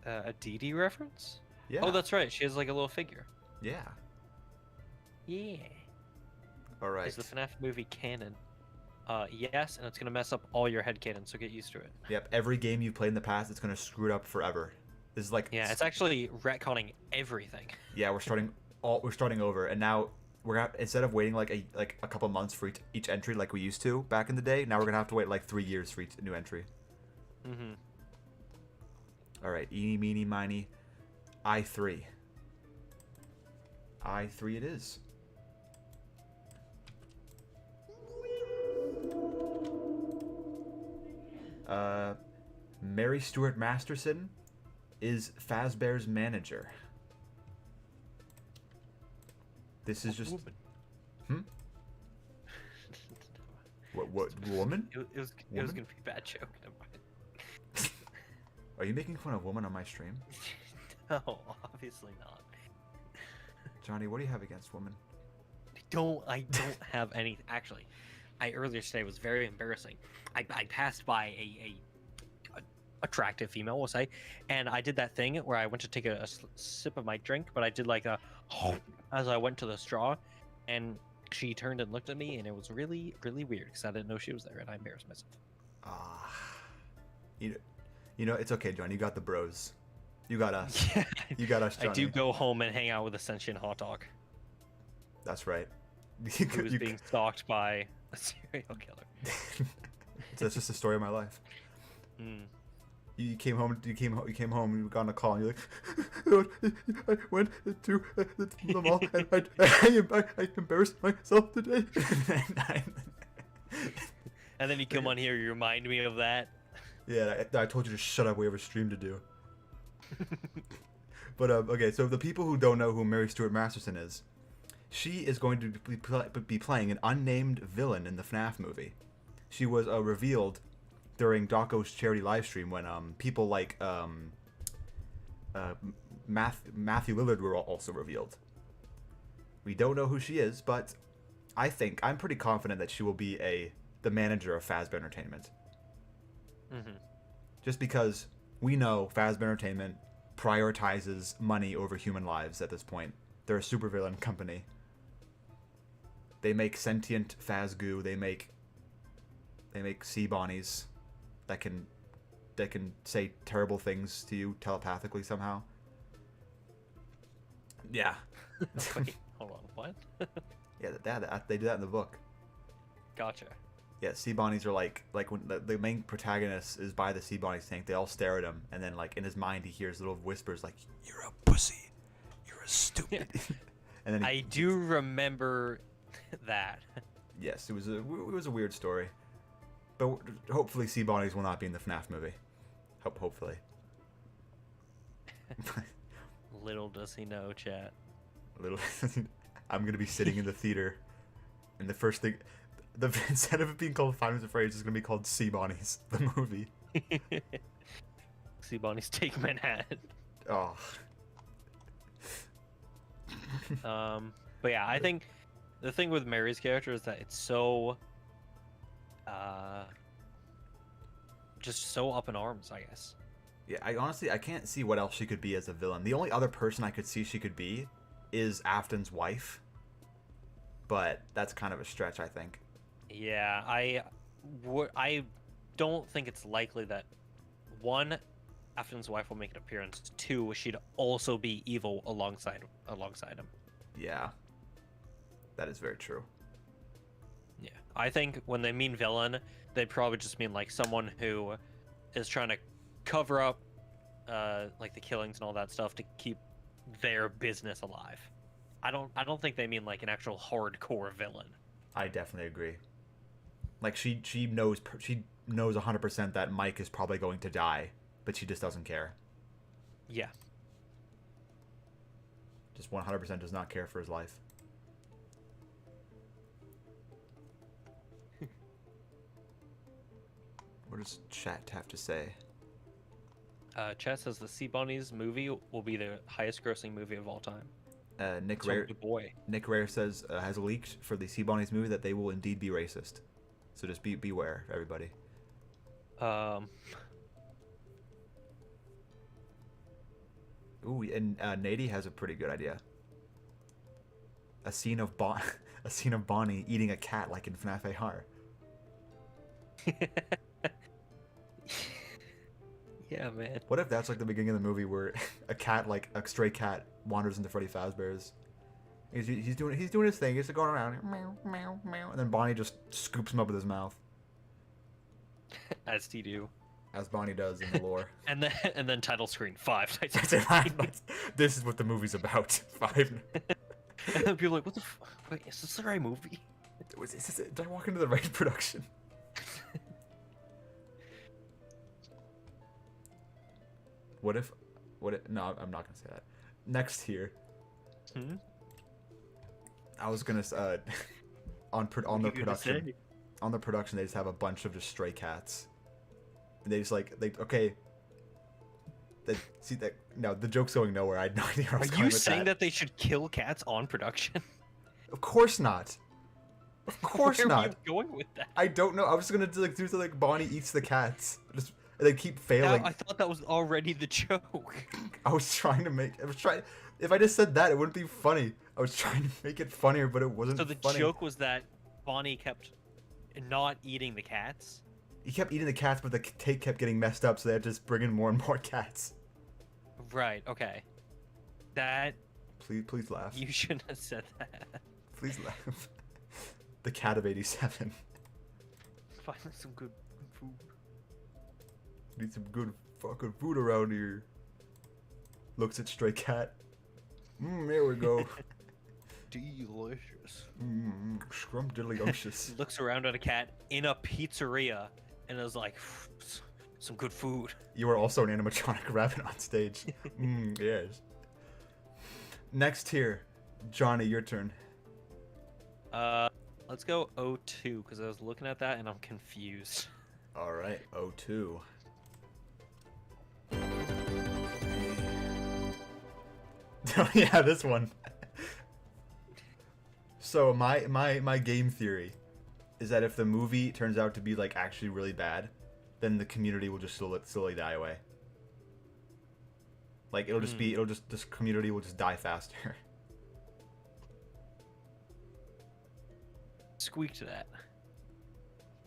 Speaker 2: A DD reference?
Speaker 1: Yeah.
Speaker 2: Oh, that's right. She has like a little figure.
Speaker 1: Yeah.
Speaker 2: Yeah.
Speaker 1: All right.
Speaker 2: Is the FNAF movie canon? Yes, and it's gonna mess up all your headcanon, so get used to it.
Speaker 1: Yep. Every game you played in the past, it's gonna screw it up forever. This is like.
Speaker 2: Yeah, it's actually retconning everything.
Speaker 1: Yeah, we're starting over, and now we're gonna, instead of waiting like a couple months for each entry like we used to back in the day, now we're gonna have to wait like 3 years for each new entry.
Speaker 2: Mm-hmm.
Speaker 1: All right, eeny, meeny, miny, I3. I3 it is. Mary Stuart Masterson is Fazbear's manager. This is just...
Speaker 2: Woman.
Speaker 1: What woman?
Speaker 2: It was gonna be a bad joke. Never mind.
Speaker 1: Are you making fun of woman on my stream?
Speaker 2: No, obviously not.
Speaker 1: Johnny, what do you have against women?
Speaker 2: I don't have any. Actually, earlier today was very embarrassing. I passed by a attractive female, we'll say, and I did that thing where I went to take a sip of my drink, but I did like a as I went to the straw, and she turned and looked at me, and it was really, really weird because I didn't know she was there, and I embarrassed myself.
Speaker 1: You know, it's okay, Johnny. You got the bros. You got us.
Speaker 2: Yeah,
Speaker 1: You got us, Johnny.
Speaker 2: I do go home and hang out with a sentient hot dog
Speaker 1: That's right.
Speaker 2: who's being stalked by a serial killer.
Speaker 1: That's just the story of my life.
Speaker 2: Mm.
Speaker 1: You came home. You came home. You got on a call, and you're like, I went to the mall, and I embarrassed myself today.
Speaker 2: And then you come on here, you remind me of that.
Speaker 1: Yeah, I told you to shut up. We have a stream to do. But okay, so the people who don't know who Mary Stuart Masterson is, she is going to be playing an unnamed villain in the FNAF movie. She was revealed during Dawko's charity livestream when people like Matthew Lillard were also revealed. We don't know who she is, but I'm pretty confident that she will be the manager of FazBear Entertainment.
Speaker 2: Mm-hmm.
Speaker 1: Just because we know FazBear Entertainment prioritizes money over human lives at this point. They're a supervillain company. They make sentient Fazgoo. They make sea bonnies that can say terrible things to you telepathically somehow. Yeah.
Speaker 2: Wait, hold on, what?
Speaker 1: Yeah, they do that in the book.
Speaker 2: Gotcha.
Speaker 1: Yeah, sea bonnies are like when the main protagonist is by the sea bonnie's tank, they all stare at him, and then like in his mind he hears little whispers like, "You're a pussy, you're a stupid." And then
Speaker 2: I do remember that.
Speaker 1: Yes, it was a weird story, but hopefully sea bonnies will not be in the FNAF movie. Hopefully.
Speaker 2: Little does he know, chat.
Speaker 1: I'm gonna be sitting in the theater, and the first thing. Instead of it being called 5 Minutes of Rage, it's going to be called Sea Bonnies, the movie.
Speaker 2: Sea Bonnies Take Manhattan.
Speaker 1: Oh.
Speaker 2: But yeah, I think the thing with Mary's character is that it's so, just so up in arms, I guess.
Speaker 1: Yeah, I can't see what else she could be as a villain. The only other person I could see she could be is Afton's wife. But that's kind of a stretch, I think.
Speaker 2: Yeah, I don't think it's likely that, one, Afton's wife will make an appearance. Two, she'd also be evil alongside him.
Speaker 1: Yeah, that is very true.
Speaker 2: Yeah, I think when they mean villain, they probably just mean like someone who is trying to cover up, like the killings and all that stuff to keep their business alive. I don't think they mean like an actual hardcore villain.
Speaker 1: I definitely agree. Like she knows 100% that Mike is probably going to die, but she just doesn't care.
Speaker 2: Yeah.
Speaker 1: Just 100% does not care for his life. What does chat have to say?
Speaker 2: Chat says the Sea Bonnies movie will be the highest grossing movie of all time.
Speaker 1: Nick
Speaker 2: Rare
Speaker 1: says has leaked for the Sea Bonnies movie that they will indeed be racist. So just beware, everybody. Ooh, and Nady has a pretty good idea. A scene of Bonnie eating a cat like in FNAF AR.
Speaker 2: Yeah, man.
Speaker 1: What if that's like the beginning of the movie where a stray cat wanders into Freddy Fazbear's? He's doing his thing. He's going around, meow, meow, meow, and then Bonnie just scoops him up with his mouth.
Speaker 2: As he do.
Speaker 1: As Bonnie does in the lore.
Speaker 2: And then title screen 5.
Speaker 1: This is what the movie's about. 5.
Speaker 2: And then people are like, what the wait, is this the right movie?
Speaker 1: Did I walk into the right production? What if no, I'm not gonna say that. Next here. I was gonna on the production they just have a bunch of just stray cats. And they just okay. See that now the joke's going nowhere. I had no idea where I was going with that.
Speaker 2: Are you saying that they should kill cats on production?
Speaker 1: Of course not. Of course
Speaker 2: Where
Speaker 1: not.
Speaker 2: Are you going with that?
Speaker 1: I don't know. I was gonna do Bonnie eats the cats. Just they keep failing.
Speaker 2: I thought that was already the joke.
Speaker 1: I was trying. If I just said that, it wouldn't be funny. I was trying to make it funnier, but it wasn't.
Speaker 2: So the
Speaker 1: funny.
Speaker 2: joke was that Bonnie kept not eating the cats.
Speaker 1: He kept eating the cats, but the take kept getting messed up, so they had to just bring in more and more cats.
Speaker 2: Right. Okay. That.
Speaker 1: Please laugh.
Speaker 2: You shouldn't have said that.
Speaker 1: Please laugh. The cat of 87.
Speaker 2: Finally, some good food.
Speaker 1: Need some good fucking food around here. Looks at stray cat. There we go.
Speaker 2: Delicious.
Speaker 1: Scrumdiddlyumptious.
Speaker 2: Looks around at a cat in a pizzeria and is like, some good food.
Speaker 1: You are also an animatronic rabbit on stage. Yes. Next here, Johnny, your turn.
Speaker 2: Let's go 02 because I was looking at that and I'm confused.
Speaker 1: All right, 02. Oh yeah, this one. So my game theory is that if the movie turns out to be like actually really bad, then the community will just slowly die away. Like this community will just die faster.
Speaker 2: Squeak to that.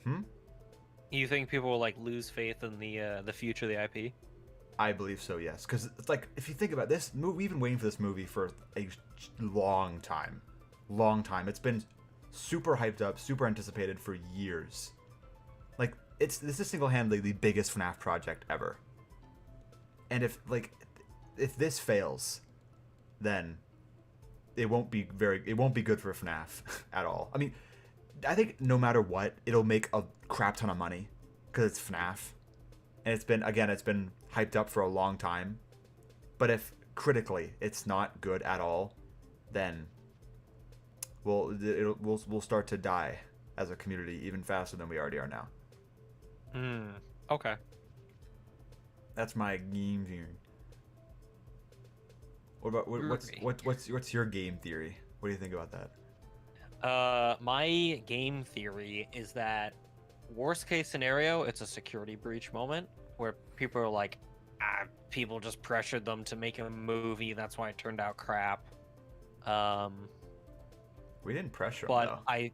Speaker 1: Hmm?
Speaker 2: You think people will like lose faith in the future of the IP?
Speaker 1: I believe so, yes. Because it's like, if you think about this, we've been waiting for this movie for a long time. Long time. It's been super hyped up, super anticipated for years. Like, this is single-handedly the biggest FNAF project ever. And if this fails, then it won't be good for FNAF at all. I mean, I think no matter what, it'll make a crap ton of money because it's FNAF. And it's been hyped up for a long time. But if critically it's not good at all, then we'll start to die as a community even faster than we already are now.
Speaker 2: Okay.
Speaker 1: That's my game theory. What about what's your game theory? What do you think about that?
Speaker 2: My game theory is that worst case scenario, it's a security breach moment where people are like, people just pressured them to make a movie. That's why it turned out crap.
Speaker 1: We didn't pressure
Speaker 2: but
Speaker 1: them, though.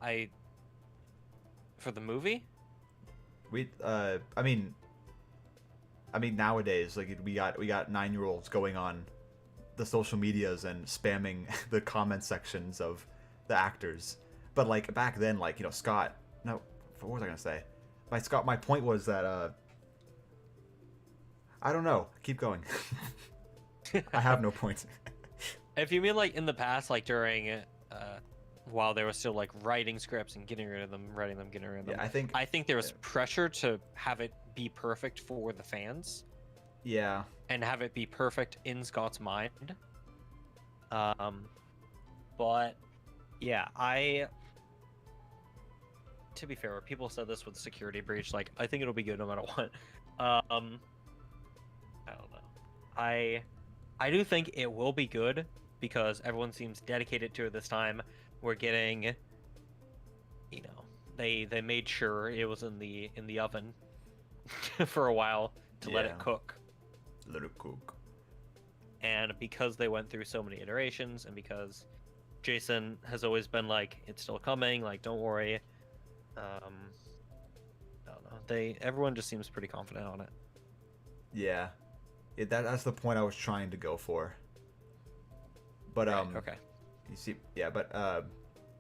Speaker 2: I for the movie.
Speaker 1: I mean nowadays, like we got 9-year-olds going on the social medias and spamming the comment sections of the actors. But like back then, like, you know, Scott. No, what was I gonna say? My point was that I don't know. Keep going. I have no points.
Speaker 2: If you mean like in the past, like during while they were still like writing scripts and getting rid of them, writing them, getting rid of them.
Speaker 1: Yeah,
Speaker 2: I think there was pressure to have it be perfect for the fans.
Speaker 1: Yeah.
Speaker 2: And have it be perfect in Scott's mind. But yeah, to be fair, people said this with security breach, like I think it'll be good no matter what. I don't know. I do think it will be good because everyone seems dedicated to it this time. We're getting, you know, they made sure it was in the oven for a while to let it cook.
Speaker 1: Let it cook.
Speaker 2: And because they went through so many iterations, and because Jason has always been like, it's still coming, like don't worry. I don't know. Everyone just seems pretty confident on it.
Speaker 1: Yeah. That's the point I was trying to go for. But
Speaker 2: Right, okay.
Speaker 1: You see, yeah, but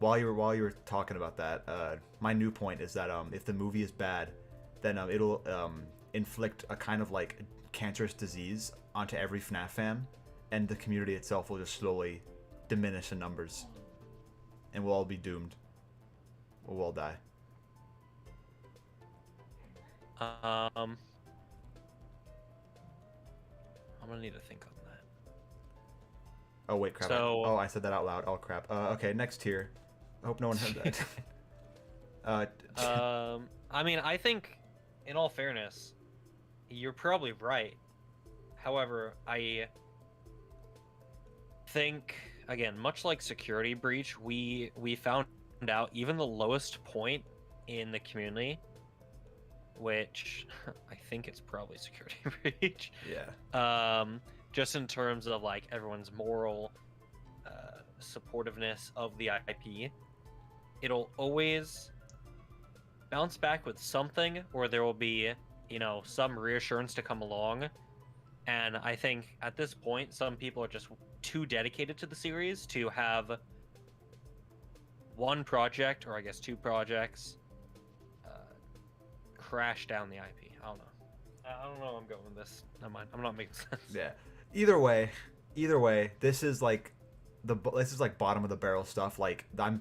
Speaker 1: while you were talking about that, my new point is that if the movie is bad, then it'll inflict a kind of like cancerous disease onto every FNAF fan, and the community itself will just slowly diminish in numbers, and we'll all be doomed. We'll all die.
Speaker 2: I'm gonna need to think on that.
Speaker 1: Oh wait, crap!
Speaker 2: So,
Speaker 1: I said that out loud. Oh crap! Okay, next tier. I hope no one heard that.
Speaker 2: I mean, I think, in all fairness, you're probably right. However, I think, again, much like Security Breach, we found out even the lowest point in the community, which I think it's probably Security Breach.
Speaker 1: Yeah.
Speaker 2: Just in terms of like everyone's moral supportiveness of the IP, it'll always bounce back with something, or there will be, you know, some reassurance to come along. And I think at this point, some people are just too dedicated to the series to have one project, or I guess two projects, crash down the IP. I don't know. I don't know where I'm going with this. Never mind. I'm not making sense.
Speaker 1: Yeah. Either way, this is like bottom of the barrel stuff. Like, I'm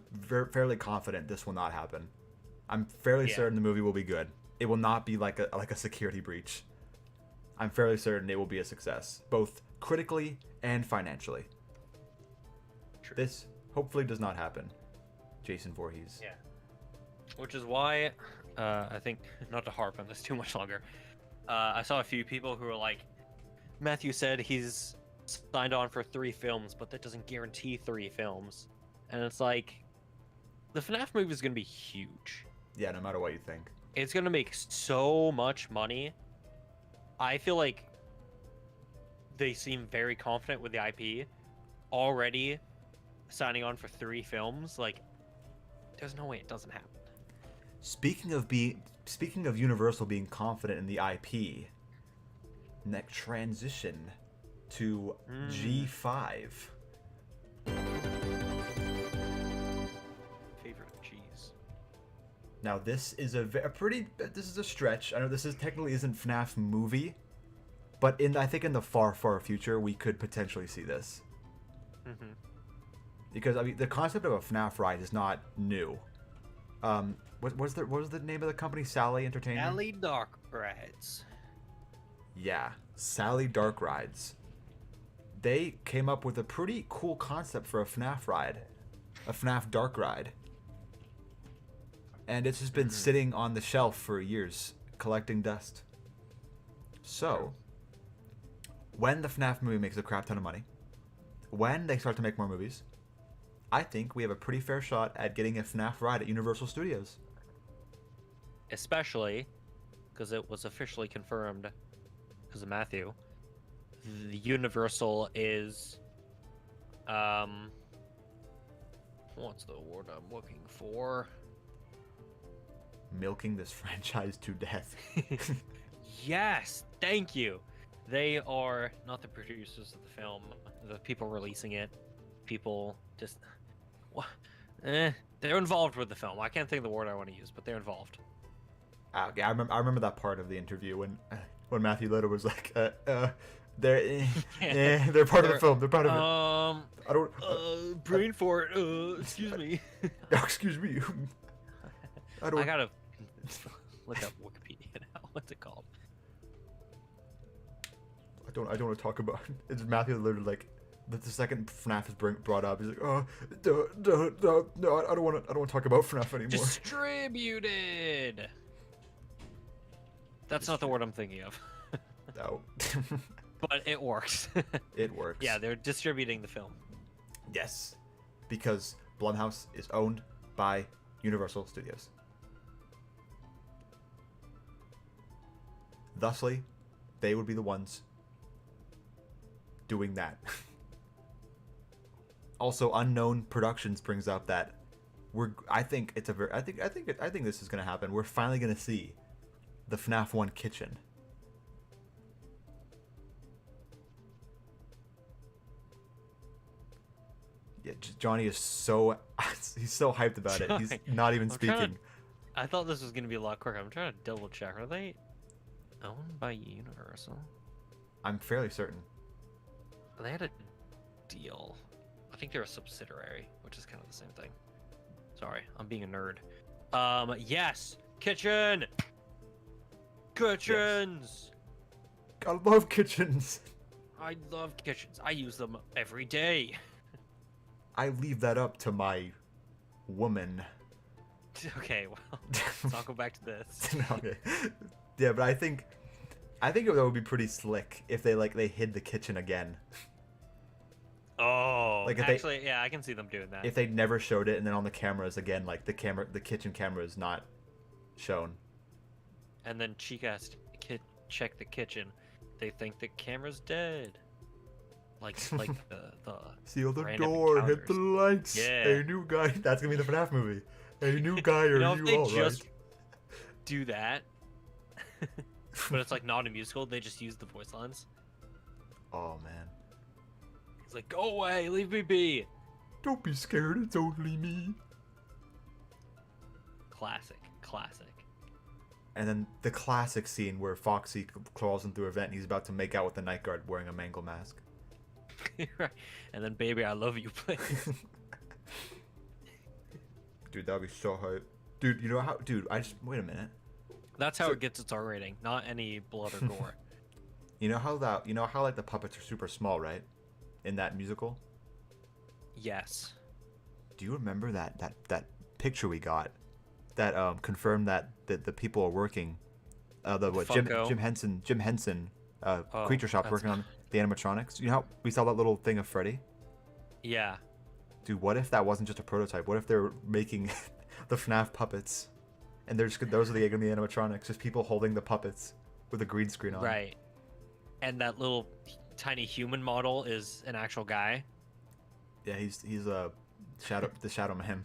Speaker 1: fairly confident this will not happen. I'm fairly certain the movie will be good. It will not be like a Security Breach. I'm fairly certain it will be a success, both critically and financially.
Speaker 2: True.
Speaker 1: This hopefully does not happen. Jason Voorhees.
Speaker 2: Yeah. Which is why, I think, not to harp on this too much longer, I saw a few people who were like, Matthew said he's signed on for 3 films, but that doesn't guarantee 3 films. And it's like, the FNAF movie is going to be huge.
Speaker 1: Yeah, no matter what you think.
Speaker 2: It's going to make so much money. I feel like they seem very confident with the IP. Already signing on for 3 films. Like, there's no way it doesn't happen.
Speaker 1: Speaking of Universal being confident in the IP, next transition to G5.
Speaker 2: Favorite cheese.
Speaker 1: Now this is this is a stretch. I know this technically isn't FNAF movie, but I think in the far future we could potentially see this.
Speaker 2: Mm-hmm.
Speaker 1: Because I mean the concept of a FNAF ride is not new. What was the name of the company? Sally Entertainment.
Speaker 2: Sally Dark Rides.
Speaker 1: Yeah, Sally Dark Rides. They came up with a pretty cool concept for a FNAF ride, a FNAF Dark Ride. And it's just been sitting on the shelf for years, collecting dust. So, when the FNAF movie makes a crap ton of money, when they start to make more movies, I think we have a pretty fair shot at getting a FNAF ride at Universal Studios.
Speaker 2: Especially because it was officially confirmed, because of Matthew, the Universal is, what's the word I'm looking for?
Speaker 1: Milking this franchise to death.
Speaker 2: Yes, thank you. They are not the producers of the film, the people releasing it. People just, they're involved with the film. I can't think of the word I want to use, but they're involved.
Speaker 1: Yeah, I remember that part of the interview when Matthew Little was like, they're part of the film. They're part of it. I don't.
Speaker 2: Brain fart. Excuse me.
Speaker 1: Excuse me. I
Speaker 2: gotta look up Wikipedia now. What's it called?
Speaker 1: I don't want to talk about. It's Matthew literally like the second FNAF is brought up. He's like, no, I don't want to talk about FNAF anymore.
Speaker 2: Distributed. That's not the word I'm thinking of.
Speaker 1: No.
Speaker 2: But it works.
Speaker 1: It works.
Speaker 2: Yeah, they're distributing the film.
Speaker 1: Yes, because Blumhouse is owned by Universal Studios. Thusly, they would be the ones doing that. Also, Unknown Productions brings up that I think this is going to happen. We're finally going to see the FNAF 1 kitchen. Yeah, Johnny is he's so hyped about it. He's not even speaking.
Speaker 2: I thought this was going to be a lot quicker. I'm trying to double check. Are they owned by Universal?
Speaker 1: I'm fairly certain.
Speaker 2: They had a deal. I think they're a subsidiary, which is kind of the same thing. Sorry, I'm being a nerd. Yes! Kitchen! Kitchens!
Speaker 1: I love kitchens.
Speaker 2: I love kitchens. I use them every day.
Speaker 1: I leave that up to my woman.
Speaker 2: Okay, well, let's not go back to this.
Speaker 1: Okay. Yeah, but I think that would be pretty slick if they hid the kitchen again.
Speaker 2: Oh,
Speaker 1: Like, if
Speaker 2: actually, yeah, I can see them doing that.
Speaker 1: If they never showed it and then on the cameras again, like the kitchen camera is not shown.
Speaker 2: And then Chica has to check the kitchen. They think the camera's dead. Like the
Speaker 1: Seal the
Speaker 2: random
Speaker 1: door, hit the
Speaker 2: encounters.
Speaker 1: lights.
Speaker 2: Yeah.
Speaker 1: Hey, new guy. That's gonna be the FNAF movie. Hey, new guy, are
Speaker 2: You know, if
Speaker 1: you
Speaker 2: they
Speaker 1: all right?
Speaker 2: just do that, but it's like not a musical, they just use the voice lines.
Speaker 1: Oh man.
Speaker 2: He's like, go away, leave me be.
Speaker 1: Don't be scared, it's only me.
Speaker 2: Classic.
Speaker 1: And then the classic scene where Foxy crawls in through a vent and he's about to make out with the night guard wearing a mangle mask.
Speaker 2: Right. And then, baby, I love you, please.
Speaker 1: Dude, that'd be so hype. Dude, you know how? Dude, wait a minute.
Speaker 2: That's how it gets its R rating, not any blood or gore.
Speaker 1: You know how like the puppets are super small, right? In that musical.
Speaker 2: Yes.
Speaker 1: Do you remember that picture we got that confirmed that the people are working?
Speaker 2: Funko.
Speaker 1: Jim Henson,
Speaker 2: Oh,
Speaker 1: Creature Shop's
Speaker 2: that's-
Speaker 1: working on the animatronics. You know how we saw that little thing of Freddy?
Speaker 2: Yeah.
Speaker 1: Dude, what if that wasn't just a prototype? What if they're making the FNAF puppets, and those are the animatronics, just people holding the puppets with a green screen on?
Speaker 2: Right. And that little tiny human model is an actual guy.
Speaker 1: Yeah, he's a Shadow Man.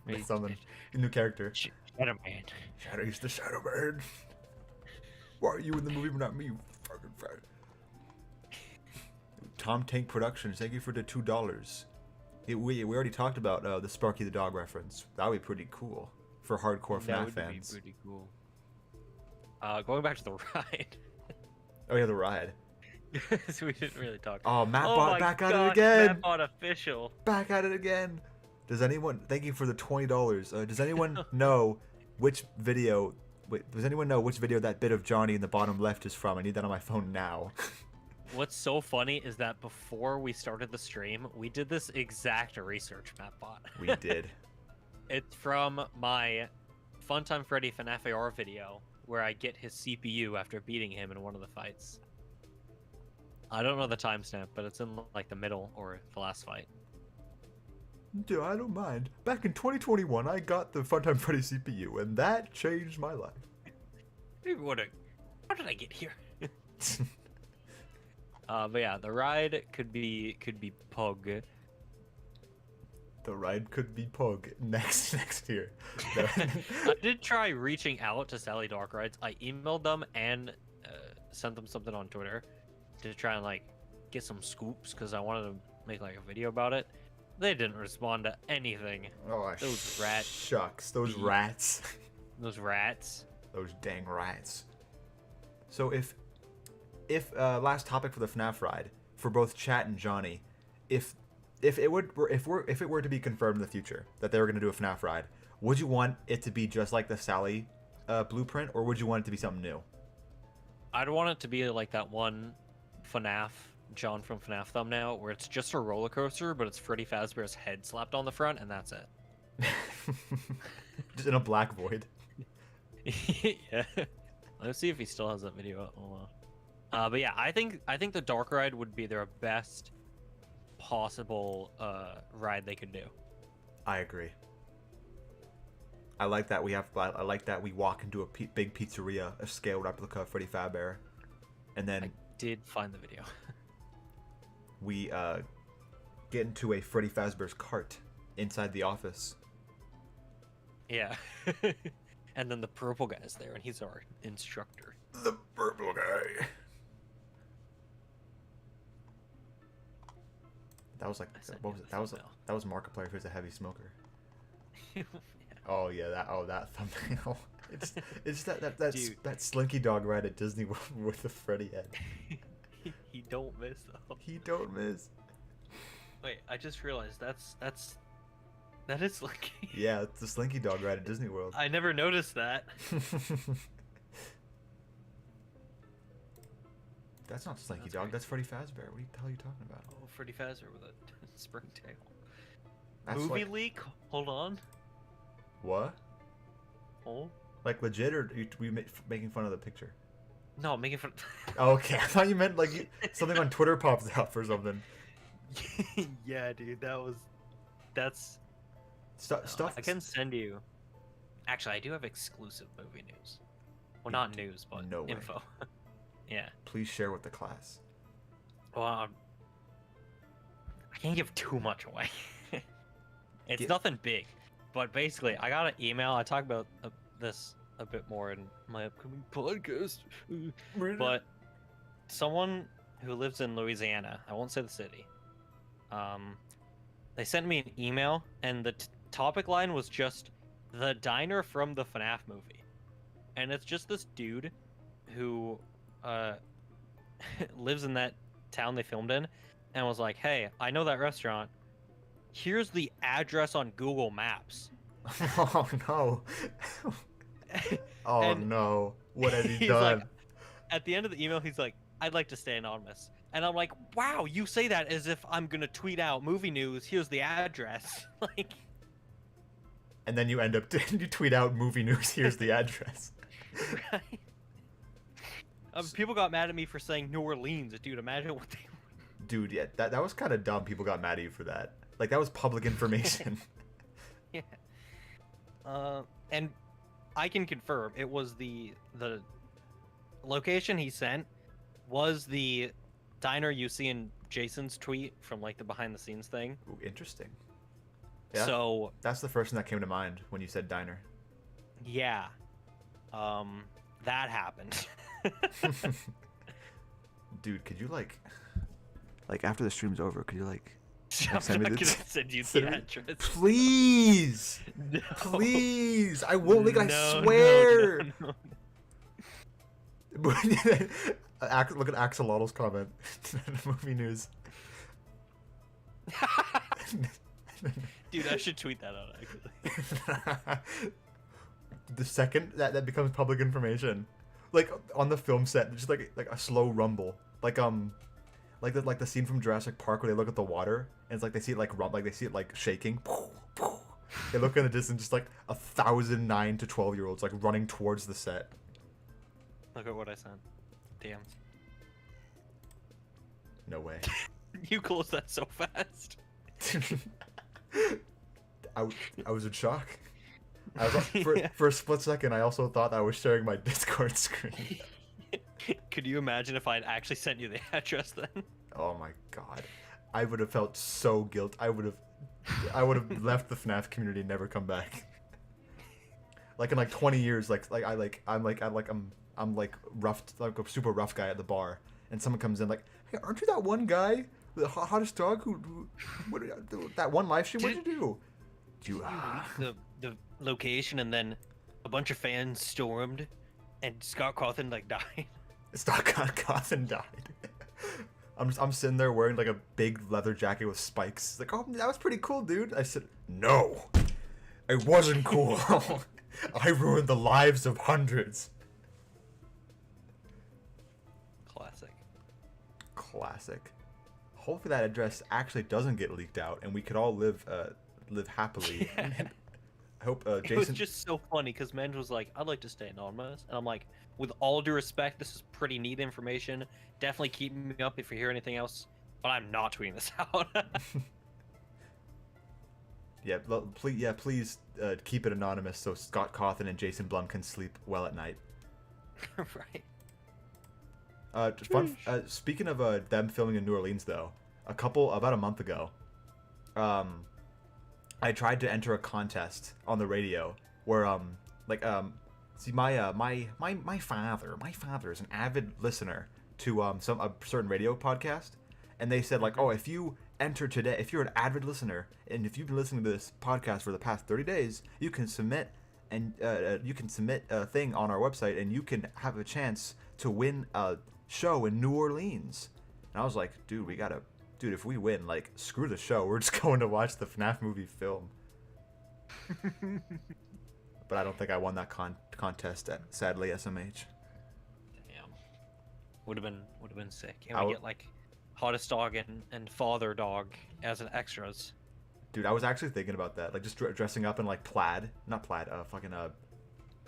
Speaker 2: He's-
Speaker 1: Something new character.
Speaker 2: Shadow Man.
Speaker 1: He's the Shadow Man. Why are you in the movie but not me, you fucking fag? Tom Tank Productions, thank you for the $2. We already talked about the Sparky the Dog reference. That would be pretty cool for hardcore
Speaker 2: That
Speaker 1: FNAF
Speaker 2: would
Speaker 1: fans.
Speaker 2: be pretty cool. Going back to the ride.
Speaker 1: Oh yeah, the ride.
Speaker 2: So we didn't really talk.
Speaker 1: Oh, Matt
Speaker 2: Oh
Speaker 1: bought
Speaker 2: my
Speaker 1: back at it
Speaker 2: gosh,
Speaker 1: again.
Speaker 2: Matt bought official.
Speaker 1: Back at it again. Does anyone? Thank you for the $20. Does anyone know which video? Wait, does anyone know which video that bit of Johnny in the bottom left is from? I need that on my phone now.
Speaker 2: What's so funny is that before we started the stream, we did this exact research, Mattbot.
Speaker 1: We did.
Speaker 2: It's from my Funtime Freddy FNAF AR video, where I get his CPU after beating him in one of the fights. I don't know the timestamp, but it's in like the middle or the last fight.
Speaker 1: Dude, I don't mind. Back in 2021, I got the Funtime Freddy CPU, and that changed my life.
Speaker 2: How did I get here? But yeah, the ride could be Pug.
Speaker 1: The ride could be Pug next year.
Speaker 2: I did try reaching out to Sally Dark Rides. I emailed them and sent them something on Twitter to try and like get some scoops because I wanted to make like a video about it. They didn't respond to anything.
Speaker 1: Oh,
Speaker 2: Those rats.
Speaker 1: Shucks, those rats.
Speaker 2: Those rats.
Speaker 1: Those dang rats. So if last topic for the FNAF ride for both Chat and Johnny, if it were to be confirmed in the future that they were going to do a FNAF ride, would you want it to be just like the Sally blueprint, or would you want it to be something new?
Speaker 2: I'd want it to be like that one FNAF John from FNAF thumbnail where it's just a roller coaster, but it's Freddy Fazbear's head slapped on the front, and that's it.
Speaker 1: Just in a black void.
Speaker 2: Yeah. Let's see if he still has that video up. Hold on. But yeah, I think the Dark Ride would be their best possible ride they could do.
Speaker 1: I agree. I like that I like that we walk into a big pizzeria, a scale replica of Freddy Fazbear, and then
Speaker 2: I did find the video.
Speaker 1: we get into a Freddy Fazbear's cart inside the office.
Speaker 2: Yeah. And then the purple guy's there, and he's our instructor.
Speaker 1: The purple guy. That was like, what was it? That was Markiplier who's a heavy smoker.
Speaker 2: Yeah.
Speaker 1: Oh yeah, that thumbnail. It's that Slinky Dog ride at Disney World with the Freddy head.
Speaker 2: He don't miss though.
Speaker 1: He don't miss.
Speaker 2: Wait, I just realized that is Slinky.
Speaker 1: Yeah, it's the Slinky Dog ride at Disney World.
Speaker 2: I never noticed that.
Speaker 1: That's not Slinky
Speaker 2: That's
Speaker 1: Dog.
Speaker 2: great.
Speaker 1: That's Freddy Fazbear. What the hell are you talking about?
Speaker 2: Oh, Freddy Fazbear with a spring tail.
Speaker 1: That's
Speaker 2: Movie
Speaker 1: like,
Speaker 2: leak? Hold on.
Speaker 1: what?
Speaker 2: Oh.
Speaker 1: Like legit, or are we making fun of the picture?
Speaker 2: No, making fun.
Speaker 1: Oh, okay, I thought you meant like something on Twitter pops up or something.
Speaker 2: Yeah, dude, that's
Speaker 1: Stuff.
Speaker 2: I can send you. Actually, I do have exclusive movie news. Well, not news, but
Speaker 1: No way.
Speaker 2: info. Yeah.
Speaker 1: Please share with the class.
Speaker 2: Well, I can't give too much away. It's
Speaker 1: Get-
Speaker 2: nothing big, but basically, I got an email. I talk about this a bit more in my upcoming podcast. But someone who lives in Louisiana, I won't say the city, they sent me an email, and the topic line was just the diner from the FNAF movie, and it's just this dude who lives in that town they filmed in, and was like, "Hey, I know that restaurant. Here's the address on Google Maps."
Speaker 1: Oh no. Oh
Speaker 2: And
Speaker 1: no. What has he
Speaker 2: he's
Speaker 1: done?
Speaker 2: like, at the end of the email, he's like, "I'd like to stay anonymous." And I'm like, "Wow, you say that as if I'm gonna tweet out movie news. Here's the address." Like,
Speaker 1: And then you end up you tweet out movie news. Here's the address.
Speaker 2: right? People got mad at me for saying New Orleans, dude. Imagine what they.
Speaker 1: Dude, yeah, that was kind of dumb. People got mad at you for that. Like that was public information.
Speaker 2: Yeah. And I can confirm it was the location he sent was the diner you see in Jason's tweet from like the behind the scenes thing.
Speaker 1: Ooh, interesting. Yeah.
Speaker 2: So
Speaker 1: That's the first thing that came to mind when you said diner.
Speaker 2: yeah, that happened.
Speaker 1: Dude, could you like after the stream's over, could you like
Speaker 2: I'm
Speaker 1: send me
Speaker 2: not
Speaker 1: the-
Speaker 2: gonna send you
Speaker 1: send
Speaker 2: the
Speaker 1: me-
Speaker 2: address.
Speaker 1: please,
Speaker 2: No.
Speaker 1: please, I won't leak.
Speaker 2: No,
Speaker 1: I
Speaker 2: no,
Speaker 1: swear.
Speaker 2: no.
Speaker 1: Look at Axolotl's comment. Movie news.
Speaker 2: Dude, I should tweet that out actually.
Speaker 1: The second that becomes public information, like on the film set, just like a slow rumble, like the scene from Jurassic Park where they look at the water and it's like they see it like they see it like shaking. They look in the distance, just like 1,000 9 to 12-year-olds like running towards the set.
Speaker 2: Look at what I sent. Damn.
Speaker 1: No way.
Speaker 2: You closed that so fast.
Speaker 1: I was in shock. For a split second, I also thought I was sharing my Discord screen.
Speaker 2: Could you imagine if I'd actually sent you the address then?
Speaker 1: Oh my god, I would have felt so guilt. I would have left the FNAF community and never come back. Like in like 20 years, I'm rough, like a super rough guy at the bar, and someone comes in like, "Hey, aren't you that one guy, the hottest dog who what, that one live stream? What'd you do?"
Speaker 2: The location, and then a bunch of fans stormed, and Scott Cawthon like died.
Speaker 1: Cawthon died. I'm sitting there wearing like a big leather jacket with spikes. Like, "Oh, that was pretty cool, dude." I said, "No, it wasn't cool. I ruined the lives of hundreds." Classic. Hopefully that address actually doesn't get leaked out, and we could all live happily.
Speaker 2: Yeah.
Speaker 1: I hope
Speaker 2: It was
Speaker 1: Jason.
Speaker 2: just so funny because Menge was like, "I'd like to stay anonymous," and I'm like, "With all due respect, this is pretty neat information. Definitely keep me up if you hear anything else, but I'm not tweeting this out."
Speaker 1: Please keep it anonymous so Scott Cawthon and Jason Blum can sleep well at night.
Speaker 2: Right.
Speaker 1: Speaking of them filming in New Orleans, though, about a month ago, I tried to enter a contest on the radio where see my father is an avid listener to a certain radio podcast, and they said like, "Oh, if you enter today, if you're an avid listener and if you've been listening to this podcast for the past 30 days, you can submit and you can submit a thing on our website, and you can have a chance to win a show in New Orleans. And I was like, dude, dude, if we win, like, screw the show. We're just going to watch the FNAF movie film. But I don't think I won that contest, sadly, SMH.
Speaker 2: Damn. Would have been sick. And we get like hottest dog and father dog as an extras.
Speaker 1: Dude, I was actually thinking about that, like just dressing up in like plaid, not plaid, fucking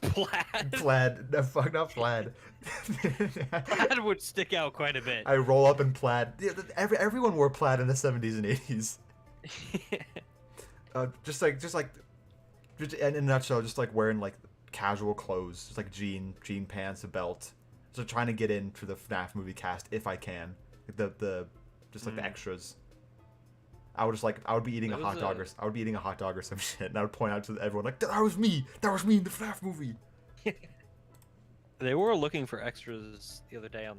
Speaker 2: Plaid.
Speaker 1: plaid, no, fuck, not plaid.
Speaker 2: Plaid would stick out quite a bit.
Speaker 1: I roll up in plaid. Yeah, everyone wore plaid in the 70s and 80s. Just in a nutshell, just like wearing like casual clothes, just like jean pants, a belt. So trying to get into the FNAF movie cast if I can. Like the extras. I would be eating a hot dog or some shit, and I would point out to everyone like, that was me in the FNAF movie.
Speaker 2: They were looking for extras the other day on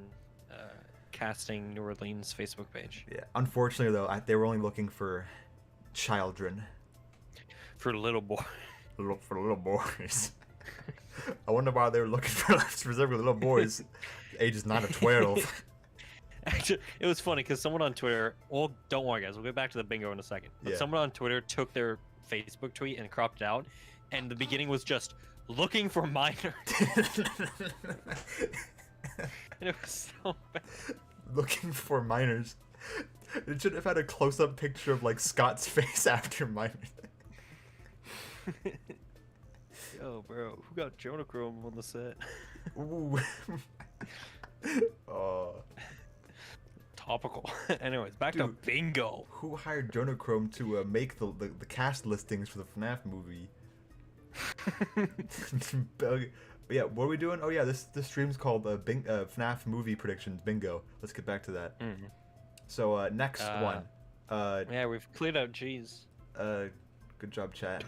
Speaker 2: Casting New Orleans Facebook page.
Speaker 1: Yeah, unfortunately though, they were only looking for children.
Speaker 2: For little boy.
Speaker 1: For little boys. I wonder why they were looking for specifically little boys, ages 9 to 12.
Speaker 2: Actually, it was funny because someone on Twitter. Well, don't worry, guys. We'll get back to the bingo in a second. But someone on Twitter took their Facebook tweet and cropped it out, and the beginning was just looking for minors. And it was so bad.
Speaker 1: Looking for minors. It should have had a close-up picture of like Scott's face after minors.
Speaker 2: Yo, bro, who got Jonachrome on the set?
Speaker 1: Ooh. Oh.
Speaker 2: Topical. Anyways, back to bingo.
Speaker 1: Who hired Jonachrome to make the cast listings for the FNAF movie? But yeah, what are we doing? Oh yeah, this stream's called FNAF movie predictions bingo. Let's get back to that.
Speaker 2: Mm-hmm.
Speaker 1: So next one.
Speaker 2: Yeah, we've cleared out G's.
Speaker 1: Good job, chat.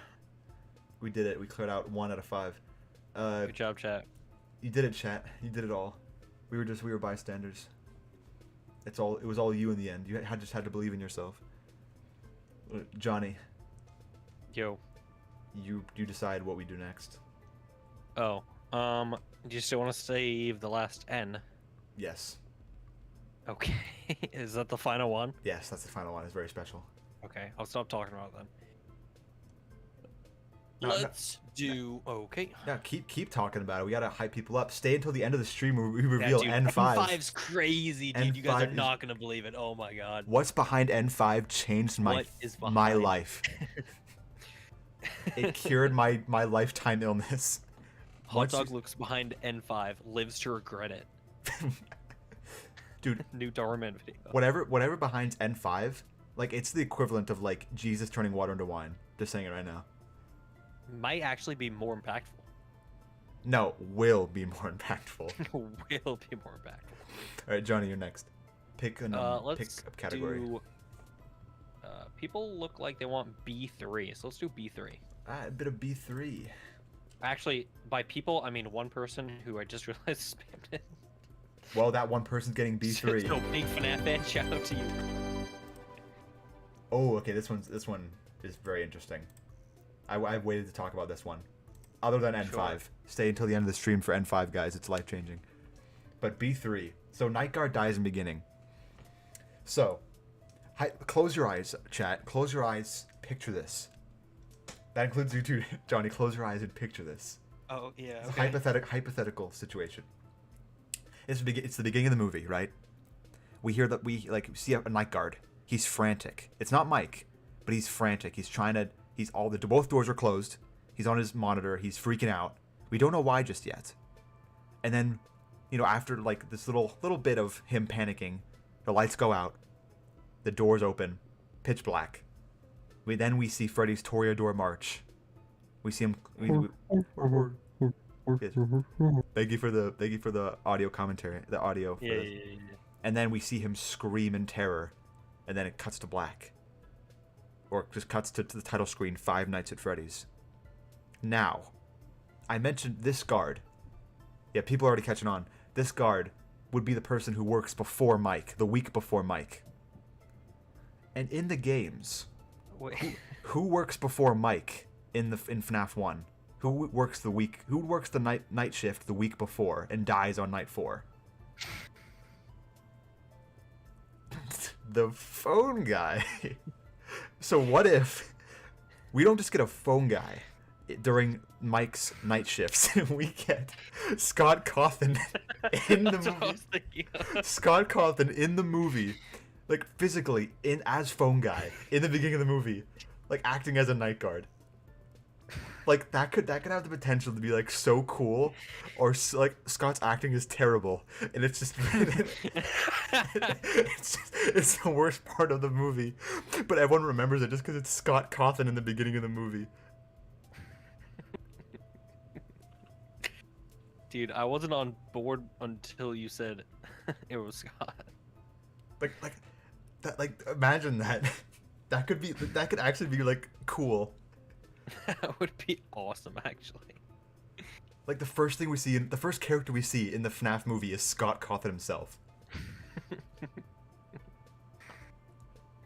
Speaker 1: We did it. We cleared out 1 out of 5.
Speaker 2: Good job, chat.
Speaker 1: You did it, chat. You did it all. We were bystanders. It was all you in the end. You just had to believe in yourself. Johnny.
Speaker 2: Yo.
Speaker 1: You decide what we do next.
Speaker 2: Oh. Do you still want to save the last N?
Speaker 1: Yes.
Speaker 2: Okay. Is that the final one?
Speaker 1: Yes, that's the final one. It's very special.
Speaker 2: Okay, I'll stop talking about it then.
Speaker 1: Let's
Speaker 2: do... Okay.
Speaker 1: Yeah, keep talking about it. We gotta hype people up. Stay until the end of the stream where we reveal N5.
Speaker 2: N5's crazy, dude. You guys are not gonna believe it. Oh my god.
Speaker 1: What's behind N5 changed my life. It cured my lifetime illness.
Speaker 2: Hot Dog looks behind N5, lives to regret it.
Speaker 1: Dude.
Speaker 2: New Darman video.
Speaker 1: Whatever behind N5, like it's the equivalent of like Jesus turning water into wine. Just saying it right now.
Speaker 2: Might actually be more impactful.
Speaker 1: No, will be more impactful.
Speaker 2: Will be more impactful.
Speaker 1: All right, Johnny, you're next. Pick a category.
Speaker 2: Do, people look like they want B3, so let's do B3.
Speaker 1: A bit of B3.
Speaker 2: Actually, by people, I mean one person who I just realized spammed it.
Speaker 1: Well, that one person's getting B3.
Speaker 2: So big FNAF fan, shout out to you.
Speaker 1: Oh, okay. This one is very interesting. I've waited to talk about this one. Other than N5.
Speaker 2: Sure.
Speaker 1: Stay until the end of the stream for N5, guys. It's life-changing. But B3. So Night Guard dies in beginning. So, close your eyes, chat. Close your eyes. Picture this. That includes you too, Johnny. Close your eyes and picture this.
Speaker 2: Oh, yeah.
Speaker 1: It's a hypothetical situation. It's the beginning of the movie, right? We hear that we see a Night Guard. He's frantic. It's not Mike, but he's frantic. He's trying to... both doors are closed. He's on his monitor. He's freaking out. We don't know why just yet. And then, after like this little bit of him panicking, the lights go out, the doors open, pitch black. We see Freddy's Toreador march. We see him. Thank you for the audio commentary. The audio.
Speaker 2: Yeah.
Speaker 1: And then we see him scream in terror, and then it cuts to black. Or just cuts to the title screen, Five Nights at Freddy's. Now, I mentioned this guard. Yeah, people are already catching on. This guard would be the person who works before Mike, the week before Mike. And in the games,
Speaker 2: Wait.
Speaker 1: who works before Mike in FNAF 1? Who works the night shift the week before and dies on night 4? The phone guy. So what if we don't just get a phone guy during Mike's night shifts? We get Scott Cawthon in the movie. Scott Cawthon in the movie, like physically as phone guy in the beginning of the movie, like acting as a night guard. Like that could have the potential to be like so cool, or like Scott's acting is terrible, and it's just it's the worst part of the movie, but everyone remembers it just because it's Scott Cawthon in the beginning of the movie.
Speaker 2: Dude, I wasn't on board until you said it was Scott.
Speaker 1: Like imagine that. That could actually be like cool.
Speaker 2: That would be awesome, actually.
Speaker 1: Like the first character we see in the FNAF movie is Scott Cawthon himself. And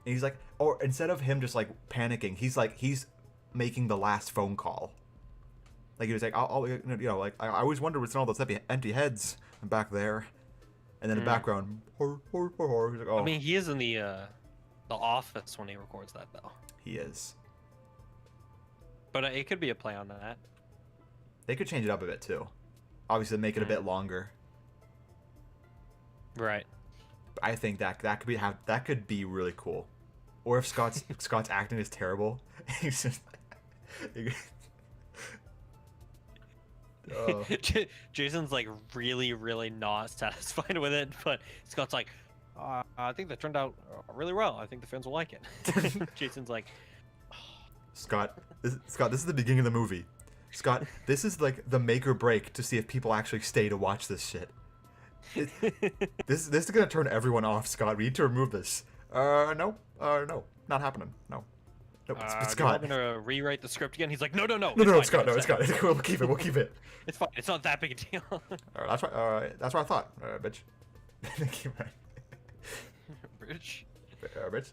Speaker 1: he's like, or instead of him just like panicking, he's making the last phone call. Like he was like, I always wonder what's in all those empty heads back there, and then in the background, he's like, oh.
Speaker 2: I mean, he is in the office when he records that, though.
Speaker 1: He is.
Speaker 2: But it could be a play on that.
Speaker 1: They could change it up a bit too. Obviously, make it a bit longer.
Speaker 2: Right.
Speaker 1: I think that could be really cool. Or if Scott's acting is terrible, he's just.
Speaker 2: Jason's like really, really not satisfied with it, but Scott's like, I think that turned out really well. I think the fans will like it. Jason's like,
Speaker 1: Scott, this is the beginning of the movie. Scott, this is like the make or break to see if people actually stay to watch this shit. This is gonna turn everyone off, Scott. We need to remove this. No, not happening. No. It's Scott.
Speaker 2: I'm gonna rewrite the script again. He's like, no,
Speaker 1: it's Scott. No, it's Scott. We'll keep it.
Speaker 2: It's fine. It's not that big a deal.
Speaker 1: All right, that's what I thought. Bitch. Thank you, man.
Speaker 2: Bitch.
Speaker 1: Bitch.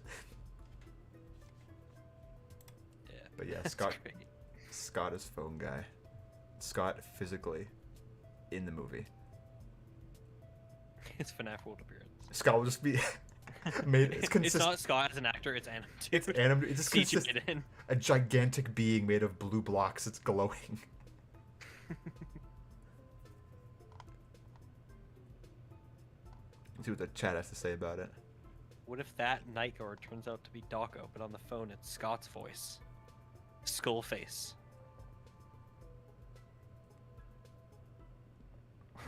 Speaker 2: Yeah.
Speaker 1: But yeah,
Speaker 2: That's
Speaker 1: Scott.
Speaker 2: great.
Speaker 1: Scott is phone guy. Scott physically in the movie.
Speaker 2: His FNAF world appearance.
Speaker 1: Scott will just be made.
Speaker 2: It's not Scott as an actor. It's Anim.
Speaker 1: It's Anim. It just consists
Speaker 2: in.
Speaker 1: A gigantic being made of blue blocks. It's glowing. Let's see what the chat has to say about it.
Speaker 2: What if that night guard turns out to be Dawko, but on the phone it's Scott's voice? Skull face.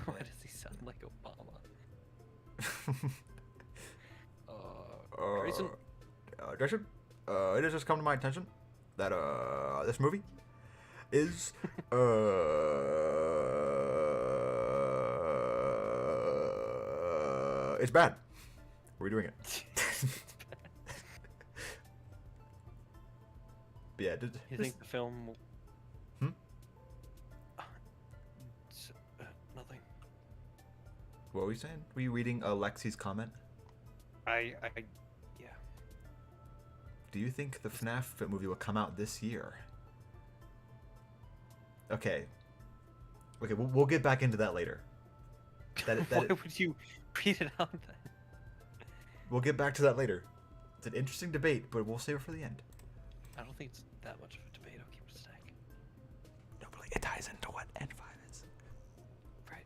Speaker 2: Why does he sound like Obama? Grayson?
Speaker 1: Jason, it has just come to my attention that this movie is it's bad. We're doing it. But yeah,
Speaker 2: You think the film? Nothing.
Speaker 1: What were you saying? Were you reading Lexi's comment?
Speaker 2: Yeah.
Speaker 1: Do you think the FNAF movie will come out this year? Okay, we'll get back into that later.
Speaker 2: Why would you read it out then?
Speaker 1: We'll get back to that later. It's an interesting debate, but we'll save it for the end.
Speaker 2: I don't think it's that much of a debate. I'll keep it a stack.
Speaker 1: No, but like, it ties into what N5 is.
Speaker 2: Right.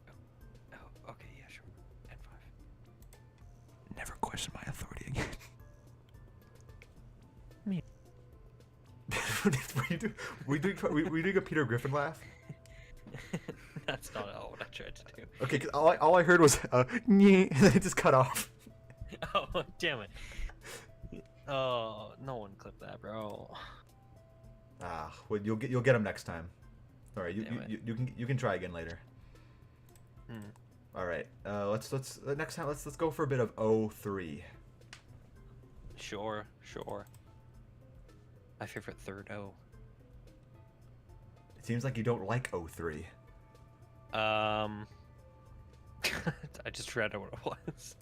Speaker 2: Oh, okay, yeah, sure. N5.
Speaker 1: Never question my authority again.
Speaker 2: Me.
Speaker 1: we doing a Peter Griffin laugh?
Speaker 2: That's not all what I tried to do.
Speaker 1: Okay, 'cause all I heard was and then it just cut off.
Speaker 2: Oh, damn it. Oh, no one clipped that, bro.
Speaker 1: Well, you'll get him next time. All right, you can try again later. All right, let's next time let's go for a bit of 03.
Speaker 2: Sure. My favorite third O.
Speaker 1: It seems like you don't like 03.
Speaker 2: I just read what it was.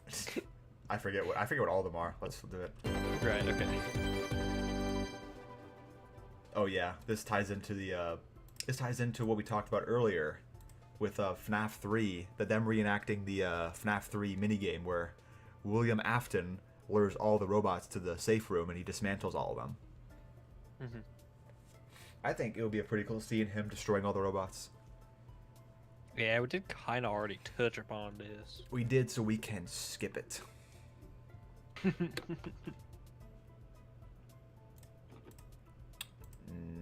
Speaker 1: I forget what all of them are. Let's do it.
Speaker 2: Right. Okay.
Speaker 1: Oh yeah, this ties into the this ties into what we talked about earlier with FNAF 3, them reenacting the FNAF 3 minigame where William Afton lures all the robots to the safe room and he dismantles all of them.
Speaker 2: Mm-hmm.
Speaker 1: I think it would be a pretty cool scene, him destroying all the robots.
Speaker 2: Yeah, we did kind of already touch upon this.
Speaker 1: We did, so we can skip it.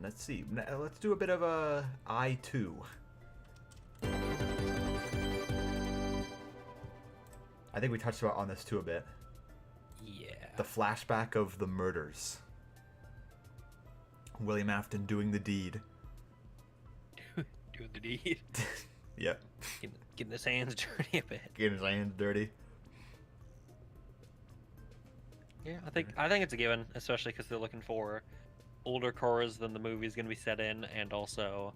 Speaker 1: Let's see. Let's do a bit of a I2. I think we touched on this too a bit.
Speaker 2: Yeah.
Speaker 1: The flashback of the murders. William Afton doing the deed.
Speaker 2: Doing the deed.
Speaker 1: Yep.
Speaker 2: Getting his hands dirty a bit.
Speaker 1: Getting his hands dirty.
Speaker 2: Yeah, I think it's a given, especially because they're looking for older cores than the movie's going to be set in, and also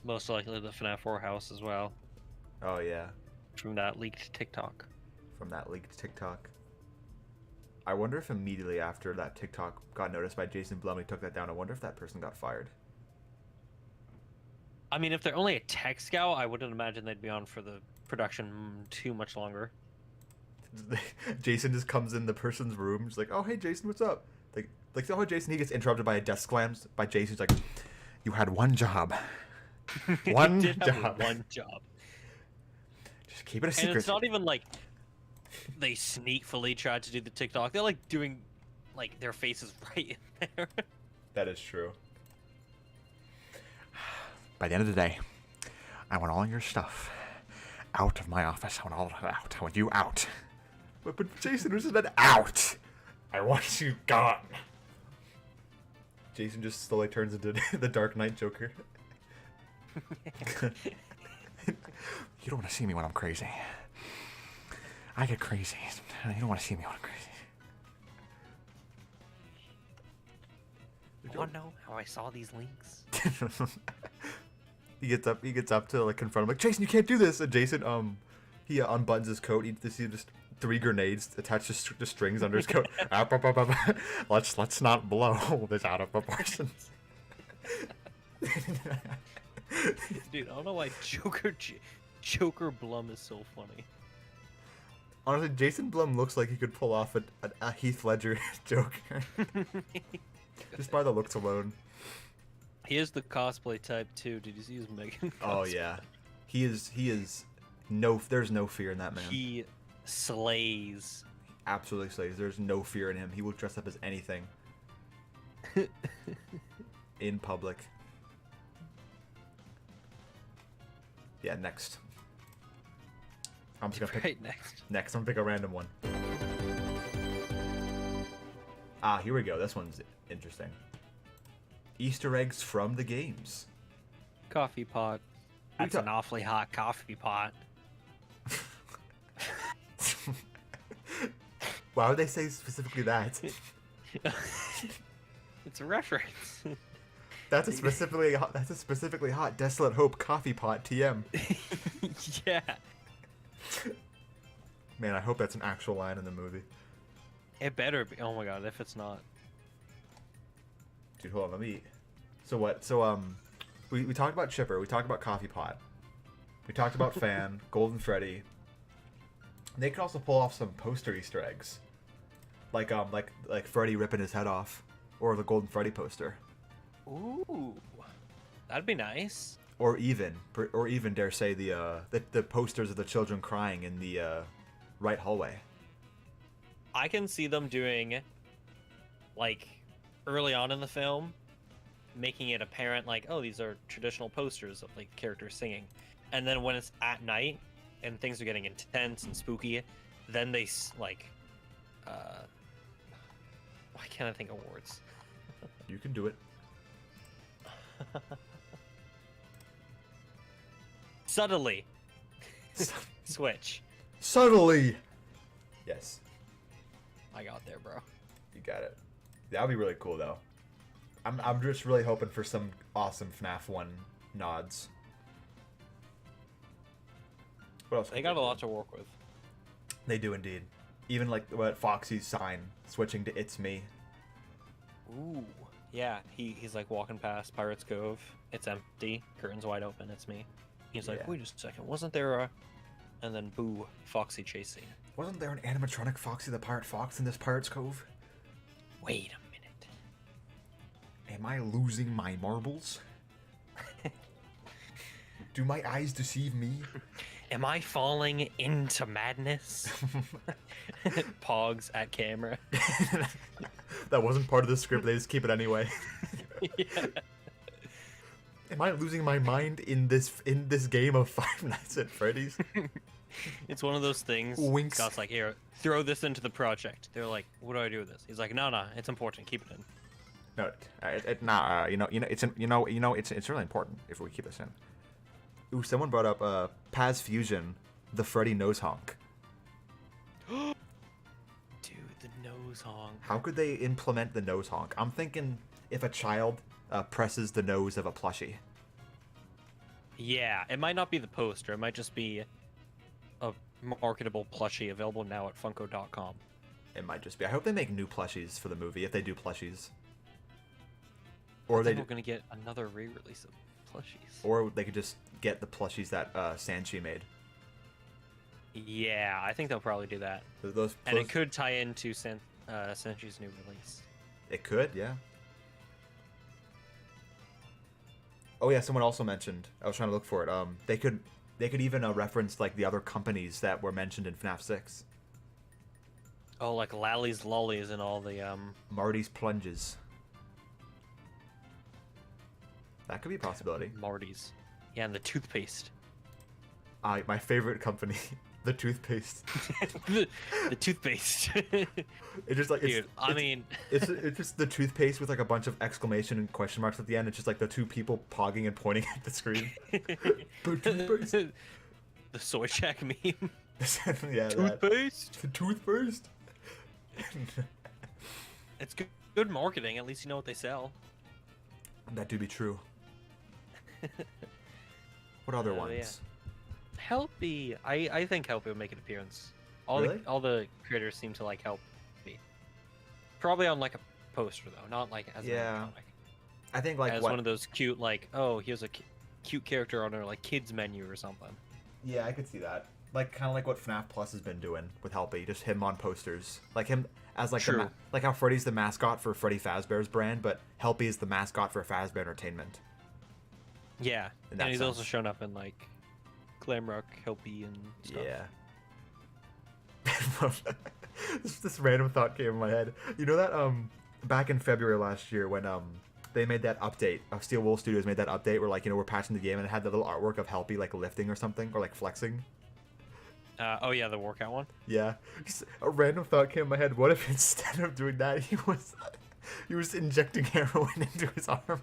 Speaker 2: most likely the FNAF 4 house as well.
Speaker 1: Oh yeah.
Speaker 2: From that leaked TikTok.
Speaker 1: I wonder if immediately after that TikTok got noticed by Jason Blum, he took that down. I wonder if that person got fired.
Speaker 2: I mean, if they're only a tech scout, I wouldn't imagine they'd be on for the production too much longer.
Speaker 1: Jason just comes in the person's room. He's like, "Oh, hey, Jason, what's up?" Like, oh, Jason. He gets interrupted by a desk slams by Jason. He's like, "You had one job. One job.
Speaker 2: One job.
Speaker 1: Just keep it a secret."
Speaker 2: And it's not even like they sneakily tried to do the TikTok. They're like doing like their faces right in there.
Speaker 1: That is true. By the end of the day, I want all your stuff out of my office. I want all of it out. I want you out. But Jason was then out. I want you gone. Jason just slowly turns into the Dark Knight Joker. You don't want to see me when I'm crazy. I get crazy. You don't want to see me when I'm crazy.
Speaker 2: You want to know how I saw these links?
Speaker 1: He gets up to like confront him, like, Jason, you can't do this. And Jason, he unbuttons his coat. You see just 3 grenades attached to strings under his coat. Let's not blow this out of proportions.
Speaker 2: Dude, I don't know why Joker Blum is so funny.
Speaker 1: Honestly, Jason Blum looks like he could pull off a Heath Ledger Joker. Just by the looks alone.
Speaker 2: He is the cosplay type too. Did you see his Megan cosplay?
Speaker 1: Oh yeah, he is no. There's no fear in that man.
Speaker 2: He slays.
Speaker 1: Absolutely slays. There's no fear in him. He will dress up as anything in public. Yeah, next. I'm just gonna pick next. I'm gonna pick a random one. Here we go. This one's interesting. Easter eggs from the games.
Speaker 2: Coffee pot. That's an awfully hot coffee pot.
Speaker 1: Why would they say specifically that?
Speaker 2: It's a reference.
Speaker 1: That's a specifically hot Desolate Hope coffee pot TM.
Speaker 2: Yeah.
Speaker 1: Man, I hope that's an actual line in the movie.
Speaker 2: It better be. Oh my god, if it's not.
Speaker 1: Dude, hold on, let me... So what? So, we talked about Chipper, we talked about Coffee Pot, we talked about Fan, Golden Freddy. They could also pull off some poster Easter eggs. Like Freddy ripping his head off. Or the Golden Freddy poster.
Speaker 2: Ooh. That'd be nice.
Speaker 1: Or even dare say, the posters of the children crying in the, right hallway.
Speaker 2: I can see them doing, like, early on in the film, making it apparent, like, oh, these are traditional posters of, like, characters singing. And then when it's at night, and things are getting intense and spooky, then they, like, why can't I think of words?
Speaker 1: You can do it.
Speaker 2: Subtly. Switch.
Speaker 1: Subtly! Yes.
Speaker 2: I got there, bro.
Speaker 1: You got it. That would be really cool, though. I'm just really hoping for some awesome FNAF 1 nods. What else?
Speaker 2: They got a lot to work with.
Speaker 1: They do indeed. Even like what Foxy's sign switching to "It's Me."
Speaker 2: Ooh, Yeah, he's like walking past Pirates Cove. It's empty. Curtains wide open. It's me. He's like,
Speaker 1: Yeah.
Speaker 2: wait a second, wasn't there a... And then boo, Foxy chasing.
Speaker 1: Wasn't there an animatronic Foxy the Pirate Fox in this Pirate's Cove?
Speaker 2: Wait a minute.
Speaker 1: Am I losing my marbles? Do my eyes deceive me?
Speaker 2: Am I falling into madness? Pogs at camera.
Speaker 1: That wasn't part of the script, they just keep it anyway.
Speaker 2: Yeah.
Speaker 1: Am I losing my mind in this game of Five Nights at Freddy's?
Speaker 2: It's one of those things.
Speaker 1: Winks.
Speaker 2: Scott's like, here, throw this into the project. They're like, what do I do with this? He's like, no, it's important. Keep it in.
Speaker 1: No, it's really important if we keep this in. Ooh, someone brought up Paz Fusion, the Freddy nose honk.
Speaker 2: Dude, the nose honk.
Speaker 1: How could they implement the nose honk? I'm thinking if a child presses the nose of a plushie.
Speaker 2: Yeah, it might not be the poster. It might just be a marketable plushie available now at Funko.com.
Speaker 1: It might just be. I hope they make new plushies for the movie, if they do plushies.
Speaker 2: Or
Speaker 1: Or
Speaker 2: we're
Speaker 1: they
Speaker 2: gonna get another re-release of plushies.
Speaker 1: or they could just get the plushies that Sanchi made.
Speaker 2: Yeah, I think they'll probably do that.
Speaker 1: Those
Speaker 2: And it could tie into Senchi's new release.
Speaker 1: It could, yeah. Oh yeah, someone also mentioned. I was trying to look for it. They could even reference like the other companies that were mentioned in FNAF 6.
Speaker 2: Oh, like Lally's Lollies and all the
Speaker 1: Marty's Plunges. That could be a possibility.
Speaker 2: Marty's. Yeah, and the toothpaste.
Speaker 1: My favorite company, the toothpaste.
Speaker 2: the toothpaste.
Speaker 1: It's just like
Speaker 2: Dude, I mean,
Speaker 1: it's just the toothpaste with like a bunch of exclamation and question marks at the end. It's just like the two people pogging and pointing at the screen. The toothpaste.
Speaker 2: the soy check meme.
Speaker 1: Yeah,
Speaker 2: Toothpaste.
Speaker 1: The toothpaste.
Speaker 2: It's good marketing. At least you know what they sell.
Speaker 1: That do be true. What other ones?
Speaker 2: Yeah. Helpy. I think Helpy will make an appearance. All
Speaker 1: Really?
Speaker 2: all the creators seem to like Helpy. Probably on like a poster though, not like as
Speaker 1: Yeah.
Speaker 2: an comic.
Speaker 1: I think like
Speaker 2: As
Speaker 1: what?
Speaker 2: one of those cute like, oh, here's a cute character on our like kids menu or something.
Speaker 1: Yeah, I could see that. Like kind of like what FNAF Plus has been doing with Helpy, just him on posters, like him as like
Speaker 2: True.
Speaker 1: like how Freddy's the mascot for Freddy Fazbear's brand, but Helpy is the mascot for Fazbear Entertainment.
Speaker 2: Yeah,
Speaker 1: In
Speaker 2: and
Speaker 1: that
Speaker 2: he's
Speaker 1: sense.
Speaker 2: also shown up in like Glamrock, Helpy, and stuff.
Speaker 1: Yeah. this random thought came in my head. You know that back in February last year when they made that update, Steel Wool Studios made that update where like we're patching the game and it had the little artwork of Helpy like lifting or something or like flexing.
Speaker 2: Oh yeah, the workout one.
Speaker 1: Yeah, just a random thought came in my head. What if instead of doing that, he was injecting heroin into his arm?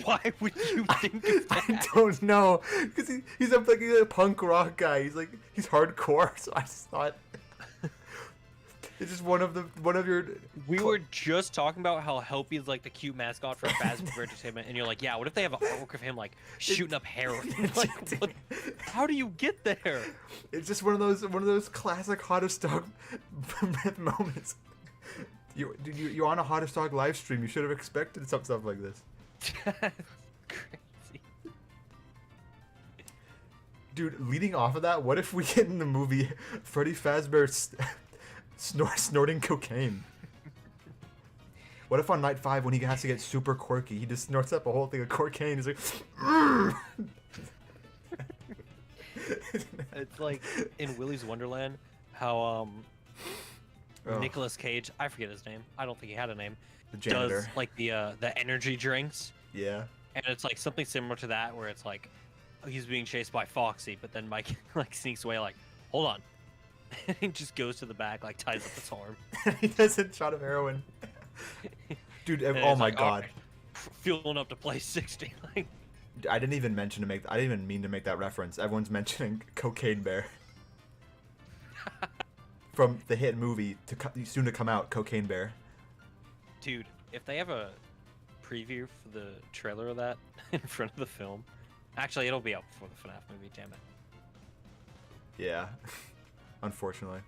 Speaker 2: Why would you think of that?
Speaker 1: I don't know, because he's a punk rock guy. He's hardcore. So I just thought it's just one of your.
Speaker 2: We were just talking about how Helpy is like the cute mascot for Fazbear Entertainment, and you're like, yeah, what if they have an artwork of him like shooting up heroin? Like, what? How do you get there?
Speaker 1: It's just one of those classic hottest dog moments. You're on a hottest dog live stream. You should have expected some stuff like this.
Speaker 2: Crazy.
Speaker 1: Dude, leading off of that, what if we get in the movie Freddy Fazbear snorting cocaine? What if on night 5 when he has to get super quirky, he just snorts up a whole thing of cocaine? He's like,
Speaker 2: It's like in Willy's Wonderland, how Nicolas Cage, I forget his name. I don't think he had a name.
Speaker 1: The janitor.
Speaker 2: Does like the energy drinks,
Speaker 1: Yeah.
Speaker 2: and it's like something similar to that, where it's like he's being chased by Foxy, but then Mike like sneaks away, like, hold on, and he just goes to the back, like ties up his arm.
Speaker 1: He does a shot of heroin. Dude,
Speaker 2: And
Speaker 1: oh
Speaker 2: it's
Speaker 1: my
Speaker 2: like,
Speaker 1: god.
Speaker 2: "Alright, fueling up to play 60. Like,
Speaker 1: I didn't even mean to make that reference. Everyone's mentioning Cocaine Bear. From the hit movie soon to come out, Cocaine Bear.
Speaker 2: dude, if they have a preview for the trailer of that in front of the film, actually, it'll be out before the FNAF movie. Damn it.
Speaker 1: Yeah. Unfortunately.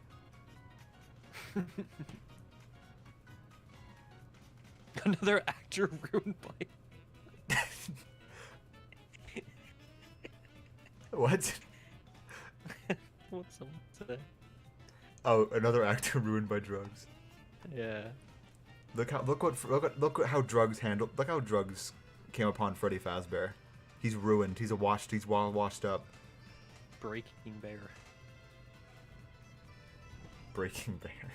Speaker 2: Another actor ruined by.
Speaker 1: What?
Speaker 2: What's someone say?
Speaker 1: Oh, another actor ruined by drugs.
Speaker 2: Yeah.
Speaker 1: Look how drugs came upon Freddy Fazbear. He's ruined. He's washed up.
Speaker 2: Breaking Bear.
Speaker 1: Breaking Bear.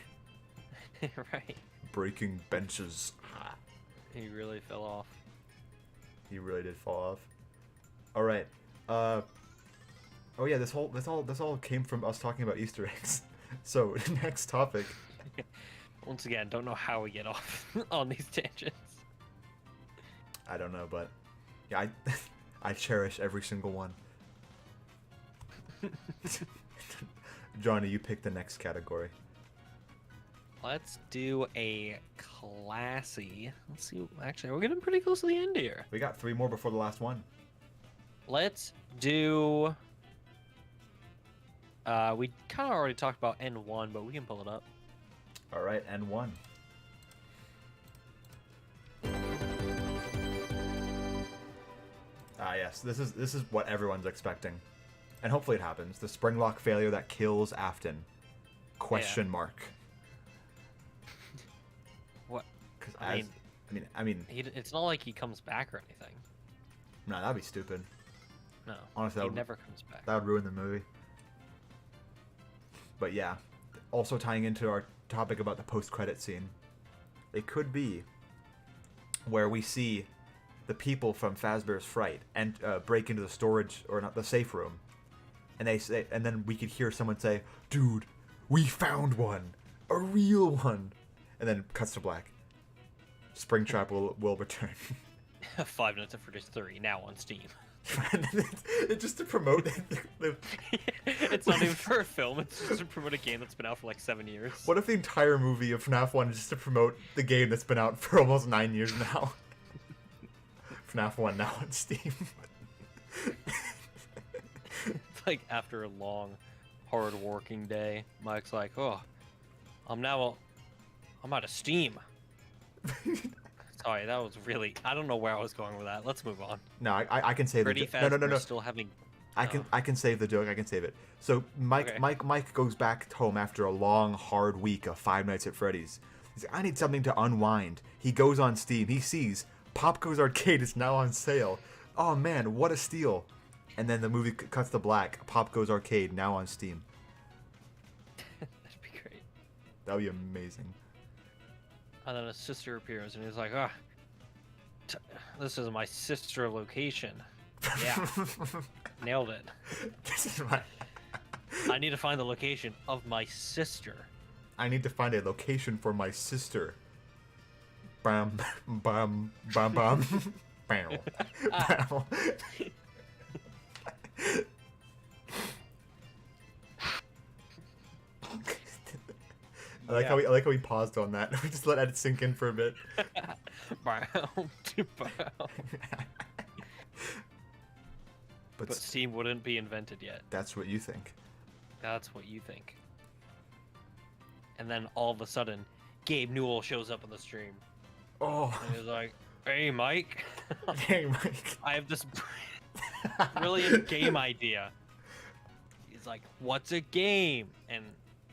Speaker 2: Right.
Speaker 1: Breaking benches.
Speaker 2: He really fell off.
Speaker 1: He really did fall off. All right. Oh yeah, this all came from us talking about Easter eggs. So next topic.
Speaker 2: Once again, don't know how we get off on these tangents.
Speaker 1: I don't know, but yeah, I cherish every single one. Johnny, you pick the next category.
Speaker 2: Let's do a classy. Let's see. Actually, we're getting pretty close to the end here.
Speaker 1: We got 3 more before the last one.
Speaker 2: Let's do. We kind of already talked about N1, but we can pull it up.
Speaker 1: All right, N1. Ah, yes. This is what everyone's expecting, and hopefully it happens. The spring lock failure that kills Afton. Question mark.
Speaker 2: What?
Speaker 1: Because
Speaker 2: I mean, it's not like he comes back or anything.
Speaker 1: No, that'd be stupid.
Speaker 2: No,
Speaker 1: Honestly,
Speaker 2: he never comes back.
Speaker 1: That would ruin the movie. But yeah, also tying into our topic about the post-credit scene, it could be where we see the people from Fazbear's Fright and break into the storage or not the safe room, and they say, and then we could hear someone say, "Dude, we found one, a real one," and then cuts to black. Springtrap will return.
Speaker 2: 5 Nights at Freddy's 3 now on Steam.
Speaker 1: It's just to promote
Speaker 2: It's not even for a film, it's just to promote a game that's been out for like 7 years.
Speaker 1: What if the entire movie of FNAF 1 is just to promote the game that's been out for almost 9 years now? FNAF 1 now on Steam.
Speaker 2: It's like after a long, hard working day, Mike's like, oh, I'm out of Steam. Sorry, that was really... I don't know where I was going with that. Let's move on.
Speaker 1: No, I can save
Speaker 2: Freddy
Speaker 1: the joke. No.
Speaker 2: Still having...
Speaker 1: I can save the joke. I can save it. So Mike goes back home after a long, hard week of 5 Nights at Freddy's. He's like, I need something to unwind. He goes on Steam. He sees Popco's Arcade is now on sale. Oh man, what a steal! And then the movie cuts to black. Popco's Arcade now on Steam.
Speaker 2: That'd be great.
Speaker 1: That would be amazing.
Speaker 2: And then his sister appears, and he's like, "Ah, this is my sister location." Yeah, nailed it.
Speaker 1: This is my...
Speaker 2: I need to find the location of my sister.
Speaker 1: I need to find a location for my sister. Bam, bam, bam, bam. Bam, bam. I like how we paused on that. We just let it sink in for a bit.
Speaker 2: But Steam wouldn't be invented yet.
Speaker 1: That's what you think.
Speaker 2: That's what you think. And then all of a sudden, Gabe Newell shows up on the stream.
Speaker 1: Oh.
Speaker 2: And he's like, "Hey, Mike.
Speaker 1: Hey, Mike.
Speaker 2: I have this brilliant game idea." He's like, "What's a game?" And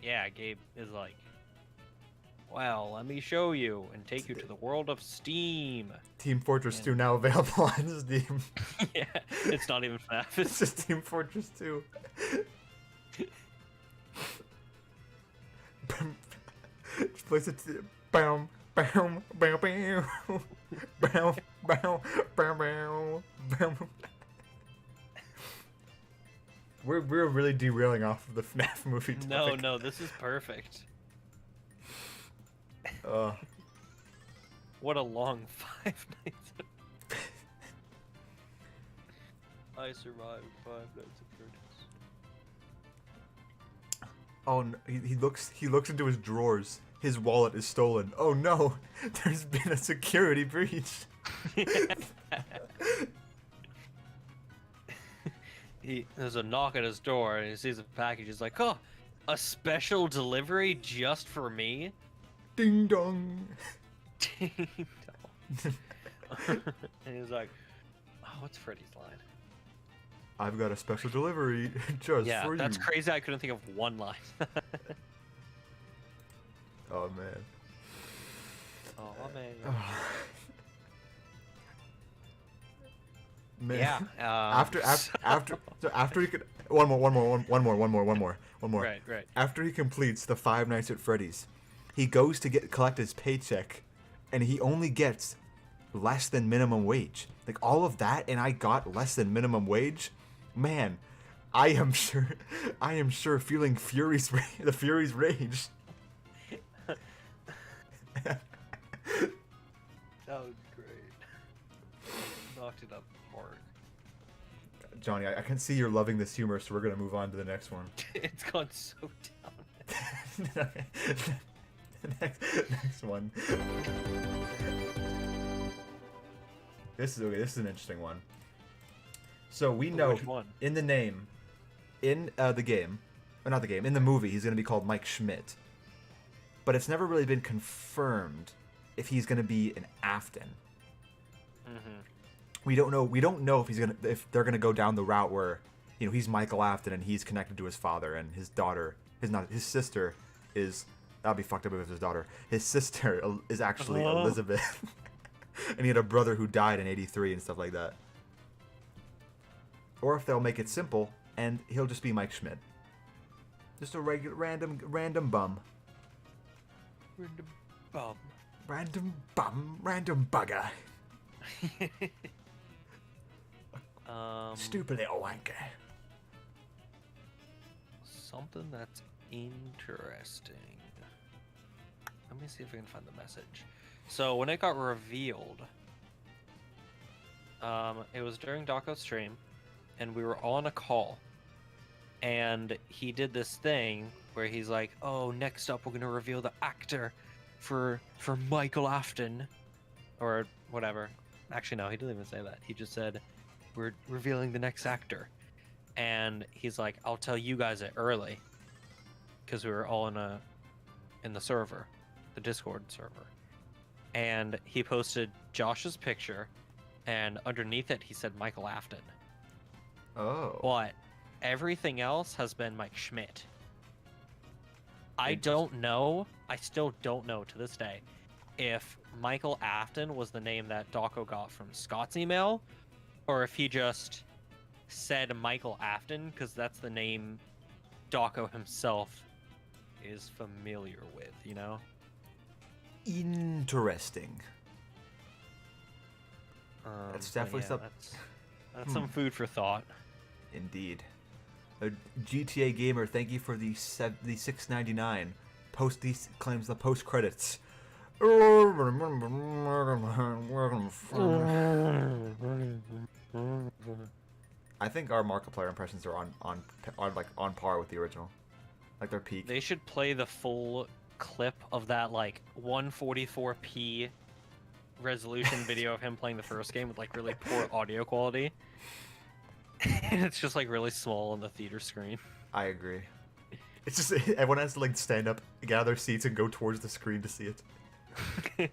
Speaker 2: yeah, Gabe is like, "Well, let me show you and take you to the world of Steam."
Speaker 1: Team Fortress 2 now available on Steam.
Speaker 2: Yeah, it's not even FNAF.
Speaker 1: It's just Team Fortress 2. Just place it to... Bam, bam, bam, bam. Bam, bam, bam, bam, bam. We're really derailing off of the FNAF movie topic.
Speaker 2: No, this is perfect. What a long 5 nights. I survived 5 nights of Freddy's.
Speaker 1: Oh, no, he looks into his drawers. His wallet is stolen. Oh no, there's been a security breach.
Speaker 2: There's a knock at his door, and he sees a package. He's like, "Oh, a special delivery just for me?"
Speaker 1: Ding dong.
Speaker 2: Ding dong. And he's like, oh, what's Freddy's line?
Speaker 1: I've got a special delivery just
Speaker 2: Yeah,
Speaker 1: for you.
Speaker 2: that's crazy. I couldn't think of one line.
Speaker 1: Oh man.
Speaker 2: Oh man.
Speaker 1: Man.
Speaker 2: Yeah.
Speaker 1: After he could one more.
Speaker 2: Right.
Speaker 1: After he completes the 5 Nights at Freddy's, he goes to collect his paycheck, and he only gets less than minimum wage. Like all of that, and I got less than minimum wage. Man, I am sure feeling the Fury's rage.
Speaker 2: That was great. Knocked it up hard.
Speaker 1: Johnny, I can see you're loving this humor, so we're gonna move on to the next one.
Speaker 2: It's gone so down.
Speaker 1: next one. This is an interesting one. So we know
Speaker 2: Which one?
Speaker 1: in the name, in the game, or not the game, in the movie, he's gonna be called Mike Schmidt. But it's never really been confirmed if he's gonna be an Afton.
Speaker 2: Mm-hmm.
Speaker 1: We don't know if they're gonna go down the route where, you know, he's Michael Afton and he's connected to his father, and his daughter his sister is, that'd be fucked up if it's his daughter. His sister is actually Elizabeth. And he had a brother who died in '83 and stuff like that. Or if they'll make it simple and he'll just be Mike Schmidt. Just a regular random bum. Random bugger. Stupid little wanker.
Speaker 2: Something that's interesting. Let me see if I can find the message. So when it got revealed, it was during Daco's stream, and we were on a call, and he did this thing where he's like, "Oh, next up we're gonna reveal the actor for Michael Afton," or whatever. Actually, no, he didn't even say that. He just said, "We're revealing the next actor," and he's like, "I'll tell you guys it early," because we were all in the server, the Discord server. And he posted Josh's picture, and underneath it he said Michael Afton.
Speaker 1: Oh.
Speaker 2: But everything else has been Mike Schmidt. I don't know, I still don't know to this day, if Michael Afton was the name that Daco got from Scott's email, or if he just said Michael Afton, because that's the name Daco himself is familiar with, you know?
Speaker 1: Interesting. That's
Speaker 2: but
Speaker 1: definitely
Speaker 2: yeah,
Speaker 1: something.
Speaker 2: That's some food for thought.
Speaker 1: Indeed. A GTA gamer, thank you for the $6.99. Claims the post credits. I think our Markiplier impressions are on par with the original. Like their peak.
Speaker 2: They should play the full clip of that like 144p resolution video of him playing the first game with like really poor audio quality. And it's just like really small on the theater screen.
Speaker 1: I agree. It's just everyone has to like stand up, get out of their seats, and go towards the screen to see it.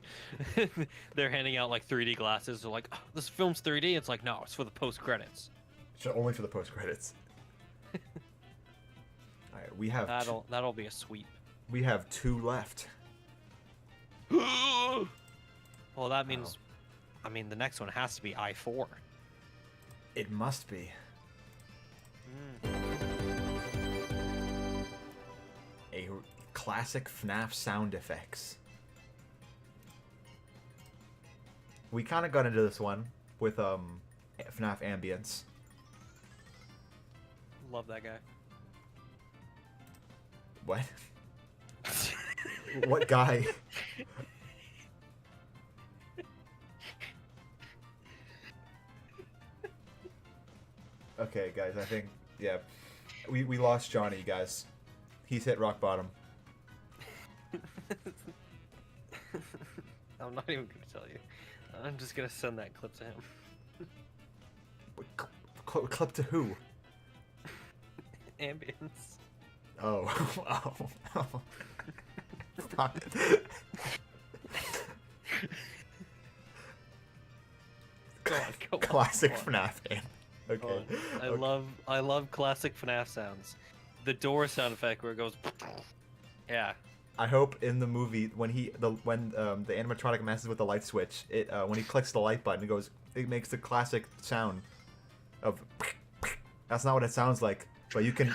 Speaker 2: They're handing out like 3D glasses. They're like, oh, "This film's 3D." It's like, no, it's for the post credits.
Speaker 1: Only for the post credits. All right, we have
Speaker 2: that'll be a sweep.
Speaker 1: We have 2 left.
Speaker 2: Well, that means, I mean, the next one has to be I4.
Speaker 1: It must be. A classic FNAF sound effects. We kind of got into this one with FNAF ambience.
Speaker 2: Love that guy.
Speaker 1: What? What guy? Okay, guys, I think, yeah, we lost Johnny, guys. He's hit rock bottom.
Speaker 2: I'm not even gonna tell you. I'm just gonna send that clip to him.
Speaker 1: Clip to who?
Speaker 2: Ambience.
Speaker 1: Oh. Oh. Fuck.
Speaker 2: Go on,
Speaker 1: Classic
Speaker 2: go on.
Speaker 1: FNAF game.
Speaker 2: Go
Speaker 1: Okay.
Speaker 2: on. I love classic FNAF sounds. The door sound effect where it goes. Yeah.
Speaker 1: I hope in the movie when the animatronic messes with the light switch, when he clicks the light button, it makes the classic sound of. That's not what it sounds like, but you can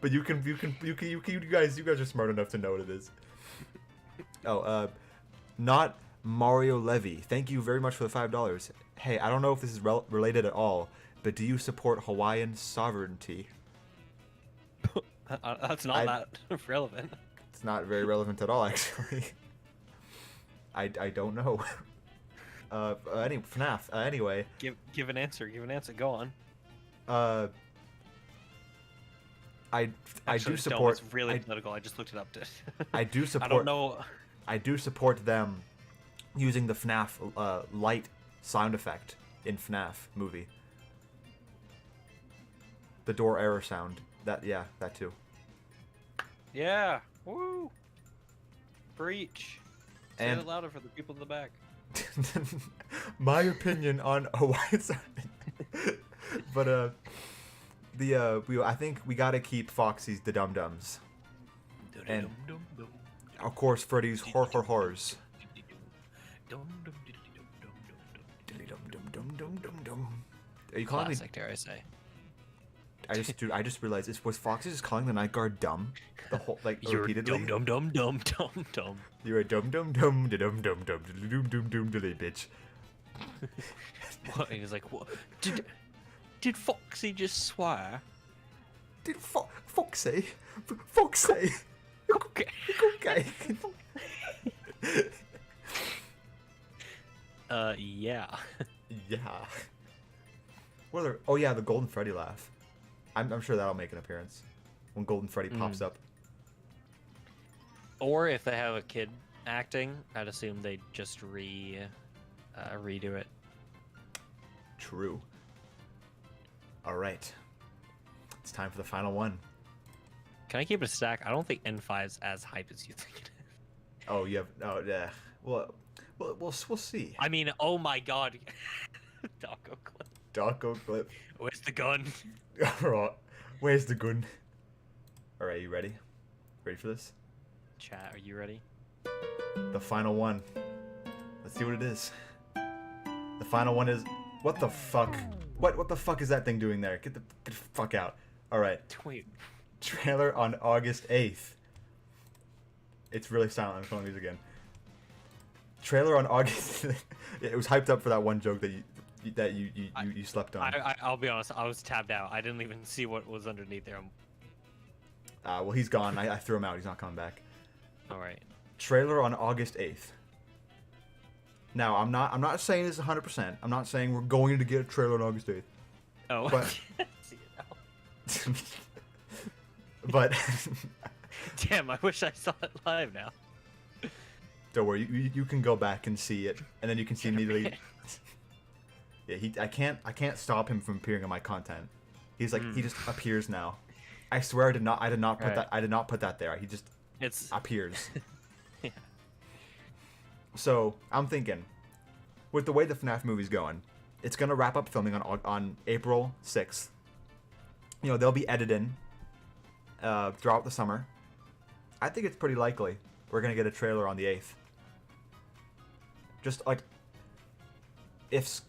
Speaker 1: but you guys are smart enough to know what it is. Oh, not Mario Levy. Thank you very much for the $5. Hey, I don't know if this is related at all, but do you support Hawaiian sovereignty?
Speaker 2: That's not that relevant.
Speaker 1: It's not very relevant at all, actually. I don't know. FNAF. Anyway.
Speaker 2: Give an answer. Give an answer. Go on.
Speaker 1: I
Speaker 2: Actually,
Speaker 1: do support.
Speaker 2: It's really political. I just looked it up.
Speaker 1: I do support.
Speaker 2: I don't know.
Speaker 1: I do support them using the FNAF light sound effect in FNAF movie. The door error sound. That too.
Speaker 2: Yeah. Woo. Breach. Say
Speaker 1: And
Speaker 2: it louder for the people in the back.
Speaker 1: my opinion on Hawaiian sound. But I think we gotta keep Foxy's the Dum Dums. And of course Freddy's horrors. Are you calling
Speaker 2: Classic,
Speaker 1: me?
Speaker 2: dare I say?
Speaker 1: I just realized was Foxy just calling the night guard dumb the whole
Speaker 2: You're
Speaker 1: repeatedly.
Speaker 2: dumb.
Speaker 1: You're a dum dum dum dum dum dum bitch.
Speaker 2: What? He was like, what? Did Foxy just swear?
Speaker 1: Did Foxy? Foxy?
Speaker 2: Okay.
Speaker 1: Okay.
Speaker 2: Yeah.
Speaker 1: Yeah. Oh yeah, the Golden Freddy laugh. I'm sure that'll make an appearance when Golden Freddy pops up.
Speaker 2: Or if they have a kid acting, I'd assume they just redo it.
Speaker 1: True. All right. It's time for the final one.
Speaker 2: Can I keep it a stack? I don't think N5's as hype as you think it is.
Speaker 1: Oh, you have. Oh, yeah. Well, we'll see.
Speaker 2: I mean, oh my god. Taco clip.
Speaker 1: Taco clip.
Speaker 2: Where's the gun?
Speaker 1: Alright. Where's the gun? Alright, you ready? Ready for this?
Speaker 2: Chat, are you ready?
Speaker 1: The final one. Let's see what it is. The final one is. What the fuck? What the fuck is that thing doing there? Get the fuck out. Alright.
Speaker 2: Wait.
Speaker 1: Trailer on August 8th. It's really silent. I'm calling these again. Trailer on August. It was hyped up for that one joke that you slept on.
Speaker 2: I'll be honest. I was tabbed out. I didn't even see what was underneath there.
Speaker 1: Well, he's gone. I threw him out. He's not coming back.
Speaker 2: All right.
Speaker 1: Trailer on August 8th. Now, I'm not saying this 100%. I'm not saying we're going to get a trailer on August 8th.
Speaker 2: Oh.
Speaker 1: But
Speaker 2: see it now.
Speaker 1: but
Speaker 2: Damn, I wish I saw it live now.
Speaker 1: don't worry. You can go back and see it, and then you can see immediately. Yeah, I can't stop him from appearing on my content. He's like he just appears now. I swear I did not put that. I did not put that there. He just appears.
Speaker 2: Yeah.
Speaker 1: So I'm thinking, with the way the FNAF movie's going, it's gonna wrap up filming on April 6th. You know, they'll be editing throughout the summer. I think it's pretty likely we're gonna get a trailer on the 8th. Just like if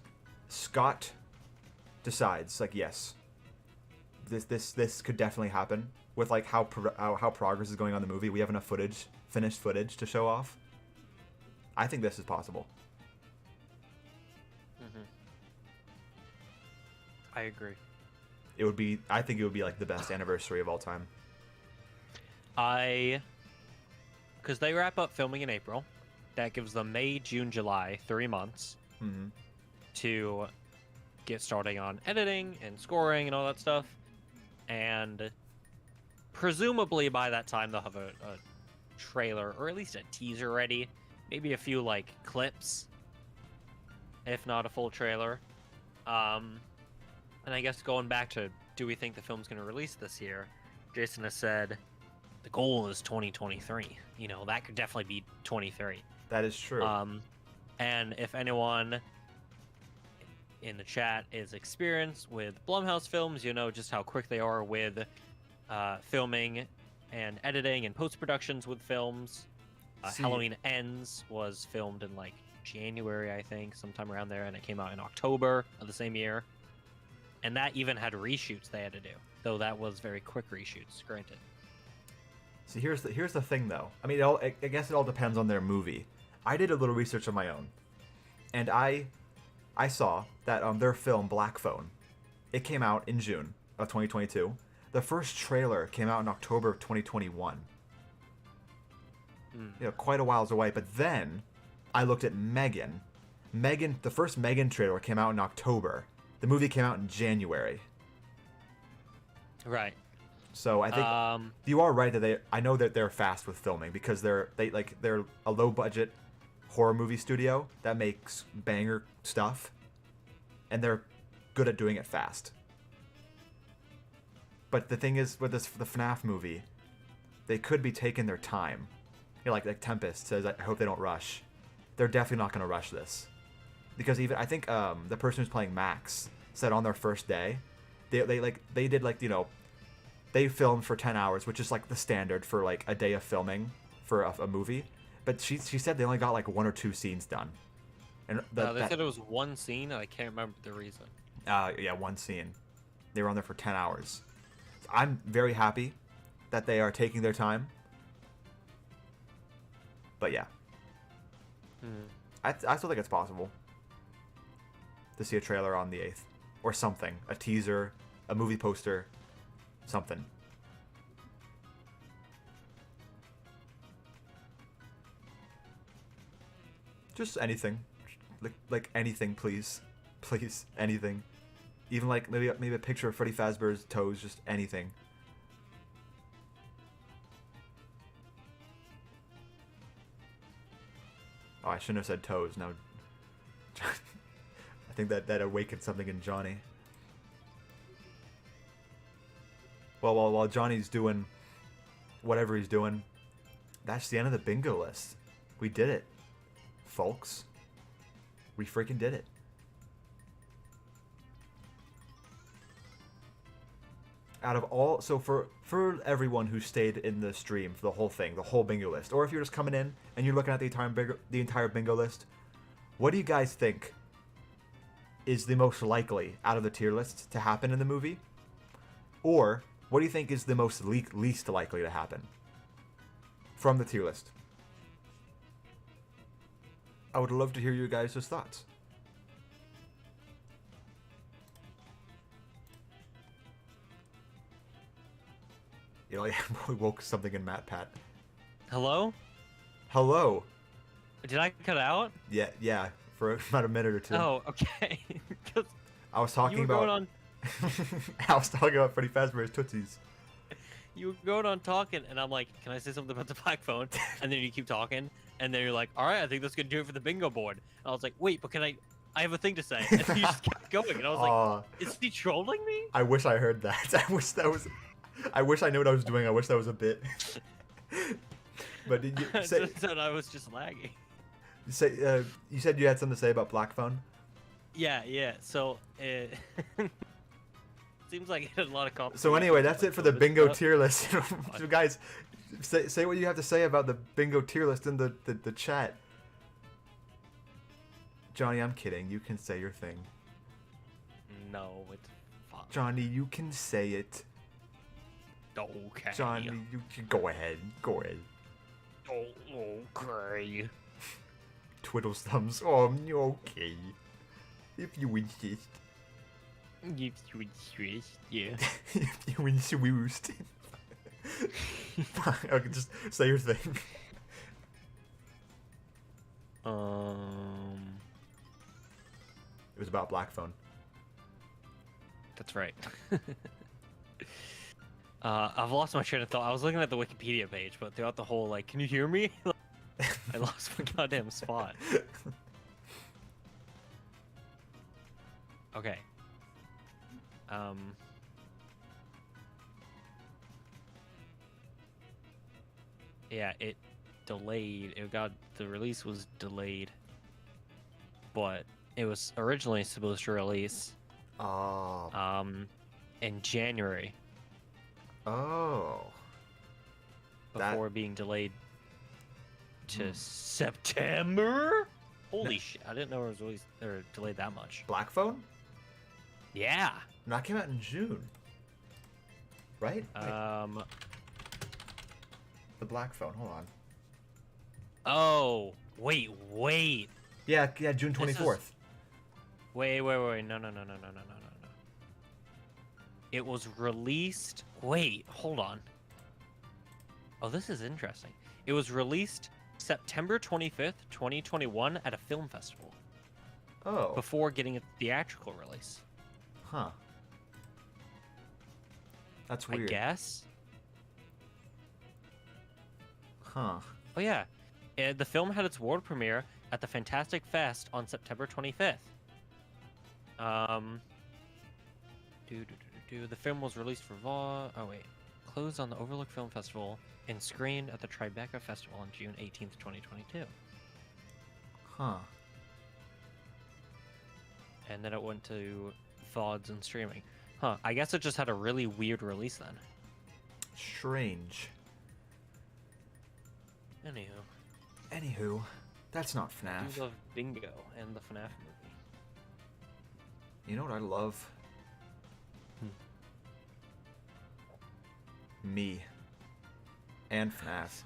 Speaker 1: Scott decides, like, yes, this could definitely happen with like how progress is going on the movie. We have enough finished footage to show off. I think this is possible.
Speaker 2: I agree.
Speaker 1: I think it would be like the best anniversary of all time.
Speaker 2: Because they wrap up filming in April. That gives them May, June, July, 3 months to get starting on editing and scoring and all that stuff. And presumably by that time they'll have a trailer or at least a teaser ready. Maybe a few like clips, if not a full trailer. And I guess going back to, do we think the film's going to release this year? Jason has said the goal is 2023. You know, that could definitely be 23.
Speaker 1: That is true.
Speaker 2: And if anyone in the chat is experienced with Blumhouse films, you know just how quick they are with filming and editing and post-productions with films. Halloween Ends was filmed in like January, I think, sometime around there, and it came out in October of the same year. And that even had reshoots they had to do, though that was very quick reshoots, granted.
Speaker 1: See, here's the thing, though. I mean, I guess it all depends on their movie. I did a little research of my own, and I saw that their film Black Phone, it came out in June of 2022. The first trailer came out in October of 2021. You know, quite a whiles away. But then I looked at Megan. The first Megan trailer came out in October. The movie came out in January.
Speaker 2: Right.
Speaker 1: So I think you are right that I know that they're fast with filming because they're a low budget horror movie studio that makes banger stuff, and they're good at doing it fast. But the thing is, with the FNAF movie, they could be taking their time. You know, like Tempest says, I hope they don't rush. They're definitely not going to rush this, because even I think the person who's playing Max said on their first day, they did like, you know, they filmed for 10 hours, which is like the standard for like a day of filming for a movie. But she said they only got like 1 or 2 scenes done. And
Speaker 2: they said it was one scene, and I can't remember the reason.
Speaker 1: Yeah, one scene. They were on there for 10 hours. I'm very happy that they are taking their time. But yeah. I still think it's possible to see a trailer on the 8th. Or something. A teaser, a movie poster, something. Just anything. Like anything, please. Please, anything. Even like maybe a picture of Freddy Fazbear's toes, just anything. Oh, I shouldn't have said toes. Now, I think that awakened something in Johnny. Well, while Johnny's doing whatever he's doing, that's the end of the bingo list. We did it, folks. We freaking did it. Out of all, so for everyone who stayed in the stream for the whole thing, the whole bingo list, or if you're just coming in and you're looking at the entire bingo list, what do you guys think is the most likely out of the tier list to happen in the movie? Or what do you think is the most least likely to happen from the tier list? I would love to hear your guys' thoughts. You know, we woke something in Matt Pat.
Speaker 2: Hello?
Speaker 1: Hello.
Speaker 2: Did I cut out?
Speaker 1: Yeah, for about a minute or two.
Speaker 2: Oh, okay.
Speaker 1: I was talking about.
Speaker 2: Going on...
Speaker 1: I was talking about Freddy Fazbear's Tootsies.
Speaker 2: You were going on talking, and I'm like, "Can I say something about the Black Phone?" And then you keep talking, and then you're like, "All right, I think that's gonna do it for the bingo board." And I was like, "Wait, but can I? I have a thing to say." And you just kept going, and I was like, "Is he trolling me?"
Speaker 1: I wish I heard that. I wish I knew what I was doing. I wish that was a bit. But did you say?
Speaker 2: That I was just lagging.
Speaker 1: You said you had something to say about Black Phone?
Speaker 2: Yeah. So it seems like it had a lot of compliments.
Speaker 1: So anyway, that's it for the bingo tier list. So guys, say what you have to say about the bingo tier list in the chat. Johnny, I'm kidding. You can say your thing.
Speaker 2: No, it's fine.
Speaker 1: Johnny, you can say it.
Speaker 2: Okay.
Speaker 1: Johnny, you can go ahead. Go ahead.
Speaker 2: Okay.
Speaker 1: Twiddles thumbs. Oh, okay. If you insist.
Speaker 2: If you insist, yeah.
Speaker 1: If you insist. Okay, just say your thing. It was about Black Phone.
Speaker 2: That's right. I've lost my train of thought. I was looking at the Wikipedia page, but throughout the whole, like, can you hear me? I lost my goddamn spot. Okay. Yeah, it delayed. The release was delayed, but it was originally supposed to release
Speaker 1: Oh.
Speaker 2: in January
Speaker 1: Oh.
Speaker 2: before being delayed to September. Holy shit! I didn't know it was released or delayed that much.
Speaker 1: Black Phone?
Speaker 2: Yeah.
Speaker 1: No, that came out in June. Right? Wait, the Black Phone. Hold on.
Speaker 2: Oh, wait.
Speaker 1: Yeah, June 24th.
Speaker 2: Wait. No. It was released. Wait, hold on. Oh, this is interesting. It was released September 25th, 2021 at a film festival
Speaker 1: Oh.
Speaker 2: before getting a theatrical release.
Speaker 1: Huh. That's weird.
Speaker 2: I guess.
Speaker 1: Huh.
Speaker 2: Oh, yeah. The film had its world premiere at the Fantastic Fest on September 25th. The film was released for closed on the Overlook Film Festival and screened at the Tribeca Festival on June 18th, 2022.
Speaker 1: Huh.
Speaker 2: And then it went to VODs and streaming. Huh, I guess it just had a really weird release then.
Speaker 1: Strange. Anywho, that's not
Speaker 2: I
Speaker 1: FNAF.
Speaker 2: do love Bingo and the FNAF movie.
Speaker 1: You know what I love? Me. And FNAF.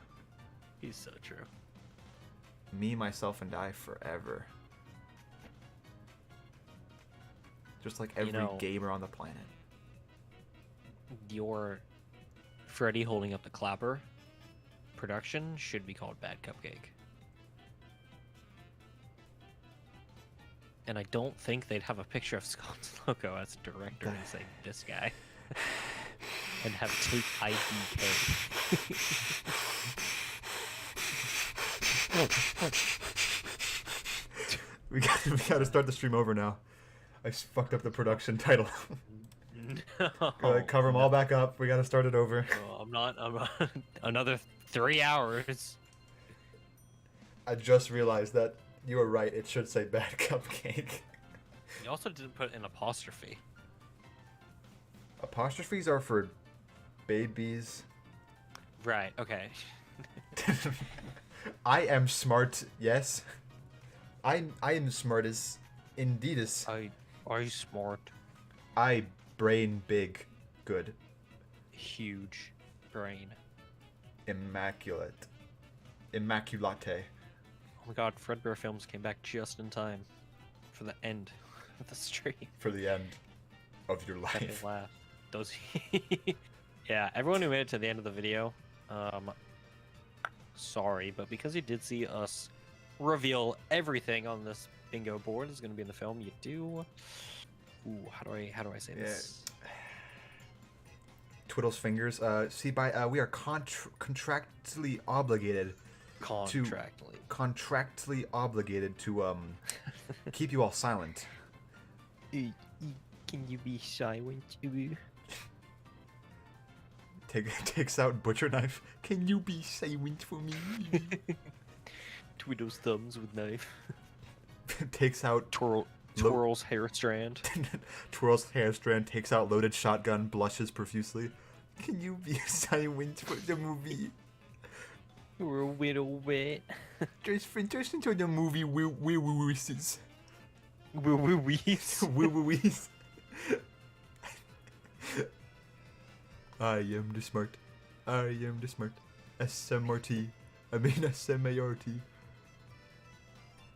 Speaker 2: He's so true.
Speaker 1: Me, myself, and I forever. Just like every gamer on the planet.
Speaker 2: Your Freddy holding up the clapper production should be called Bad Cupcake. And I don't think they'd have a picture of Scott's logo as director and say this guy. And have take IDK.
Speaker 1: we gotta start the stream over now. I fucked up the production title.
Speaker 2: No.
Speaker 1: Gotta cover them all back up. We gotta start it over.
Speaker 2: Oh, I'm not another 3 hours.
Speaker 1: I just realized that you were right. It should say Bad Cupcake.
Speaker 2: You also didn't put an apostrophe.
Speaker 1: Apostrophes are for babies.
Speaker 2: Right, okay.
Speaker 1: I am smart, yes. I am smart as indeed as
Speaker 2: Are you smart?
Speaker 1: I brain big, good,
Speaker 2: Huge brain.
Speaker 1: immaculate.
Speaker 2: Oh my god, Fredbear Films came back just in time for the end of the stream.
Speaker 1: For the end of your
Speaker 2: That made
Speaker 1: life.
Speaker 2: me laugh. Those yeah, everyone who made it to the end of the video, sorry, but because you did see us reveal everything on this bingo board is going to be in the film, you do. Ooh, how do I say this?
Speaker 1: Twiddle's fingers. We are contractually obligated. Contractually obligated to keep you all silent.
Speaker 2: Can you be silent?
Speaker 1: Takes out butcher knife. Can you be silent for me?
Speaker 2: Twiddles thumbs with knife.
Speaker 1: Takes out
Speaker 2: Twirls hair strand.
Speaker 1: Twirls hair strand. Takes out loaded shotgun. Blushes profusely. Can you be silent for the movie?
Speaker 2: We're a little bit.
Speaker 1: Just into the movie. Wee-wee-wees.
Speaker 2: Wee-wee-wees.
Speaker 1: Wee-wee-wees. I am the smart. SMRT. SMART.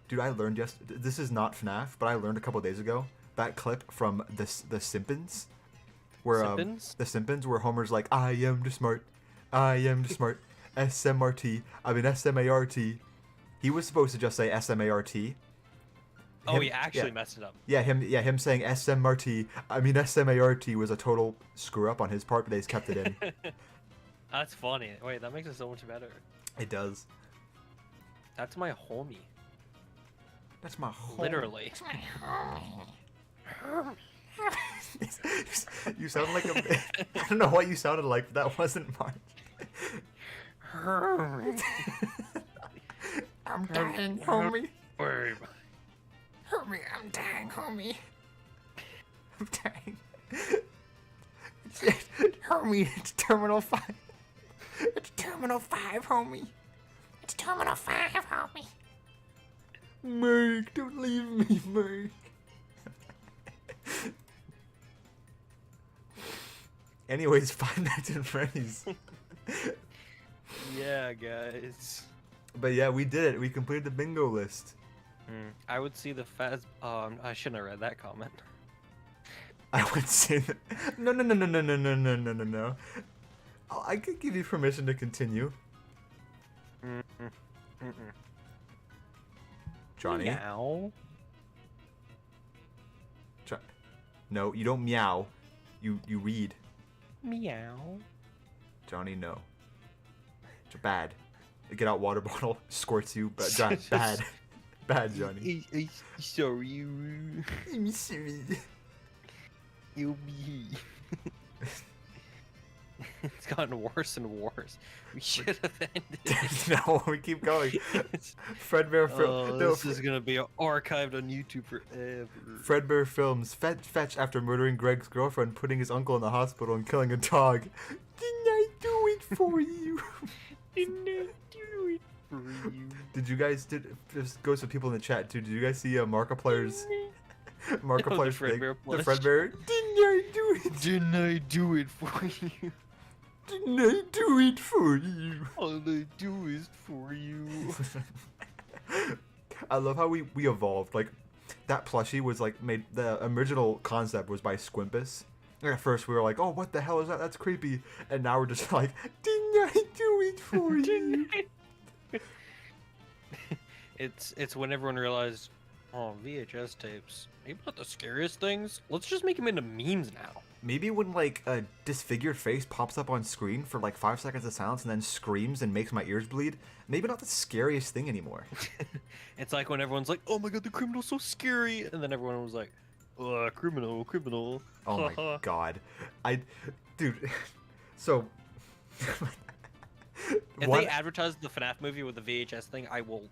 Speaker 1: Dude, I learned this is not FNAF, but I learned a couple days ago that clip from the Simpsons, where the Simpsons, where Homer's like, I am the smart. SMRT. SMART. He was supposed to just say SMART.
Speaker 2: Oh, he actually messed it up.
Speaker 1: Yeah, him saying SMRT. SMART was a total screw up on his part, but they just kept it in.
Speaker 2: That's funny. Wait, that makes it so much better.
Speaker 1: It does.
Speaker 2: That's my homie.
Speaker 1: That's my homie.
Speaker 2: Literally.
Speaker 1: You sound like a. I don't know what you sounded like, but that wasn't March. I'm dying, homie.
Speaker 7: Homie, I'm dying, homie.
Speaker 1: I'm dying.
Speaker 7: Homie, it's Terminal 5. It's Terminal 5, homie. It's Terminal 5, homie.
Speaker 1: Mike, don't leave me, Mike. Anyways, Five Nights at Freddy's.
Speaker 2: Yeah, guys.
Speaker 1: But yeah, we did it. We completed the bingo list.
Speaker 2: I would see the I shouldn't have read that comment.
Speaker 1: I would say that. No. I could give you permission to continue. Johnny?
Speaker 2: Meow.
Speaker 1: No, you don't meow. You read.
Speaker 2: Meow.
Speaker 1: Johnny, no. It's bad. Get out water bottle, squirts you, but bad. Bad, Johnny.
Speaker 2: Sorry.
Speaker 1: I'm sorry.
Speaker 2: You'll be. It's gotten worse and worse. We should have ended.
Speaker 1: No, we keep going. Fredbear Films.
Speaker 2: This is gonna be archived on YouTube forever.
Speaker 1: Fredbear Films. Fetch after murdering Greg's girlfriend, putting his uncle in the hospital, and killing a dog. Didn't I do it for you?
Speaker 2: Didn't I do it for you?
Speaker 1: Did you guys this goes to people in the chat too? Did you guys see Markiplier's Markiplier's thing?
Speaker 2: Fredbear
Speaker 1: The
Speaker 2: plush.
Speaker 1: Fredbear. Didn't I do it?
Speaker 2: Didn't I do it for you?
Speaker 1: Didn't I do it for you?
Speaker 2: All I do is for you.
Speaker 1: I love how we evolved. Like that plushie was like made. The original concept was by Squimpus. And at first we were like, "Oh, what the hell is that? That's creepy." And now we're just like, "Didn't I do it for you?"
Speaker 2: It's when everyone realized, oh, VHS tapes, maybe not the scariest things. Let's just make them into memes now.
Speaker 1: Maybe when like a disfigured face pops up on screen for like 5 seconds of silence and then screams and makes my ears bleed, maybe not the scariest thing anymore.
Speaker 2: It's like when everyone's like, oh my god, the criminal's so scary, and then everyone was like, criminal.
Speaker 1: Oh my god. Dude, so...
Speaker 2: If they advertise the FNAF movie with the VHS thing, I will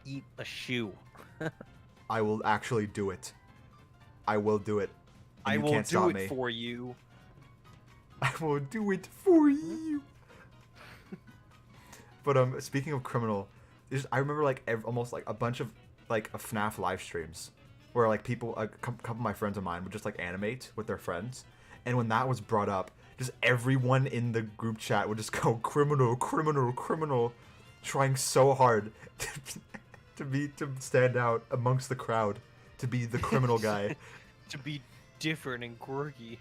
Speaker 2: eat a shoe.
Speaker 1: I will actually do it. I will do it. And
Speaker 2: I
Speaker 1: you
Speaker 2: will
Speaker 1: can't
Speaker 2: do
Speaker 1: stop
Speaker 2: it
Speaker 1: me.
Speaker 2: for you.
Speaker 1: I will do it for you. But speaking of criminal, I remember like almost like a bunch of like FNAF live streams where like people, a couple of my friends of mine would just like animate with their friends, and when that was brought up, just everyone in the group chat would just go criminal, trying so hard to stand out amongst the crowd, to be the criminal guy.
Speaker 2: To be different and quirky.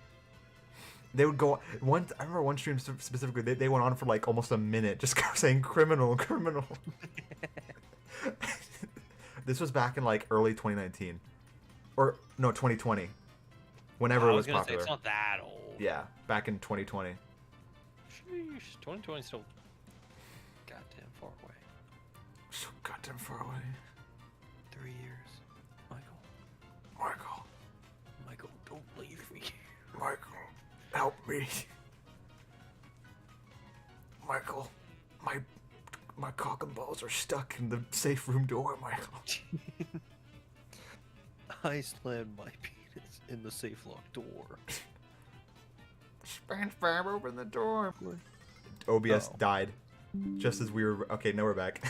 Speaker 1: They would go I remember one stream specifically. They went on for like almost a minute, just saying criminal. This was back in like early 2019, or no 2020, whenever it was
Speaker 2: gonna
Speaker 1: popular.
Speaker 2: Say, it's not that old.
Speaker 1: Yeah, back in 2020.
Speaker 2: Sheesh, 2020 is still goddamn far away.
Speaker 1: So goddamn far away.
Speaker 2: 3 years. Michael, don't leave me.
Speaker 1: Michael, help me. Michael, my cock and balls are stuck in the safe room door, Michael.
Speaker 2: I slammed my penis in the safe lock door.
Speaker 1: SpongeBob, open the door. OBS died. Just as we were... Okay, now we're back.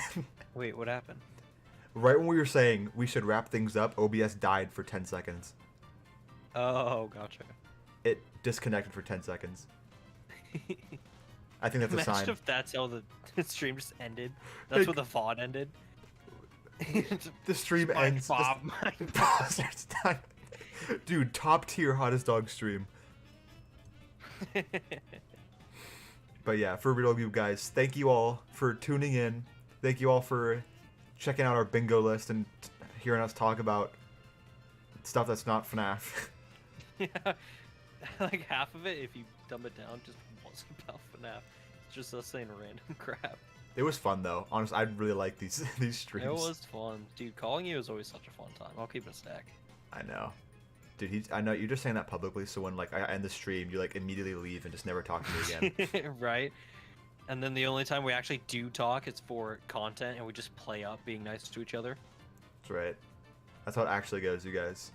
Speaker 2: Wait, what happened?
Speaker 1: Right when we were saying we should wrap things up, OBS died for 10 seconds.
Speaker 2: Oh, gotcha.
Speaker 1: It disconnected for 10 seconds. I think that's a sign.
Speaker 2: Imagine if that's how the stream just ended. That's where the VOD ended.
Speaker 1: The stream ends. Starts dying. Dude, top tier hottest dog stream. But yeah, for real, you guys, thank you all for tuning in. Thank you all for checking out our bingo list and hearing us talk about stuff that's not FNAF.
Speaker 2: Yeah, like half of it, if you dumb it down, just wasn't about FNAF. It's just us saying random crap.
Speaker 1: It was fun though. Honestly, I really like these streams.
Speaker 2: It was fun, dude. Calling you is always such a fun time. I'll keep it a stack.
Speaker 1: I know. Dude, I know you're just saying that publicly, so when like I end the stream, you like immediately leave and just never talk to me again.
Speaker 2: Right? And then the only time we actually do talk is for content, and we just play up being nice to each other.
Speaker 1: That's right. That's how it actually goes, you guys.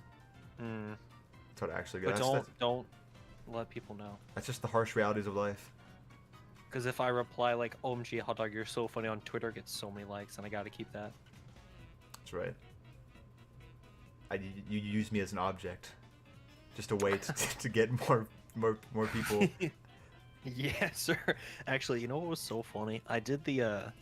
Speaker 2: Hmm.
Speaker 1: That's how it actually goes.
Speaker 2: But don't let people know.
Speaker 1: That's just the harsh realities of life.
Speaker 2: Because if I reply like, "OMG, hot dog, you're so funny" on Twitter, it gets so many likes, and I gotta keep that.
Speaker 1: That's right. You use me as an object, just a way to get more people.
Speaker 2: Yeah, sir. Actually, you know what was so funny? I did the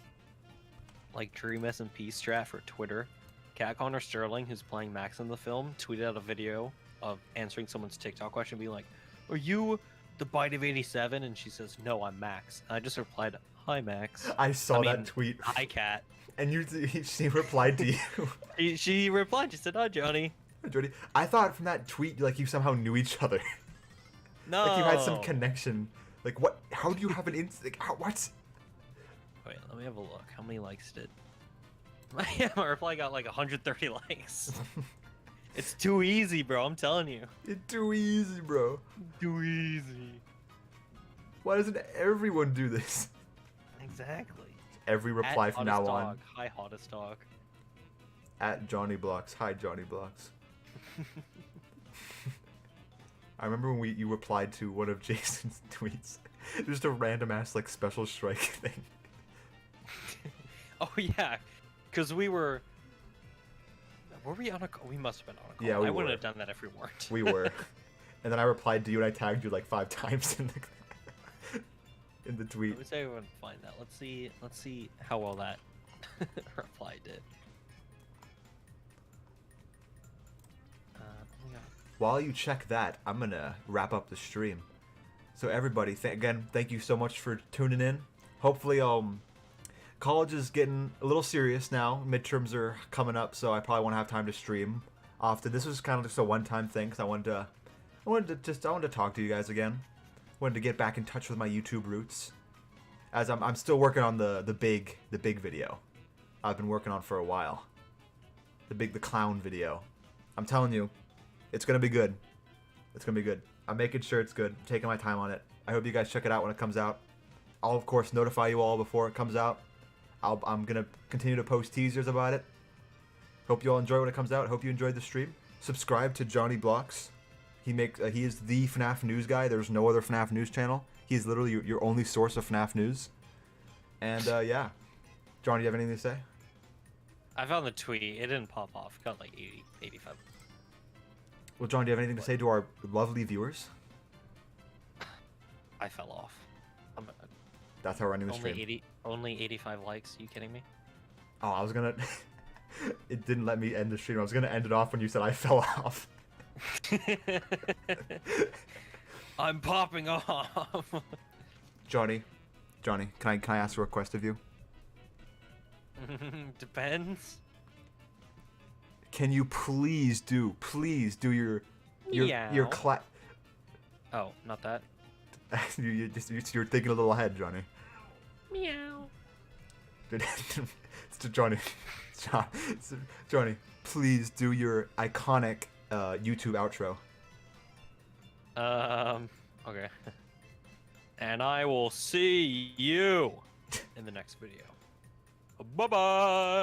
Speaker 2: like Dream SMP strat for Twitter. Cat Connor Sterling, who's playing Max in the film, tweeted out a video of answering someone's TikTok question, being like, "Are you the Bite of 87?" And she says, "No, I'm Max." And I just replied, "Hi, Max."
Speaker 1: I saw that tweet.
Speaker 2: Hi, Cat.
Speaker 1: And she replied to you.
Speaker 2: She replied. She said, "Hi, Johnny."
Speaker 1: Jody, I thought from that tweet like you somehow knew each other.
Speaker 2: No.
Speaker 1: Like you had some connection. Like what? How do you have an like what?
Speaker 2: Wait, let me have a look. How many likes did my reply got? Like 130 likes. It's too easy, bro. I'm telling you.
Speaker 1: It's too easy, bro.
Speaker 2: Too easy.
Speaker 1: Why doesn't everyone do this?
Speaker 2: Exactly.
Speaker 1: Every reply
Speaker 2: At
Speaker 1: from now
Speaker 2: hottest
Speaker 1: on.
Speaker 2: dog. Hi, hottest dog.
Speaker 1: At Johnny Blocks. Hi, Johnny Blocks. I remember when you replied to one of Jason's tweets. Just a random ass like special strike thing.
Speaker 2: Oh yeah, because we were we on a call? We must have been on a call.
Speaker 1: Yeah, we
Speaker 2: I wouldn't
Speaker 1: were.
Speaker 2: have done that if we weren't.
Speaker 1: We were. And then I replied to you and I tagged you like 5 times in the tweet.
Speaker 2: Let me see if I can find that. Let's see how well that reply did. Oh my God.
Speaker 1: While you check that, I'm gonna wrap up the stream. So everybody, again, thank you so much for tuning in. Hopefully, college is getting a little serious now. Midterms are coming up, so I probably won't have time to stream often. This was kind of just a one-time thing, because I wanted to talk to you guys again. Wanted to get back in touch with my YouTube roots, as I'm still working on the big video I've been working on for a while. The clown video. I'm telling you, it's gonna be good. It's gonna be good. I'm making sure it's good. I'm taking my time on it. I hope you guys check it out when it comes out. I'll of course notify you all before it comes out. I'm gonna continue to post teasers about it. Hope you all enjoy when it comes out. Hope you enjoyed the stream. Subscribe to Johnny Blocks. He is the FNAF news guy. There's no other FNAF news channel. He's literally your only source of FNAF news. And yeah, John, do you have anything to say?
Speaker 2: I found the tweet. It didn't pop off. It got like 80, 85.
Speaker 1: Well, John, do you have anything to say to our lovely viewers?
Speaker 2: I fell off.
Speaker 1: That's how we're ending the stream.
Speaker 2: Only 85 likes. Are you kidding me?
Speaker 1: Oh, I was gonna. It didn't let me end the stream. I was gonna end it off when you said I fell off.
Speaker 2: I'm popping off.
Speaker 1: Johnny, can I ask a request of you?
Speaker 2: Depends.
Speaker 1: Can you please do your
Speaker 2: Meow.
Speaker 1: clap?
Speaker 2: Oh, not that.
Speaker 1: You're thinking a little ahead, Johnny.
Speaker 2: Meow.
Speaker 1: It's to Johnny. Johnny, please do your iconic YouTube outro.
Speaker 2: Okay. And I will see you in the next video. Bye-bye!